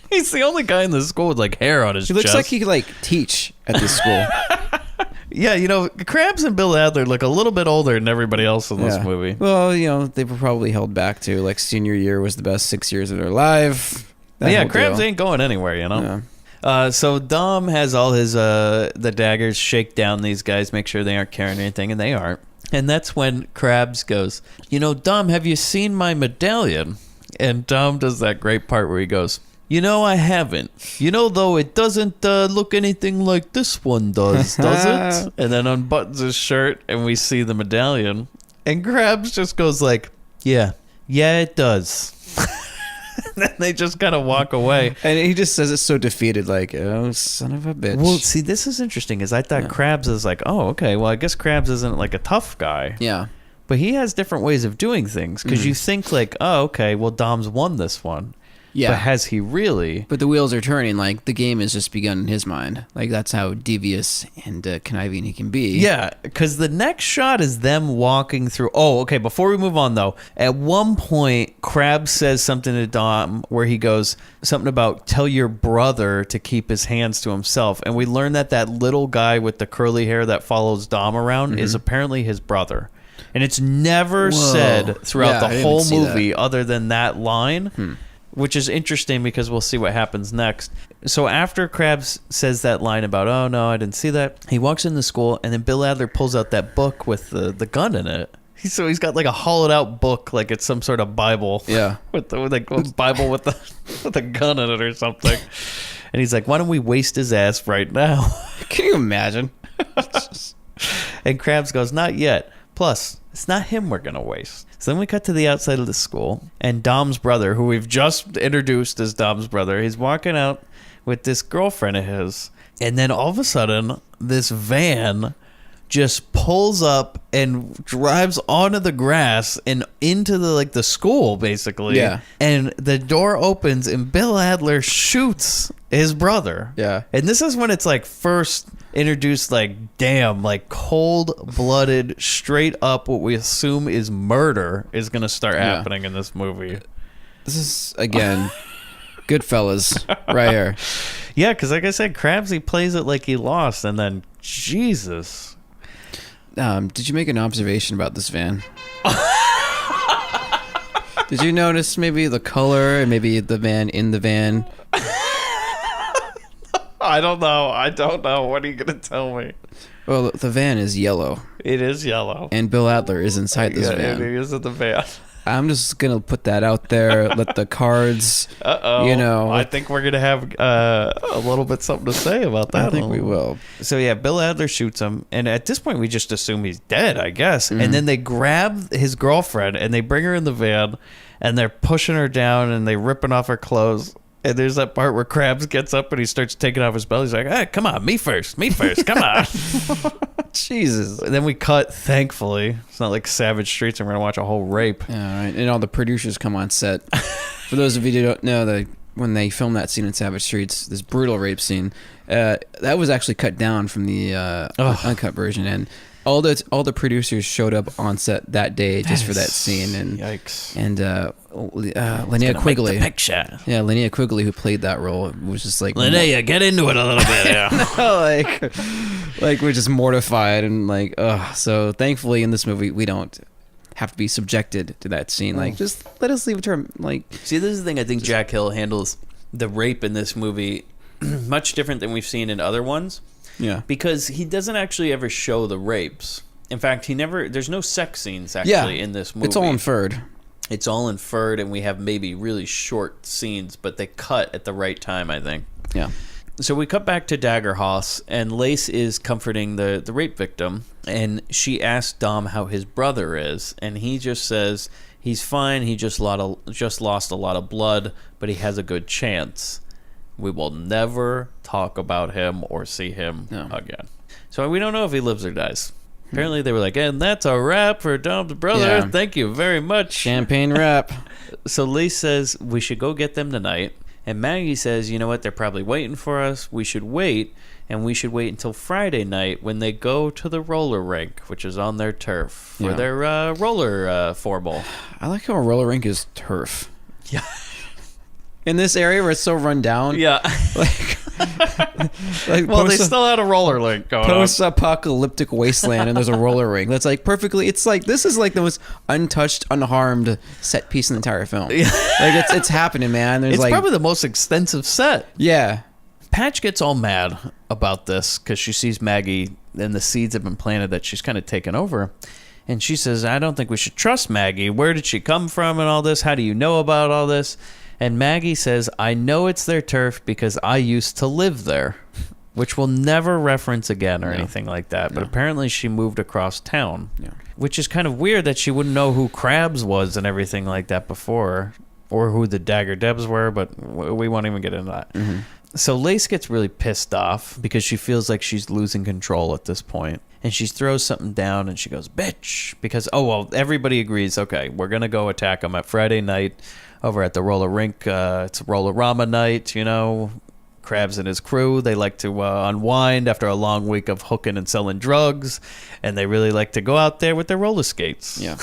He's the only guy in the school with like hair on his chest. He looks like he could like teach at this school. Yeah, you know, Krabs and Bill Adler look a little bit older than everybody else in this movie. Well, you know, they were probably held back to like senior year was the best 6 years of their life. Yeah, Krabs ain't going anywhere, you know. Yeah. So Dom has all his the daggers shake down these guys, make sure they aren't carrying anything, and they aren't. And that's when Krabs goes, "You know, Dom, have you seen my medallion?" And Dom does that great part where he goes, "You know, I haven't. You know, though, it doesn't look anything like this one does it?" And then unbuttons his shirt, and we see the medallion. And Krabs just goes like, yeah, it does." And then they just kind of walk away. And he just says it so defeated, like, "Oh, son of a bitch." Well, see, this is interesting, is I thought Krabs is like, oh, okay, well, I guess Krabs isn't like a tough guy. Yeah. But he has different ways of doing things, because you think like, oh, okay, well, Dom's won this one. Yeah. But has he really? But the wheels are turning. Like, the game has just begun in his mind. Like, that's how devious and conniving he can be. Yeah, because the next shot is them walking through. Oh, okay, before we move on, though, at one point, Krabs says something to Dom where he goes something about tell your brother to keep his hands to himself. And we learn that that little guy with the curly hair that follows Dom around is apparently his brother. And it's never said throughout the whole movie other than that line. Which is interesting because we'll see what happens next. So after Krabs says that line about, oh, no, I didn't see that, he walks into school, and then Bill Adler pulls out that book with the gun in it. So he's got like a hollowed-out book, like it's some sort of Bible. Yeah. with a Bible with a gun in it or something. And he's like, why don't we waste his ass right now? Can you imagine? And Krabs goes, not yet. Plus, it's not him we're going to waste. So then we cut to the outside of the school, and Dom's brother, who we've just introduced as Dom's brother, he's walking out with this girlfriend of his. And then all of a sudden, this van just pulls up and drives onto the grass and into the school, basically. Yeah. And the door opens, and Bill Adler shoots his brother. Yeah. And this is when it's like first introduced, like, damn, like cold-blooded, straight up what we assume is murder is going to start happening in this movie. This is, again, Goodfellas right here. Yeah, because like I said, Krabs, he plays it like he lost, and then, Jesus. Did you make an observation about this van? Did you notice maybe the color and maybe the man in the van? I don't know. What are you going to tell me? Well, the van is yellow. It is yellow. And Bill Adler is inside this van. He is in the van. I'm just going to put that out there. Let the cards, I think we're going to have a little bit something to say about that. I think we will. So, yeah, Bill Adler shoots him. And at this point, we just assume he's dead, I guess. Mm-hmm. And then they grab his girlfriend, and they bring her in the van, and they're pushing her down, and they're ripping off her clothes. And there's that part where Krabs gets up and he starts taking off his belt. He's like, hey, come on, me first, come on. Jesus. And then we cut, thankfully. It's not like Savage Streets and we're going to watch a whole rape. Yeah, right. And all the producers come on set. For those of you who don't know, when they filmed that scene in Savage Streets, this brutal rape scene, that was actually cut down from the uncut version. And all the producers showed up on set that day just for that scene. And yikes! And Linnea Quigley, the picture. Yeah, Linnea Quigley, who played that role, was just like, Linnea, get into it a little bit. Yeah. like we're just mortified and like, so thankfully in this movie we don't have to be subjected to that scene. Like, just let us leave a term. Like, see, this is the thing I think Jack Hill handles the rape in this movie much different than we've seen in other ones. Yeah. Because he doesn't actually ever show the rapes. In fact, there's no sex scenes actually in this movie. It's all inferred. It's all inferred, and we have maybe really short scenes, but they cut at the right time, I think. Yeah. So we cut back to Dagger House, and Lace is comforting the rape victim, and she asks Dom how his brother is, and he just says he's fine, he just lost a lot of blood, but he has a good chance. We will never talk about him or see him again. So we don't know if he lives or dies. Apparently they were like, and that's a wrap for Dom's brother. Yeah. Thank you very much. Champagne wrap. So Lace says we should go get them tonight. And Maggie says, you know what, they're probably waiting for us. We should wait. And we should wait until Friday night when they go to the roller rink, which is on their turf, for their roller formal. I like how a roller rink is turf. Yeah. In this area where it's so run down. Yeah. Well, they still had a roller rink going on. Post-apocalyptic wasteland, and there's a roller rink. That's like perfectly. It's like this is like the most untouched, unharmed set piece in the entire film. Yeah. Like it's happening, man. There's It's like probably the most extensive set. Yeah. Patch gets all mad about this because she sees Maggie and the seeds have been planted that she's kind of taken over. And she says, I don't think we should trust Maggie. Where did she come from and all this? How do you know about all this? And Maggie says, I know it's their turf because I used to live there, which we'll never reference again or anything like that. But apparently she moved across town, which is kind of weird that she wouldn't know who Krabs was and everything like that before, or who the Dagger Debs were, but we won't even get into that. Mm-hmm. So Lace gets really pissed off because she feels like she's losing control at this point. And she throws something down and she goes, bitch, because, everybody agrees, okay, we're going to go attack them at Friday night over at the roller rink. It's Roller-Rama night, you know. Krabs and his crew, they like to unwind after a long week of hooking and selling drugs, and they really like to go out there with their roller skates. Yeah.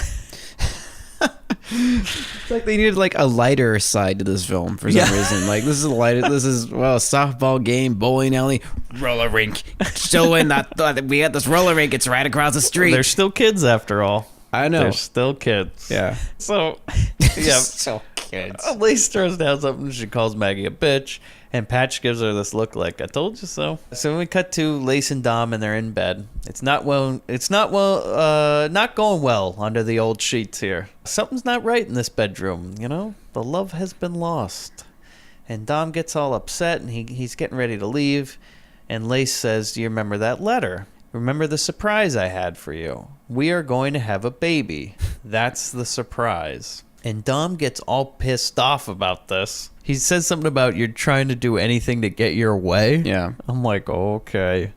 It's like they needed like a lighter side to this film for some reason. Like this is softball game, bowling alley, roller rink. Showing that we got this roller rink. It's right across the street. They're still kids after all. I know. They're still kids. Yeah. So, So kids. Lace throws down something. She calls Maggie a bitch, and Patch gives her this look like, I told you so. So when we cut to Lace and Dom, and they're in bed. It's not going well under the old sheets here. Something's not right in this bedroom, you know? The love has been lost. And Dom gets all upset, and he's getting ready to leave. And Lace says, do you remember that letter? Remember the surprise I had for you? We are going to have a baby. That's the surprise. And Dom gets all pissed off about this. He says something about you're trying to do anything to get your way. Yeah. I'm like, okay.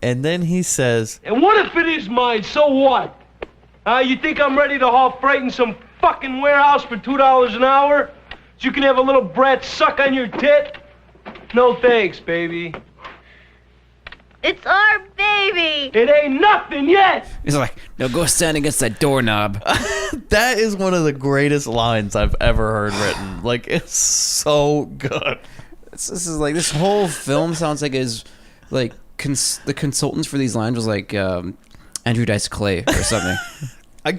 And then he says, And what if it is mine? So what? You think I'm ready to haul freight in some fucking warehouse for $2 an hour? So you can have a little brat suck on your tit? No thanks, baby. It's our baby. It ain't nothing yet. He's like, no, go stand against that doorknob. that is one of the greatest lines I've ever heard written. Like, it's so good. This is like, this whole film sounds like is like the consultants for these lines was like Andrew Dice Clay or something.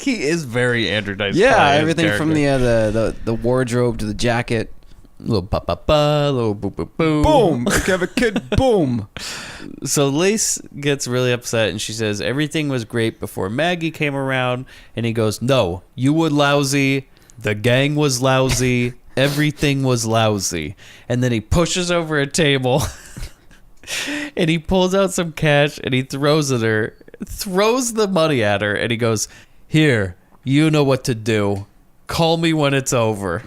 He is very Andrew Dice Yeah, Clay, everything from the wardrobe to the jacket. Little ba-ba-ba, little boop-boop-boom. Boom! Have a kid, boom! So Lace gets really upset, and she says, everything was great before Maggie came around. And he goes, no, you were lousy, the gang was lousy, everything was lousy. And then he pushes over a table, and he pulls out some cash, and he throws the money at her, and he goes, here, you know what to do. Call me when it's over.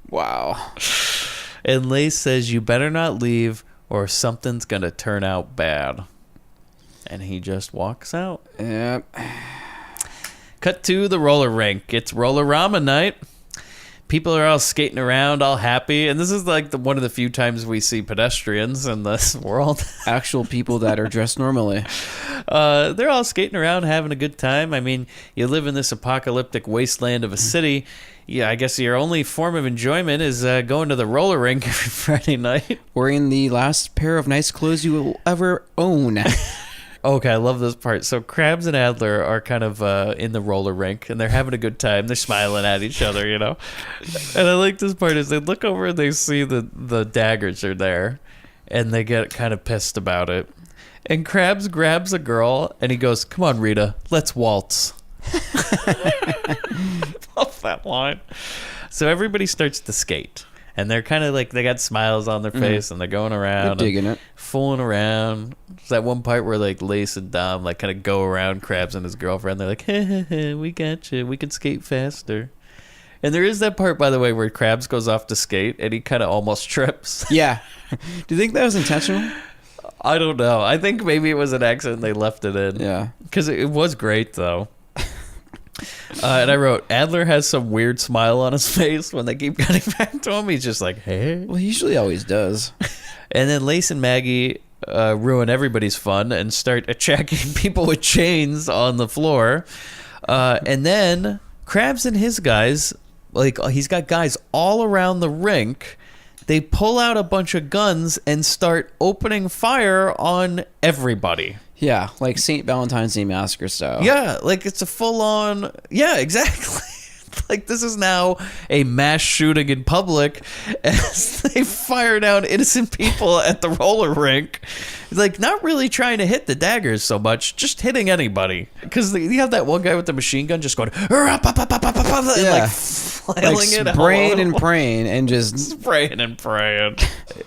Wow. And Lace says, you better not leave or something's going to turn out bad. And he just walks out. Yep. Cut to the roller rink. It's Roller-Rama night. People are all skating around, all happy. And this is like one of the few times we see pedestrians in this world. Actual people that are dressed normally. They're all skating around, having a good time. I mean, you live in this apocalyptic wasteland of a city. Yeah, I guess your only form of enjoyment is going to the roller rink every Friday night. Wearing the last pair of nice clothes you will ever own. Okay, I love this part. So Krabs and Adler are kind of in the roller rink, and they're having a good time. They're smiling at each other, you know. And I like this part is they look over and they see the daggers are there, and they get kind of pissed about it. And Krabs grabs a girl, and he goes, "Come on, Rita, let's waltz." Love that line. So everybody starts to skate. And they're kind of like, they got smiles on their face, and they're going around. They're digging it. Fooling around. There's that one part where, like, Lace and Dom, like, kind of go around Krabs and his girlfriend. They're like, hey, we got you. We can skate faster. And there is that part, by the way, where Krabs goes off to skate, and he kind of almost trips. Yeah. Do you think that was intentional? I don't know. I think maybe it was an accident. They left it in. Yeah. Because it was great, though. And I wrote, Adler has some weird smile on his face when they keep cutting back to him. He's just like, hey. Well, he usually always does. And then Lace and Maggie ruin everybody's fun and start attacking people with chains on the floor. And then Krabs and his guys, like, he's got guys all around the rink. They pull out a bunch of guns and start opening fire on everybody. Yeah, like St. Valentine's Day Massacre style. Yeah, like it's a full-on... Yeah, exactly. Like this is now a mass shooting in public as they fire down innocent people at the roller rink. Like not really trying to hit the daggers so much, just hitting anybody. Because you have that one guy with the machine gun just going... And like flailing it spraying and praying and just... Spraying and praying.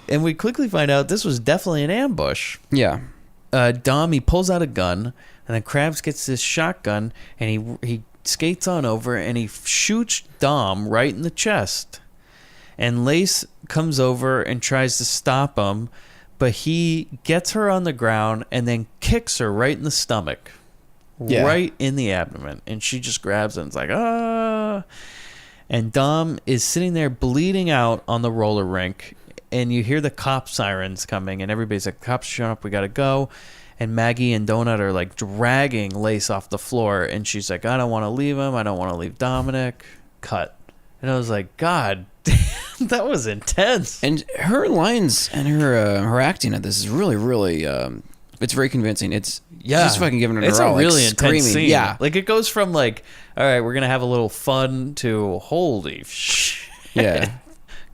And we quickly find out this was definitely an ambush. Yeah. Dom, he pulls out a gun, and then Krabs gets this shotgun, and he skates on over, and he shoots Dom right in the chest. And Lace comes over and tries to stop him, but he gets her on the ground and then kicks her right in the stomach, right in the abdomen, and she just grabs it and is like, ah. And Dom is sitting there bleeding out on the roller rink. And you hear the cop sirens coming, and everybody's like, cops showing up, we gotta go. And Maggie and Donut are like dragging Lace off the floor, and she's like, I don't want to leave him, I don't want to leave Dominic. Cut. And I was like, God damn, that was intense. And her lines and her acting at this is really, really, it's very convincing. It's just fucking giving it it's a really screaming. Intense scene. Yeah. Like it goes from like, all right, we're gonna have a little fun to holy shit. Yeah.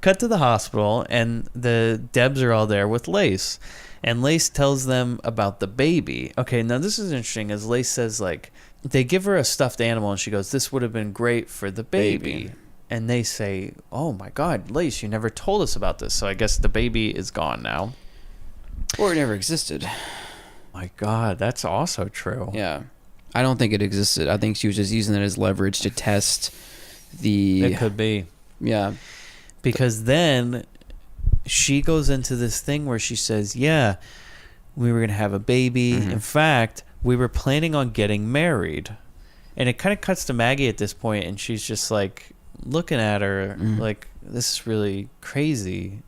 Cut to the hospital, and the Debs are all there with Lace. And Lace tells them about the baby. Okay, now this is interesting, as Lace says, like, they give her a stuffed animal, and she goes, this would have been great for the baby. And they say, oh my God, Lace, you never told us about this. So I guess the baby is gone now. Or it never existed. My God, that's also true. Yeah. I don't think it existed. I think she was just using it as leverage to test the... It could be. Yeah. Because then she goes into this thing where she says, yeah, we were going to have a baby. Mm-hmm. In fact, we were planning on getting married. And it kind of cuts to Maggie at this point, and she's just like looking at her like, this is really crazy.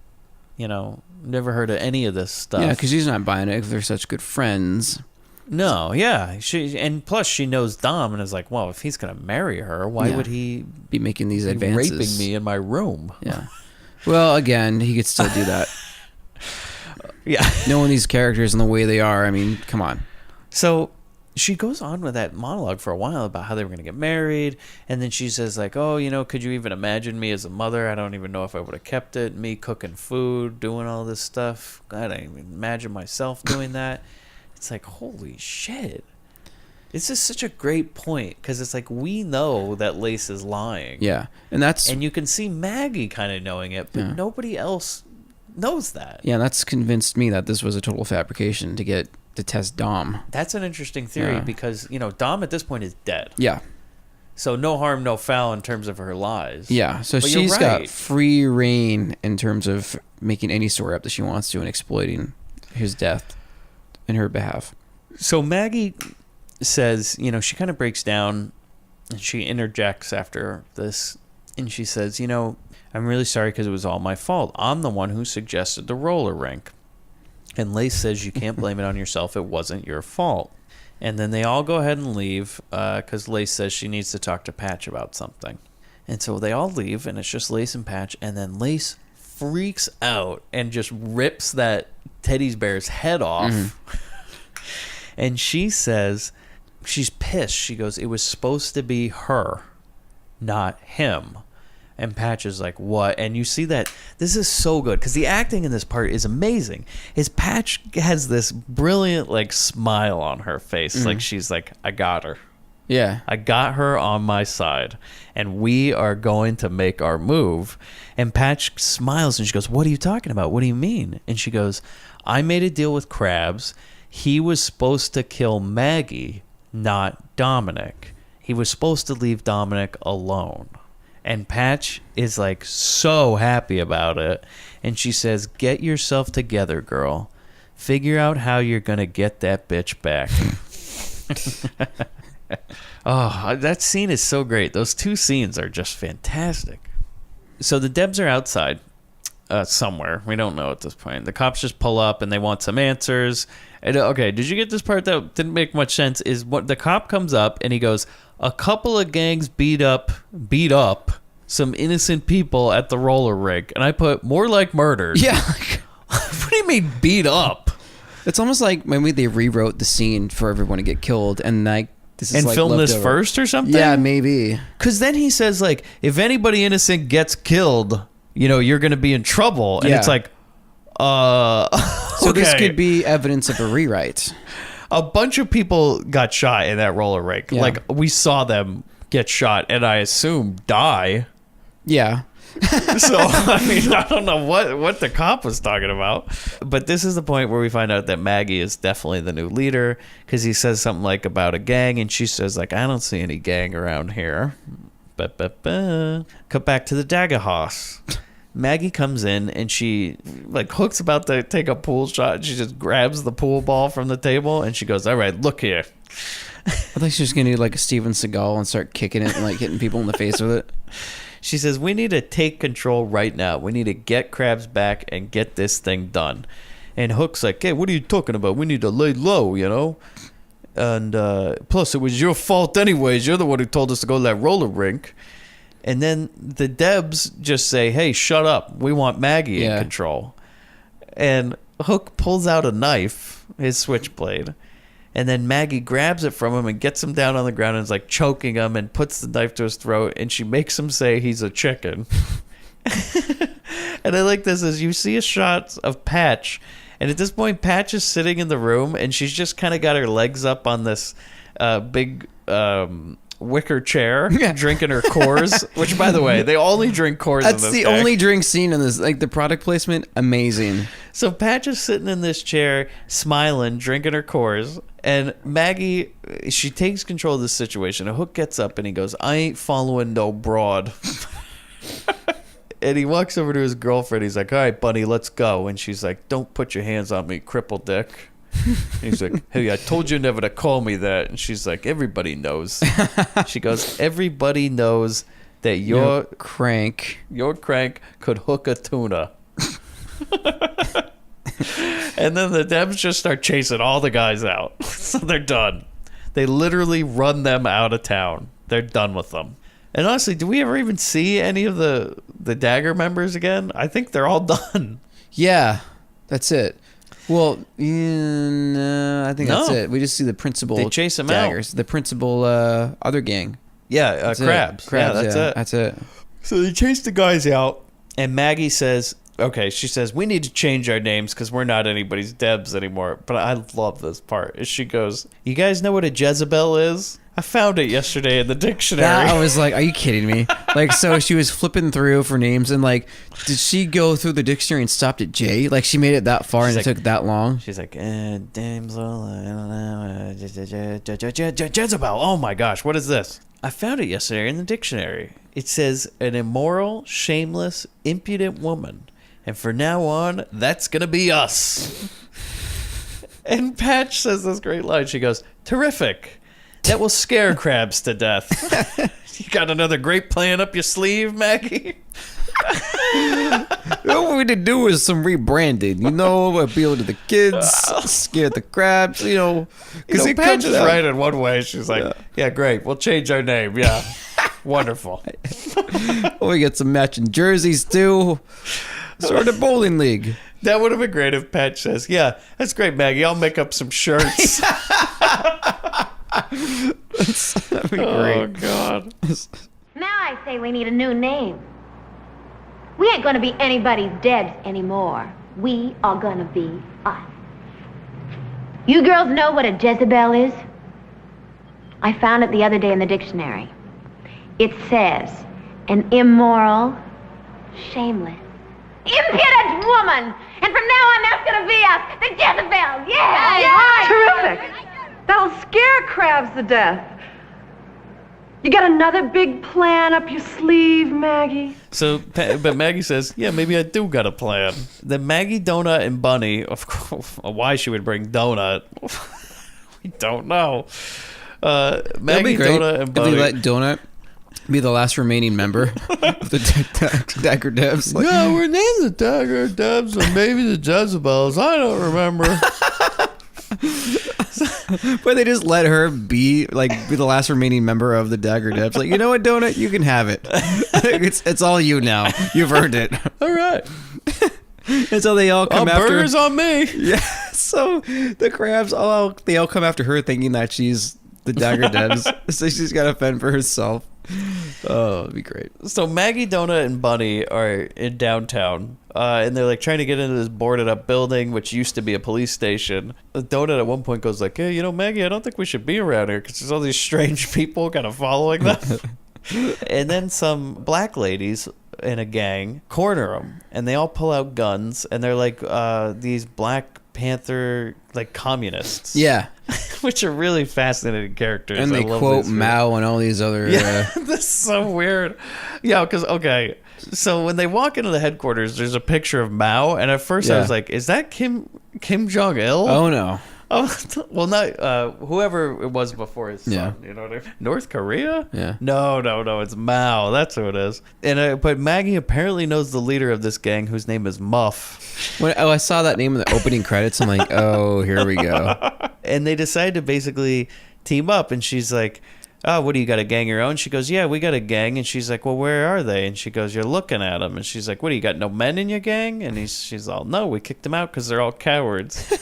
You know, never heard of any of this stuff. Yeah, because she's not buying it if they're such good friends. No, yeah. And plus she knows Dom and is like, well, if he's going to marry her, why would he be making these advances? Raping me in my room. Yeah. Well, again, he could still do that. Yeah. Knowing these characters and the way they are, I mean, come on. So she goes on with that monologue for a while about how they were going to get married. And then she says like, oh, you know, could you even imagine me as a mother? I don't even know if I would have kept it. Me cooking food, doing all this stuff. I don't even imagine myself doing that. It's like, holy shit. This is such a great point because it's like we know that Lace is lying. Yeah. And you can see Maggie kind of knowing it, but nobody else knows that. Yeah, that's convinced me that this was a total fabrication to test Dom. That's an interesting theory because, you know, Dom at this point is dead. Yeah. So no harm, no foul in terms of her lies. Yeah, so but she's got free reign in terms of making any story up that she wants to and exploiting his death in her behalf. So Maggie says, you know, she kind of breaks down and she interjects after this and she says, you know, I'm really sorry because it was all my fault. I'm the one who suggested the roller rink. And Lace says you can't blame it on yourself. It wasn't your fault. And then they all go ahead and leave because Lace says she needs to talk to Patch about something. And so they all leave and it's just Lace and Patch. And then Lace freaks out and just rips that teddy bear's head off. Mm-hmm. And she says, she's pissed. She goes, it was supposed to be her, not him. And Patch is like, what? And you see that this is so good because the acting in this part is amazing. His Patch has this brilliant like smile on her face. Like she's like, I got her. Yeah. I got her on my side. And we are going to make our move. And Patch smiles and she goes, what are you talking about? What do you mean? And she goes, I made a deal with Krabs. He was supposed to kill Maggie, not Dominic. He was supposed to leave Dominic alone. And Patch is like so happy about it. And she says, get yourself together, girl. Figure out how you're going to get that bitch back. Oh, that scene is so great. Those two scenes are just fantastic. So the Debs are outside somewhere. We don't know at this point. The cops just pull up and they want some answers. And, okay, did you get this part that didn't make much sense? Is what the cop comes up and he goes, a couple of gangs beat up some innocent people at the roller rink. And I put, more like murdered. Yeah. What do you mean beat up? It's almost like maybe they rewrote the scene for everyone to get killed and like this is and like film this over. first or something? Yeah, maybe. Because then he says, like, if anybody innocent gets killed, you know, you're going to be in trouble. And Yeah. it's like, So this okay. could be evidence of a rewrite. A bunch of people got shot in that roller rink. Yeah. Like, we saw them get shot and I assume die. Yeah. So, I mean, I don't know what the cop was talking about. But this is the point where we find out that Maggie is definitely the new leader because he says something like about a gang and she says, like, I don't see any gang around here. Cut back to the Dagger house. Maggie comes in and she, like, Hook's about to take a pool shot and she just grabs the pool ball from the table and she goes, all right, look here. I think she's going to do like a Steven Seagal and start kicking it and like hitting people in the face with it. She says, we need to take control right now. We need to get Krabs back and get this thing done. And Hook's like, hey, what are you talking about? We need to lay low, you know? And plus, it was your fault anyways. You're the one who told us to go to that roller rink. And then the Debs just say, hey, shut up. We want Maggie in control. And Hook pulls out a knife, his switchblade. And then Maggie grabs it from him and gets him down on the ground and is like choking him and puts the knife to his throat. And she makes him say he's a chicken. And I like this as you see a shot of Patch. And at this point, Patch is sitting in the room and she's just kind of got her legs up on this big wicker chair, drinking her Coors. Which, by the way, they only drink Coors. That's in this the gang. only drink scene in this. Like the product placement, amazing. So Patch is sitting in this chair, smiling, drinking her Coors. And Maggie, she takes control of the situation. A Hook gets up and he goes, I ain't following no broad. And he walks over to his girlfriend. He's like, all right, buddy, let's go. And she's like, don't put your hands on me, cripple dick. And he's like, hey, I told you never to call me that. And she's like, everybody knows. She goes, everybody knows that your crank could hook a tuna. And then the Debs just start chasing all the guys out. So they're done. They literally run them out of town. They're done with them. And honestly, do we ever even see any of the Dagger members again? I think they're all done. Yeah, that's it. Well, no, I think that's it. We just see the principal. They chase him Daggers, out. the principal other gang. Yeah, Krabs. Yeah, that's it. That's it. So they chase the guys out, and Maggie says, okay, she says, we need to change our names because we're not anybody's Debs anymore. But I love this part. Is she goes, you guys know what a Jezebel is? I found it yesterday in the dictionary. I was like, are you kidding me? Like, so she was flipping through for names, and like, did she go through the dictionary and stopped at J? Like, she made it that far and it took that long? She's like, damsel, I don't know, Jezebel. Oh my gosh, what is this? I found it yesterday in the dictionary. It says, an immoral, shameless, impudent woman. And from now on, that's going to be us. And Patch says this great line. She goes, terrific. That will scare Krabs to death. You got another great plan up your sleeve, Maggie? What we need to do is some rebranding, you know, appeal to the kids, scare the Krabs, you know. Because he Patch is right in one way. She's like, yeah, great. We'll change our name. Yeah. Wonderful. We get some matching jerseys, too. Sort of bowling league. That would have been great if Patch says, "Yeah, that's great, Maggie. I'll make up some shirts." That'd be great. Oh, God. Now I say we need a new name. We ain't gonna be anybody's Debs anymore. We are gonna be us. You girls know what a Jezebel is? I found it the other day in the dictionary. It says, an immoral, shameless, impudent woman. And from now on, that's gonna be us, the Jezebel. Yeah! Terrific. That'll scare crabs to death. You got another big plan up your sleeve, Maggie? But Maggie says, yeah, maybe I do got a plan. Then Maggie, Donut, and Bunny, of course, why she would bring Donut, we don't know. Maggie, Donut, and Bunny. If they let Donut be the last remaining member of the Dagger Devs. Like, yeah, we're named the Dagger Devs and maybe the Jezebels. I don't remember. But they just let her be the last remaining member of the Dagger Devs. Like, you know what, Donut? You can have it. It's all you now. You've earned it. All right. And so they all come after. Burgers on me. Yeah. So the crabs they all come after her, thinking that she's the Dagger Devs. So she's got to fend for herself. Oh, it'd be great. So Maggie, Donut, and Bunny are in downtown, and they're like trying to get into this boarded up building, which used to be a police station. Donut at one point goes like, "Hey, Maggie, I don't think we should be around here because there's all these strange people kind of following them." And then some black ladies in a gang corner them, and they all pull out guns, and they're like these Black Panther communists. Yeah. Which are really fascinating characters. And they quote Mao and all these other... Yeah, that's so weird. Yeah, because, okay, so when they walk into the headquarters, there's a picture of Mao, and at first I was like, is that Kim Jong-il? Oh, no. Oh, well, not whoever it was before his son. Yeah. You know what I mean? North Korea? Yeah. No, it's Mao. That's who it is. And but Maggie apparently knows the leader of this gang, whose name is Muff. I saw that name in the opening credits. I'm like, oh, here we go. And they decide to basically team up, and she's like, "Oh, what do you got, a gang of your own?" She goes, "Yeah, we got a gang." And she's like, "Well, where are they?" And she goes, "You're looking at them." And she's like, "What do you got, no men in your gang?" And she's all, "No, we kicked them out because they're all cowards."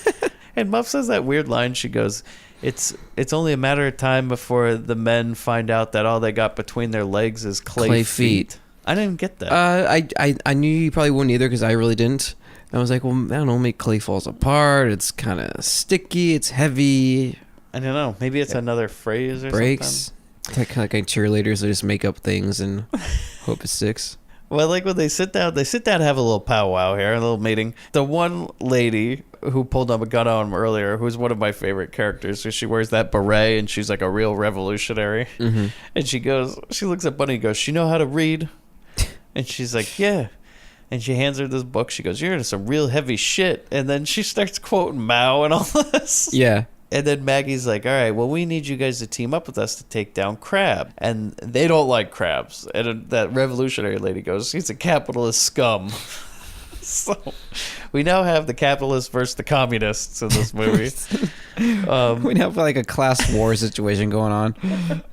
And Muff says that weird line. She goes, It's only a matter of time before the men find out that all they got between their legs is clay feet. I didn't get that. I knew you probably wouldn't either because I really didn't. I was like, well, I don't know, make clay falls apart. It's kind of sticky. It's heavy. I don't know. Maybe it's another phrase or breaks. something. Like cheerleaders, they just make up things and hope it sticks. Well, like when they sit down to have a little powwow here, a little meeting. The one lady who pulled up a gun on him earlier, who's one of my favorite characters, so she wears that beret and she's like a real revolutionary. Mm-hmm. And she looks at Bunny and goes, "You know how to read?" And she's like, "Yeah." And she hands her this book. She goes, "You're into some real heavy shit." And then she starts quoting Mao and all this. Yeah. And then Maggie's like, "All right, well, we need you guys to team up with us to take down Crab." And they don't like crabs. And that revolutionary lady goes, "He's a capitalist scum." So we now have the capitalists versus the communists in this movie. We have like a class war situation going on.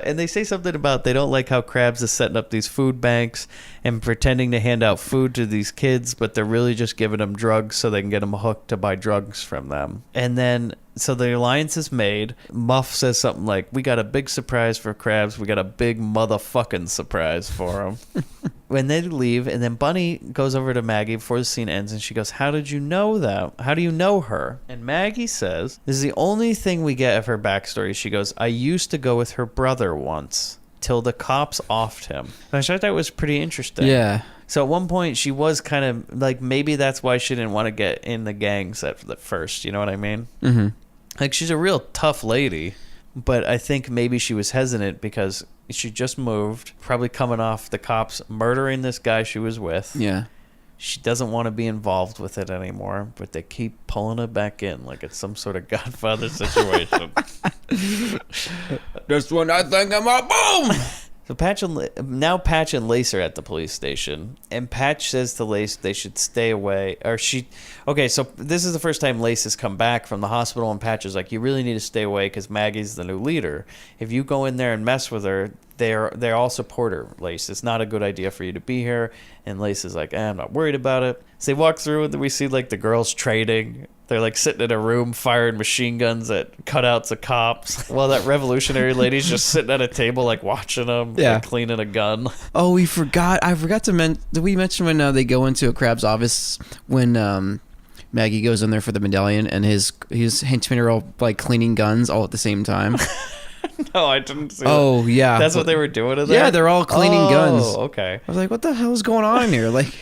And they say something about they don't like how Krabs is setting up these food banks and pretending to hand out food to these kids, but they're really just giving them drugs so they can get them hooked to buy drugs from them. And then, so the alliance is made. Muff says something like, "We got a big surprise for Krabs. We got a big motherfucking surprise for him." When they leave, and then Bunny goes over to Maggie before the scene ends, and she goes, "How did you know that? How do you know her?" And Maggie says, "This is the only thing we get of her backstory." She goes, "I used to go with her brother once, till the cops offed him." And I thought that was pretty interesting. Yeah. So at one point, she was kind of like, maybe that's why she didn't want to get in the gangs at first. You know what I mean? Mm-hmm. Like, she's a real tough lady, but I think maybe she was hesitant because she just moved, probably coming off the cops murdering this guy she was with. Yeah. She doesn't want to be involved with it anymore, but they keep pulling her back in like it's some sort of Godfather situation. This one, I think I'm a boom! So Patch and Lace are at the police station, and Patch says to Lace they should stay away. Okay, so this is the first time Lace has come back from the hospital, and Patch is like, "You really need to stay away because Maggie's the new leader. If you go in there and mess with her, they all support her. Lace, it's not a good idea for you to be here. And Lace is like, I'm not worried about it. So they walk through, and then we see like the girls trading. They're like sitting in a room firing machine guns at cutouts of cops, while that revolutionary lady's just sitting at a table like watching them, like, cleaning a gun. Oh, I forgot to mention. Did we mention when they go into a Crab's office when Maggie goes in there for the medallion and his henchmen are all like cleaning guns all at the same time? No, I didn't see Oh, that. yeah. That's what they were doing in there? Yeah, they're all cleaning guns. Oh, okay. I was like, what the hell is going on here? Like,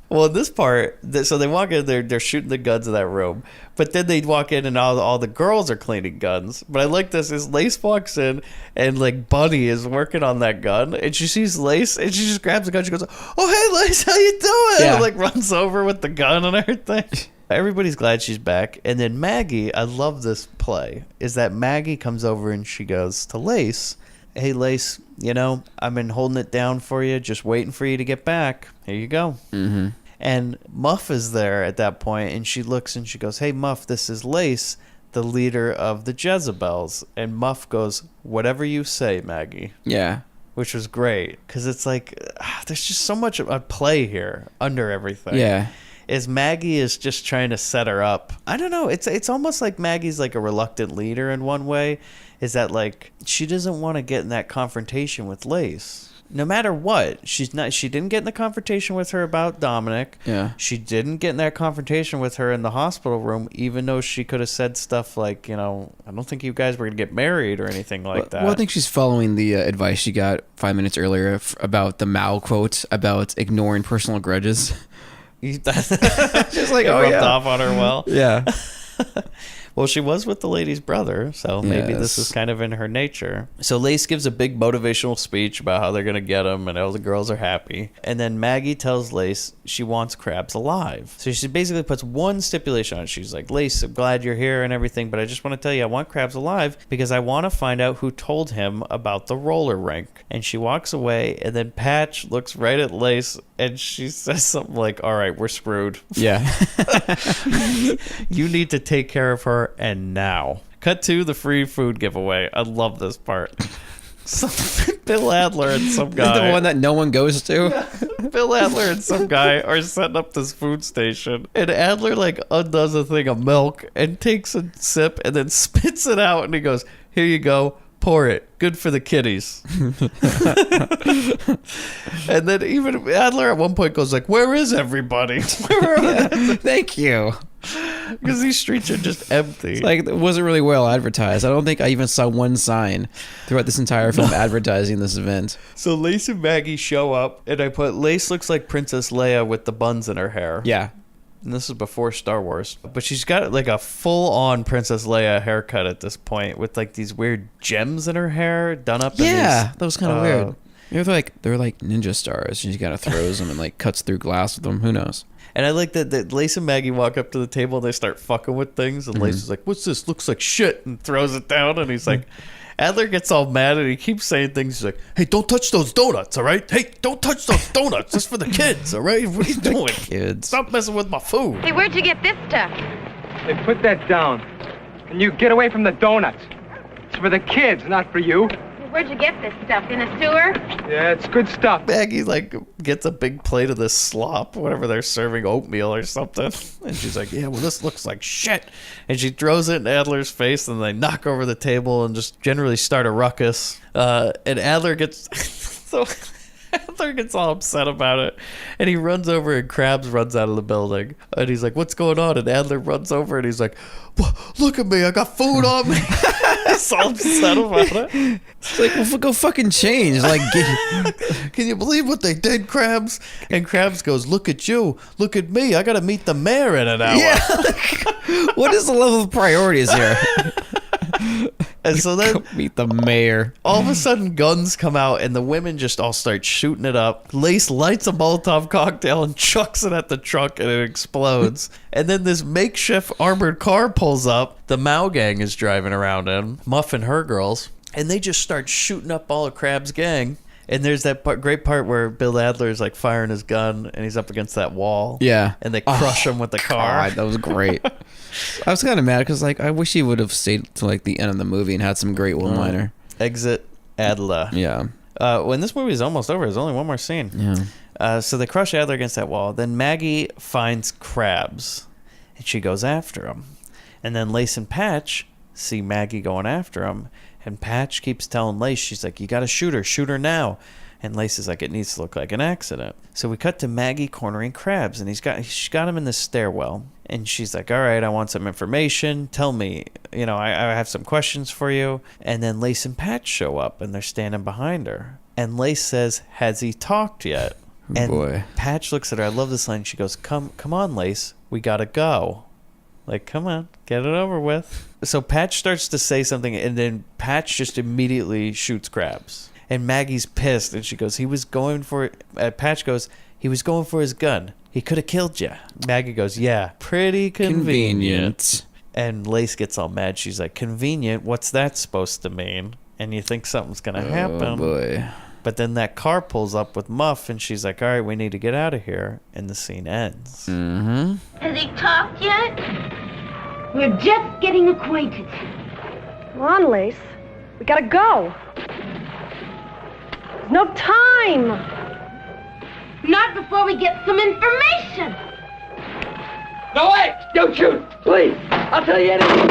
well, this part, so they walk in, they're shooting the guns in that room, but then they walk in and all the girls are cleaning guns. But I like this, is Lace walks in and like Bunny is working on that gun, and she sees Lace and she just grabs the gun. She goes, "Oh, hey Lace, how you doing?" And like runs over with the gun and everything. Everybody's glad she's back. And then Maggie, I love this play, is that Maggie comes over and she goes to Lace, "Hey Lace, you know, I've been holding it down for you, just waiting for you to get back. Here you go." Mm-hmm. And Muff is there at that point, and she looks and she goes, "Hey Muff, this is Lace, the leader of the Jezebels." And Muff goes, "Whatever you say, Maggie." yeah. Which was great, because it's like, there's just so much of a play here under everything. Yeah. Is Maggie is just trying to set her up. I don't know. It's almost like Maggie's like a reluctant leader in one way. Is that like she doesn't want to get in that confrontation with Lace. No matter what, she didn't get in the confrontation with her about Dominic. Yeah. She didn't get in that confrontation with her in the hospital room, even though she could have said stuff like, you know, I don't think you guys were going to get married or anything like that. Well, I think she's following the advice she got 5 minutes earlier about the Mao quote about ignoring personal grudges. Just like rubbed off on her well. Yeah. Well, she was with the lady's brother, so maybe this is kind of in her nature. So Lace gives a big motivational speech about how they're going to get him and all the girls are happy. And then Maggie tells Lace she wants Krabs alive. So she basically puts one stipulation on it. She's like, "Lace, I'm glad you're here and everything, but I just want to tell you I want Krabs alive because I want to find out who told him about the roller rink." And she walks away, and then Patch looks right at Lace and she says something like, "All right, we're screwed. Yeah. You need to take care of her, and now." Cut to the free food giveaway. I love this part. So, Bill Adler and some guy. The one that no one goes to. Bill Adler and some guy are setting up this food station, and Adler like undoes a thing of milk and takes a sip and then spits it out, and he goes, "Here you go. Pour it. Good for the kiddies." And then even Adler at one point goes like, "Where is everybody? Thank you." Because these streets are just empty. It's like, it wasn't really well advertised. I don't think I even saw one sign throughout this entire film advertising this event. So Lace and Maggie show up, and I put, Lace looks like Princess Leia with the buns in her hair. Yeah. And this is before Star Wars. But she's got like a full-on Princess Leia haircut at this point with like these weird gems in her hair done up in these... Yeah, that was kind of weird. They're like ninja stars. She kind of throws them and like cuts through glass with them. Who knows? And I like that Lace and Maggie walk up to the table and they start fucking with things. And Lace is like, "What's this? Looks like shit." And throws it down. And he's like... Adler gets all mad and he keeps saying things. He's like, "Hey, don't touch those donuts, all right? Hey, don't touch those donuts. It's for the kids, all right? What are you doing? Kids. Stop messing with my food." Hey, where'd you get this stuff? Hey, put that down. And you get away from the donuts. It's for the kids, not for you. Where'd you get this stuff? In a sewer? Yeah, it's good stuff. Maggie like gets a big plate of this slop, whatever they're serving, oatmeal or something, and she's like, "Yeah, well, this looks like shit." And she throws it in Adler's face, and they knock over the table and just generally start a ruckus. And Adler gets so Adler gets all upset about it, and he runs over, and Krabs runs out of the building, and he's like, "What's going on?" And Adler runs over, and he's like, "Look at me, I got food on me." He's all upset about it. It's like, well, go fucking change. Like, "Can you believe what they did, Krabs?" And Krabs goes, "Look at you. Look at me. I got to meet the mayor in an hour." yeah. What is the level of priorities here? And so then meet the mayor. all of a sudden guns come out and the women just all start shooting it up. Lace lights a Molotov cocktail and chucks it at the truck and it explodes. And then this makeshift armored car pulls up. The Mao gang is driving around in, Muff and her girls, and they just start shooting up all of Krabs' gang. And there's that great part where Bill Adler is like firing his gun and he's up against that wall. Yeah. And they crush him with the car. God, that was great. I was kind of mad because like I wish he would have stayed to like the end of the movie and had some great one-liner. Exit Adler. Yeah. When this movie is almost over, there's only one more scene. Yeah. So they crush Adler against that wall. Then Maggie finds Krabs, and she goes after him. And then Lace and Patch see Maggie going after him, and Patch keeps telling Lace, she's like, you gotta shoot her now. And Lace is like, it needs to look like an accident. So we cut to Maggie cornering Krabs, and she's got him in the stairwell. And she's like, all right, I want some information. Tell me, I have some questions for you. And then Lace and Patch show up, and they're standing behind her. And Lace says, has he talked yet? And boy. Patch looks at her. I love this line. She goes, come on, Lace. We gotta go. Like, come on, get it over with. So Patch starts to say something, and then Patch just immediately shoots Krabs. And Maggie's pissed, and she goes, Patch goes, he was going for his gun. He could have killed you. Maggie goes, yeah, pretty convenient. And Lace gets all mad. She's like, convenient? What's that supposed to mean? And you think something's going to happen. Oh, boy. But then that car pulls up with Muff, and she's like, all right, we need to get out of here. And the scene ends. Has he talked yet? We're just getting acquainted. Come on, Lace. We gotta go. There's no time. Not before we get some information. No, wait! Don't shoot! Please! I'll tell you anything.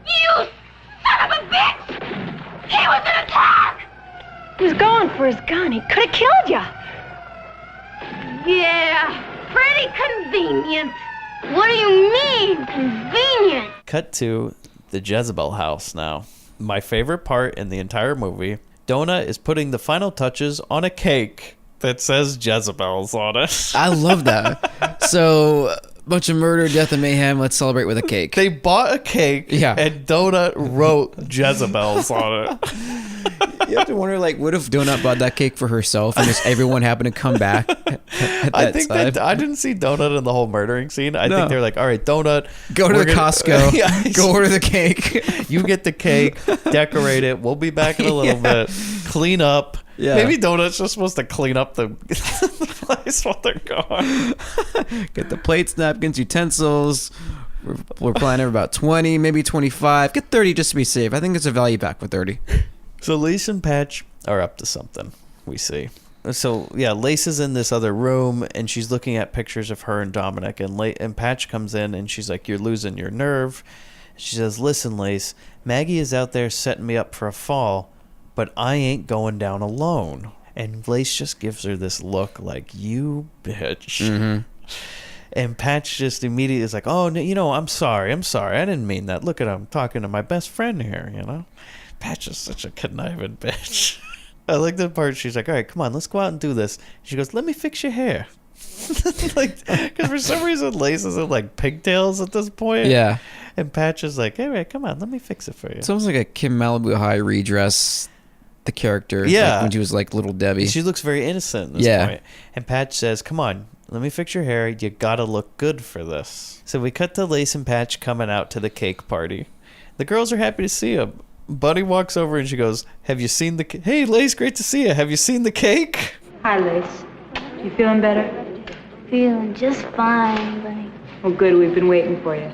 You son of a bitch! He was in a truck! He was going for his gun. He could have killed you. Yeah, pretty convenient. What do you mean, convenient? Cut to the Jezebel house now. My favorite part in the entire movie, Donut is putting the final touches on a cake that says Jezebel's on it. I love that. So, bunch of murder, death, and mayhem. Let's celebrate with a cake. They bought a cake, Yeah. and Donut wrote Jezebel's on it. You have to wonder, like, what if Donut bought that cake for herself and just everyone happened to come back at I that think time? that I didn't see Donut in the whole murdering scene. I think they're like, all right, Donut, Go to we're the gonna- Costco. Yeah. Go order the cake. You get the cake, decorate it. We'll be back in a little bit. Clean up. Yeah. Maybe Donut's just supposed to clean up the place while they're gone. Get the plates, napkins, utensils. We're planning about 20, maybe 25. Get 30 just to be safe. I think it's a value pack for 30. So Lace and Patch are up to something, we see. So, yeah, Lace is in this other room, and she's looking at pictures of her and Dominic, and Patch comes in, and she's like, you're losing your nerve. She says, listen, Lace, Maggie is out there setting me up for a fall, but I ain't going down alone. And Lace just gives her this look like, you bitch. Mm-hmm. And Patch just immediately is like, oh, no, I'm sorry. I didn't mean that. Look at him talking to my best friend here, Patch is such a conniving bitch. I like that part. She's like, all right, come on, let's go out and do this. She goes, let me fix your hair. Because for some reason, Lace is in like pigtails at this point. Yeah. And Patch is like, all right, come on, let me fix it for you. It's almost like a Kim Malibu High redress, the character. Yeah. Like when she was like Little Debbie. She looks very innocent at this point. And Patch says, come on, let me fix your hair. You gotta look good for this. So we cut to Lace and Patch coming out to the cake party. The girls are happy to see him. Bunny walks over and she goes, have you seen the cake? Hey, Lace, great to see you. Have you seen the cake? Hi, Lace. You feeling better? Feeling just fine, Bunny. Oh, good. We've been waiting for you.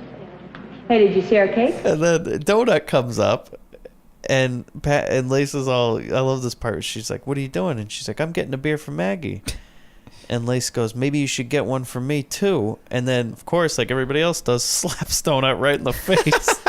Hey, did you see our cake? And then Donut comes up, and Lace is all, I love this part. She's like, what are you doing? And she's like, I'm getting a beer for Maggie. And Lace goes, maybe you should get one for me, too. And then, of course, like everybody else does, slaps Donut right in the face.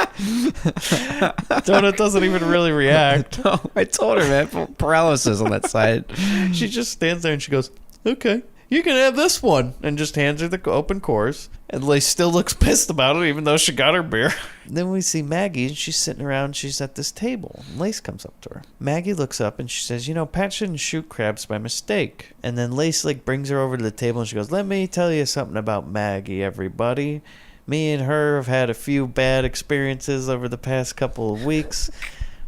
Donut doesn't even really react. No, I told her, man. Paralysis on that side. She just stands there and she goes, okay, you can have this one. And just hands her the open course. And Lace still looks pissed about it, even though she got her beer. Then we see Maggie, and she's sitting around. She's at this table. And Lace comes up to her. Maggie looks up, and she says, Pat shouldn't shoot Krabs by mistake. And then Lace brings her over to the table, and she goes, let me tell you something about Maggie, everybody. Me and her have had a few bad experiences over the past couple of weeks,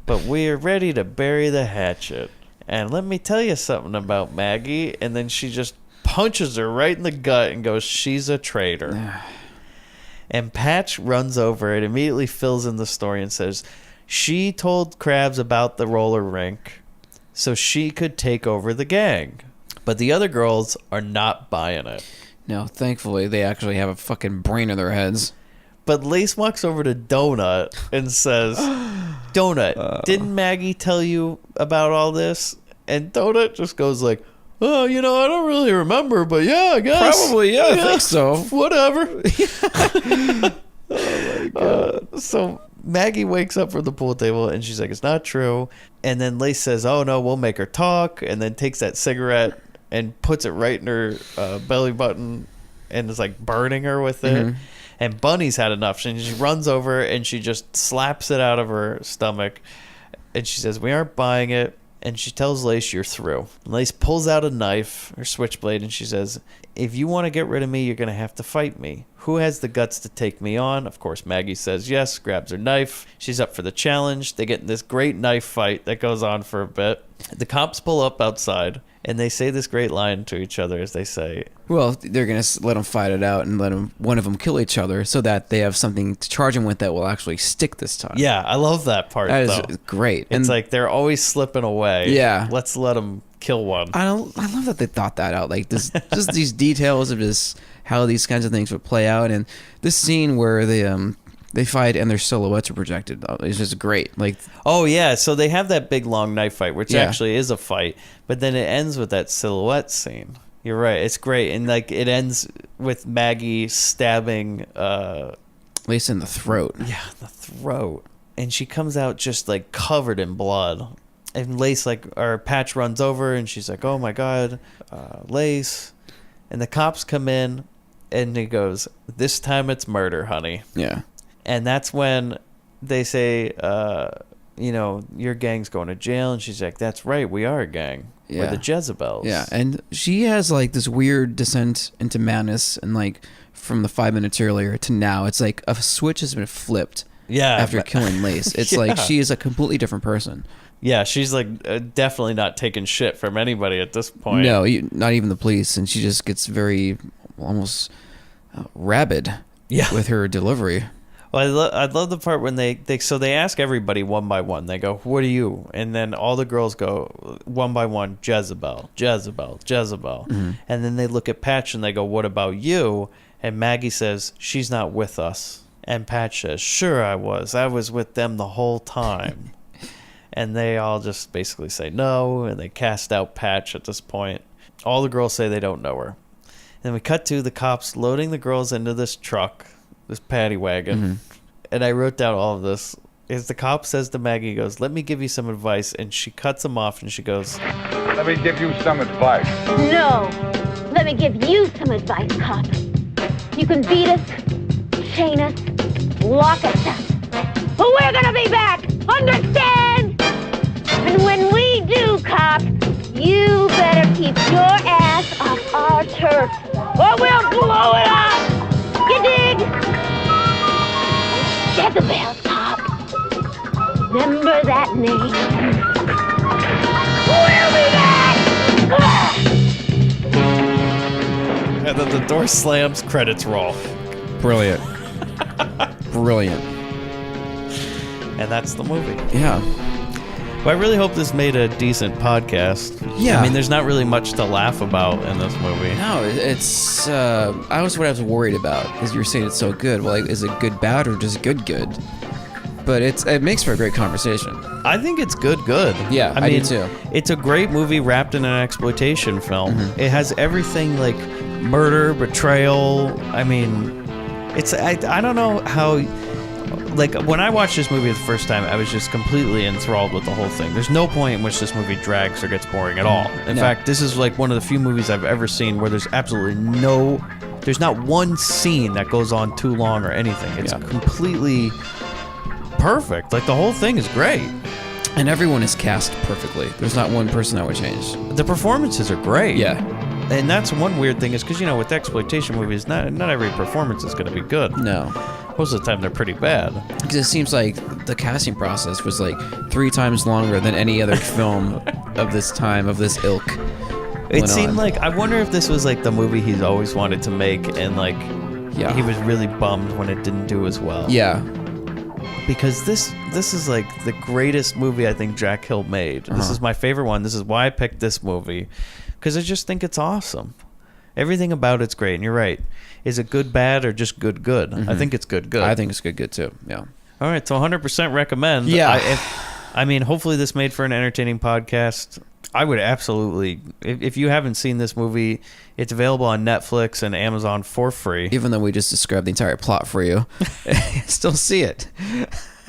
but we're ready to bury the hatchet. And let me tell you something about Maggie. And then she just punches her right in the gut and goes, she's a traitor. And Patch runs over and immediately fills in the story and says, she told Krabs about the roller rink so she could take over the gang. But the other girls are not buying it. No, thankfully, they actually have a fucking brain in their heads. But Lace walks over to Donut and says, Donut, didn't Maggie tell you about all this? And Donut just goes like, oh, I don't really remember, but yeah, I guess. Probably, yeah, I think so. Whatever. Oh, my God. So Maggie wakes up from the pool table, and she's like, it's not true. And then Lace says, oh, no, we'll make her talk, and then takes that cigarette and puts it right in her belly button and is like burning her with it. And Bunny's had enough. She runs over and she just slaps it out of her stomach. And she says, we aren't buying it. And she tells Lace, you're through. Lace pulls out a knife, her switchblade, and she says, if you want to get rid of me, you're going to have to fight me. Who has the guts to take me on? Of course, Maggie says yes, grabs her knife. She's up for the challenge. They get in this great knife fight that goes on for a bit. The cops pull up outside, and they say this great line to each other as they say, well, they're going to let them fight it out and let one of them kill each other so that they have something to charge them with that will actually stick this time. Yeah, I love that part, That though. is great. It's like they're always slipping away. Yeah. Let's let them kill one. I love that they thought that out. Like this, just these details of just how these kinds of things would play out, and this scene where they fight and their silhouettes are projected is just great. Like, oh yeah, so they have that big long knife fight, which Yeah. actually is a fight, but then it ends with that silhouette scene. You're right, it's great, and like it ends with Maggie stabbing Lace in the throat. Yeah, the throat, and she comes out just like covered in blood. And Lace, or Patch runs over, and she's like, oh my God, Lace. And the cops come in, and he goes, this time it's murder, honey. Yeah. And that's when they say, your gang's going to jail. And she's like, that's right, we are a gang. Yeah. We're the Jezebels. Yeah, and she has like this weird descent into madness, and like from the 5 minutes earlier to now, it's like a switch has been flipped. Yeah. After killing Lace, it's Yeah. like she is a completely different person. Yeah, she's like definitely not taking shit from anybody at this point. No, not even the police, and she just gets very almost rabid. Yeah. With her delivery. Well, I love the part when they ask everybody one by one. They go, what are you? And then all the girls go one by one, Jezebel, Jezebel, Jezebel. Mm-hmm. And then they look at Patch and they go, what about you? And Maggie says, she's not with us. And Patch says, sure I was. I was with them the whole time. And they all just basically say no, and they cast out Patch at this point. All the girls say they don't know her. And then we cut to the cops loading the girls into this truck, this paddy wagon. Mm-hmm. And I wrote down all of this. As the cop says to Maggie, he goes, let me give you some advice. And she cuts him off, and she goes, let me give you some advice. No. Let me give you some advice, cop. You can beat us, chain us, lock us up. But we're gonna be back! Understand? And when we do, cop, you better keep your ass off our turf, or we'll blow it up! You dig? Jezebel, cop. Remember that name. We'll be back! and then the door slams, credits roll. Brilliant. Brilliant. And that's the movie. Yeah. Well, I really hope this made a decent podcast. Yeah. I mean, there's not really much to laugh about in this movie. No, it's I was what I was worried about because you were saying it's so good. Well, like, is it good bad or just good? But it makes for a great conversation. I think it's good. Yeah, I do too. It's a great movie wrapped in an exploitation film. Mm-hmm. It has everything like murder, betrayal. I mean, I don't know how. Like, when I watched this movie the first time, I was just completely enthralled with the whole thing. There's no point in which this movie drags or gets boring at all. In fact, this is like one of the few movies I've ever seen where there's absolutely there's not one scene that goes on too long or anything. It's completely perfect. Like, the whole thing is great. And everyone is cast perfectly. There's not one person I would change. The performances are great. Yeah. And that's one weird thing is because, with exploitation movies, not every performance is going to be good. No. Most of the time, they're pretty bad. Because it seems like the casting process was like 3 times longer than any other film of this time, of this ilk. It seemed like, I wonder if this was like the movie he's always wanted to make, and like, he was really bummed when it didn't do as well. Yeah. Because this is like the greatest movie I think Jack Hill made. This is my favorite one. This is why I picked this movie. Because I just think it's awesome. Everything about it's great, and you're right. Is it good, bad, or just good, good? Mm-hmm. I think it's good, good. I think it's good too. Yeah. All right, so 100% recommend. Yeah. I mean, hopefully this made for an entertaining podcast. I would absolutely, if you haven't seen this movie, it's available on Netflix and Amazon for free. Even though we just described the entire plot for you, still see it.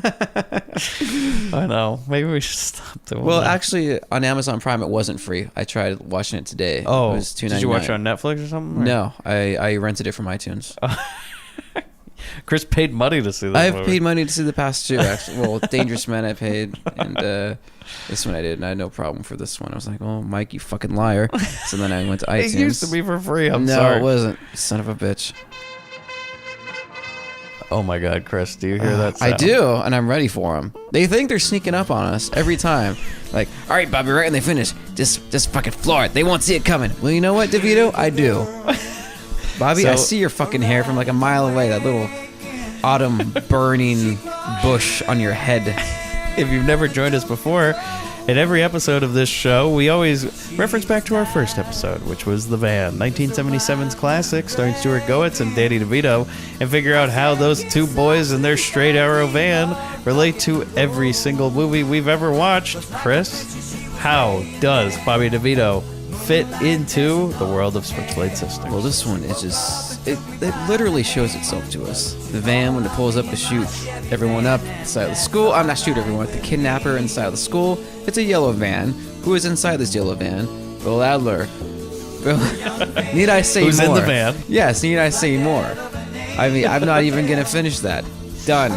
I know. Maybe we should stop doing Well, that. actually, on Amazon Prime, it wasn't free. I tried watching it today. Oh, it was $2.99. did you watch it on Netflix or something? Or? No, I rented it from iTunes. Chris paid money to see this I've movie. paid money to see the past two, actually. Well, Dangerous Men I paid, and this one I did, and I had no problem for this one. I was like, oh, Mike, you fucking liar. So then I went to iTunes. It used to be for free. I'm no, sorry. No, it wasn't. Son of a bitch. Oh my God, Chris, do you hear that sound? I do, and I'm ready for them. They think they're sneaking up on us every time. Like, all right, Bobby, right when they finish, just fucking floor it. They won't see it coming. Well, you know what, DeVito? I do. Bobby, I see your fucking hair from like a mile away. That little autumn burning bush on your head. If you've never joined us before, in every episode of this show, we always reference back to our first episode, which was The Van, 1977's classic, starring Stuart Goetz and Danny DeVito, and figure out how those two boys in their straight arrow van relate to every single movie we've ever watched. Chris, how does Bobby DeVito fit into the world of Switchblade Sisters? Well, this one is just... It literally shows itself to us. The van, when it pulls up to shoot everyone up inside of the school... I'm not shoot everyone, the kidnapper inside of the school. It's a yellow van. Who is inside this yellow van? Bill Adler. Need I say Who's more? in the van? Yes, need I say more? I mean, I'm not even going to finish that. Done.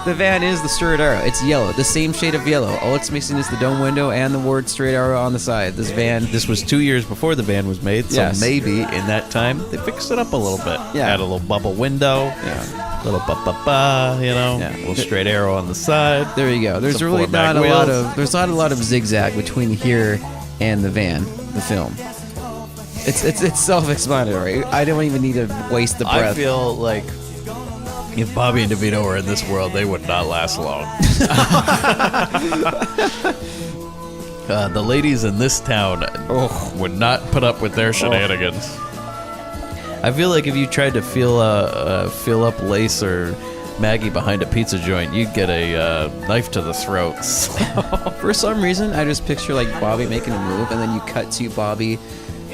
The van is the straight arrow. It's yellow, the same shade of yellow. All it's missing is the dome window and the word straight arrow on the side. This van... This was 2 years before the van was made, so Yes. maybe in that time they fixed it up a little bit. Yeah. Had a little bubble window, Yeah. little ba-ba-ba, you know, Yeah. little straight arrow on the side. There you go. There's Some really four-mag not a lot wheels. of... There's not a lot of zigzag between here and the van, the film. It's self-explanatory. I don't even need to waste the breath. I feel like if Bobby and DeVito were in this world, they would not last long. The ladies in this town would not put up with their shenanigans. I feel like if you tried to fill up Lace or Maggie behind a pizza joint, you'd get a knife to the throats. For some reason, I just picture like Bobby making a move, and then you cut to Bobby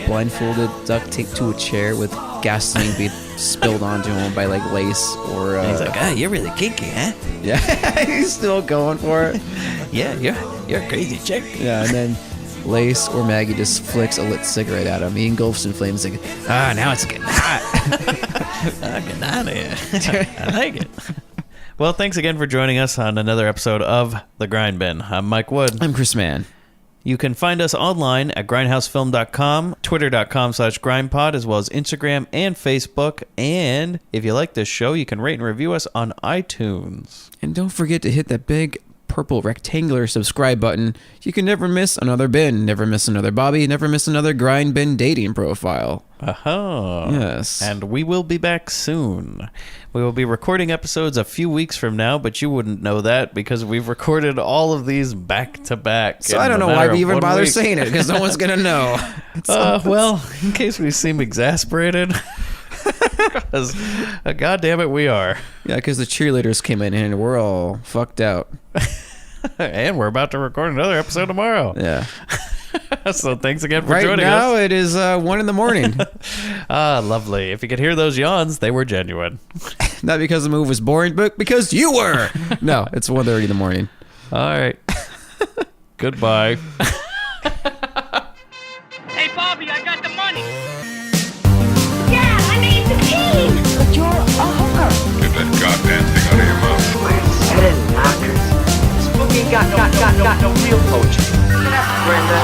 blindfolded, duct taped to a chair with gasoline being spilled onto him by like Lace or. He's like, "Ah, you're really kinky, huh?" Yeah, he's still going for it. Yeah, you're a crazy chick. Yeah, and then Lace or Maggie just flicks a lit cigarette at him. He engulfs in flames like, now it's getting hot. Get out of here. I like it. Well, thanks again for joining us on another episode of The Grindbin. I'm Mike Wood. I'm Chris Mann. You can find us online at grindhousefilm.com, twitter.com/grindpod, as well as Instagram and Facebook. And if you like this show, you can rate and review us on iTunes. And don't forget to hit that big purple rectangular subscribe button. You can never miss another bin, never miss another Bobby, never miss another Grindbin dating profile. Aha. Yes. And we will be back soon. We will be recording episodes a few weeks from now, but you wouldn't know that because we've recorded all of these back to back. So I don't know why we even bother saying it, because no one's going to know. Well, in case we seem exasperated. Because, God damn it, we are. Yeah, because the cheerleaders came in and we're all fucked out. And we're about to record another episode tomorrow. Yeah. So thanks again for right joining now, us. it is 1 in the morning. Lovely. If you could hear those yawns, they were genuine. Not because the move was boring, but because you were. No, it's 1:30 in the morning. All right. Goodbye. Hey, Bobby, I got the money. Yeah, I made the team! But you're a hooker. Get that goddamn thing out of your mouth. Spooky got no real poetry. Brenda.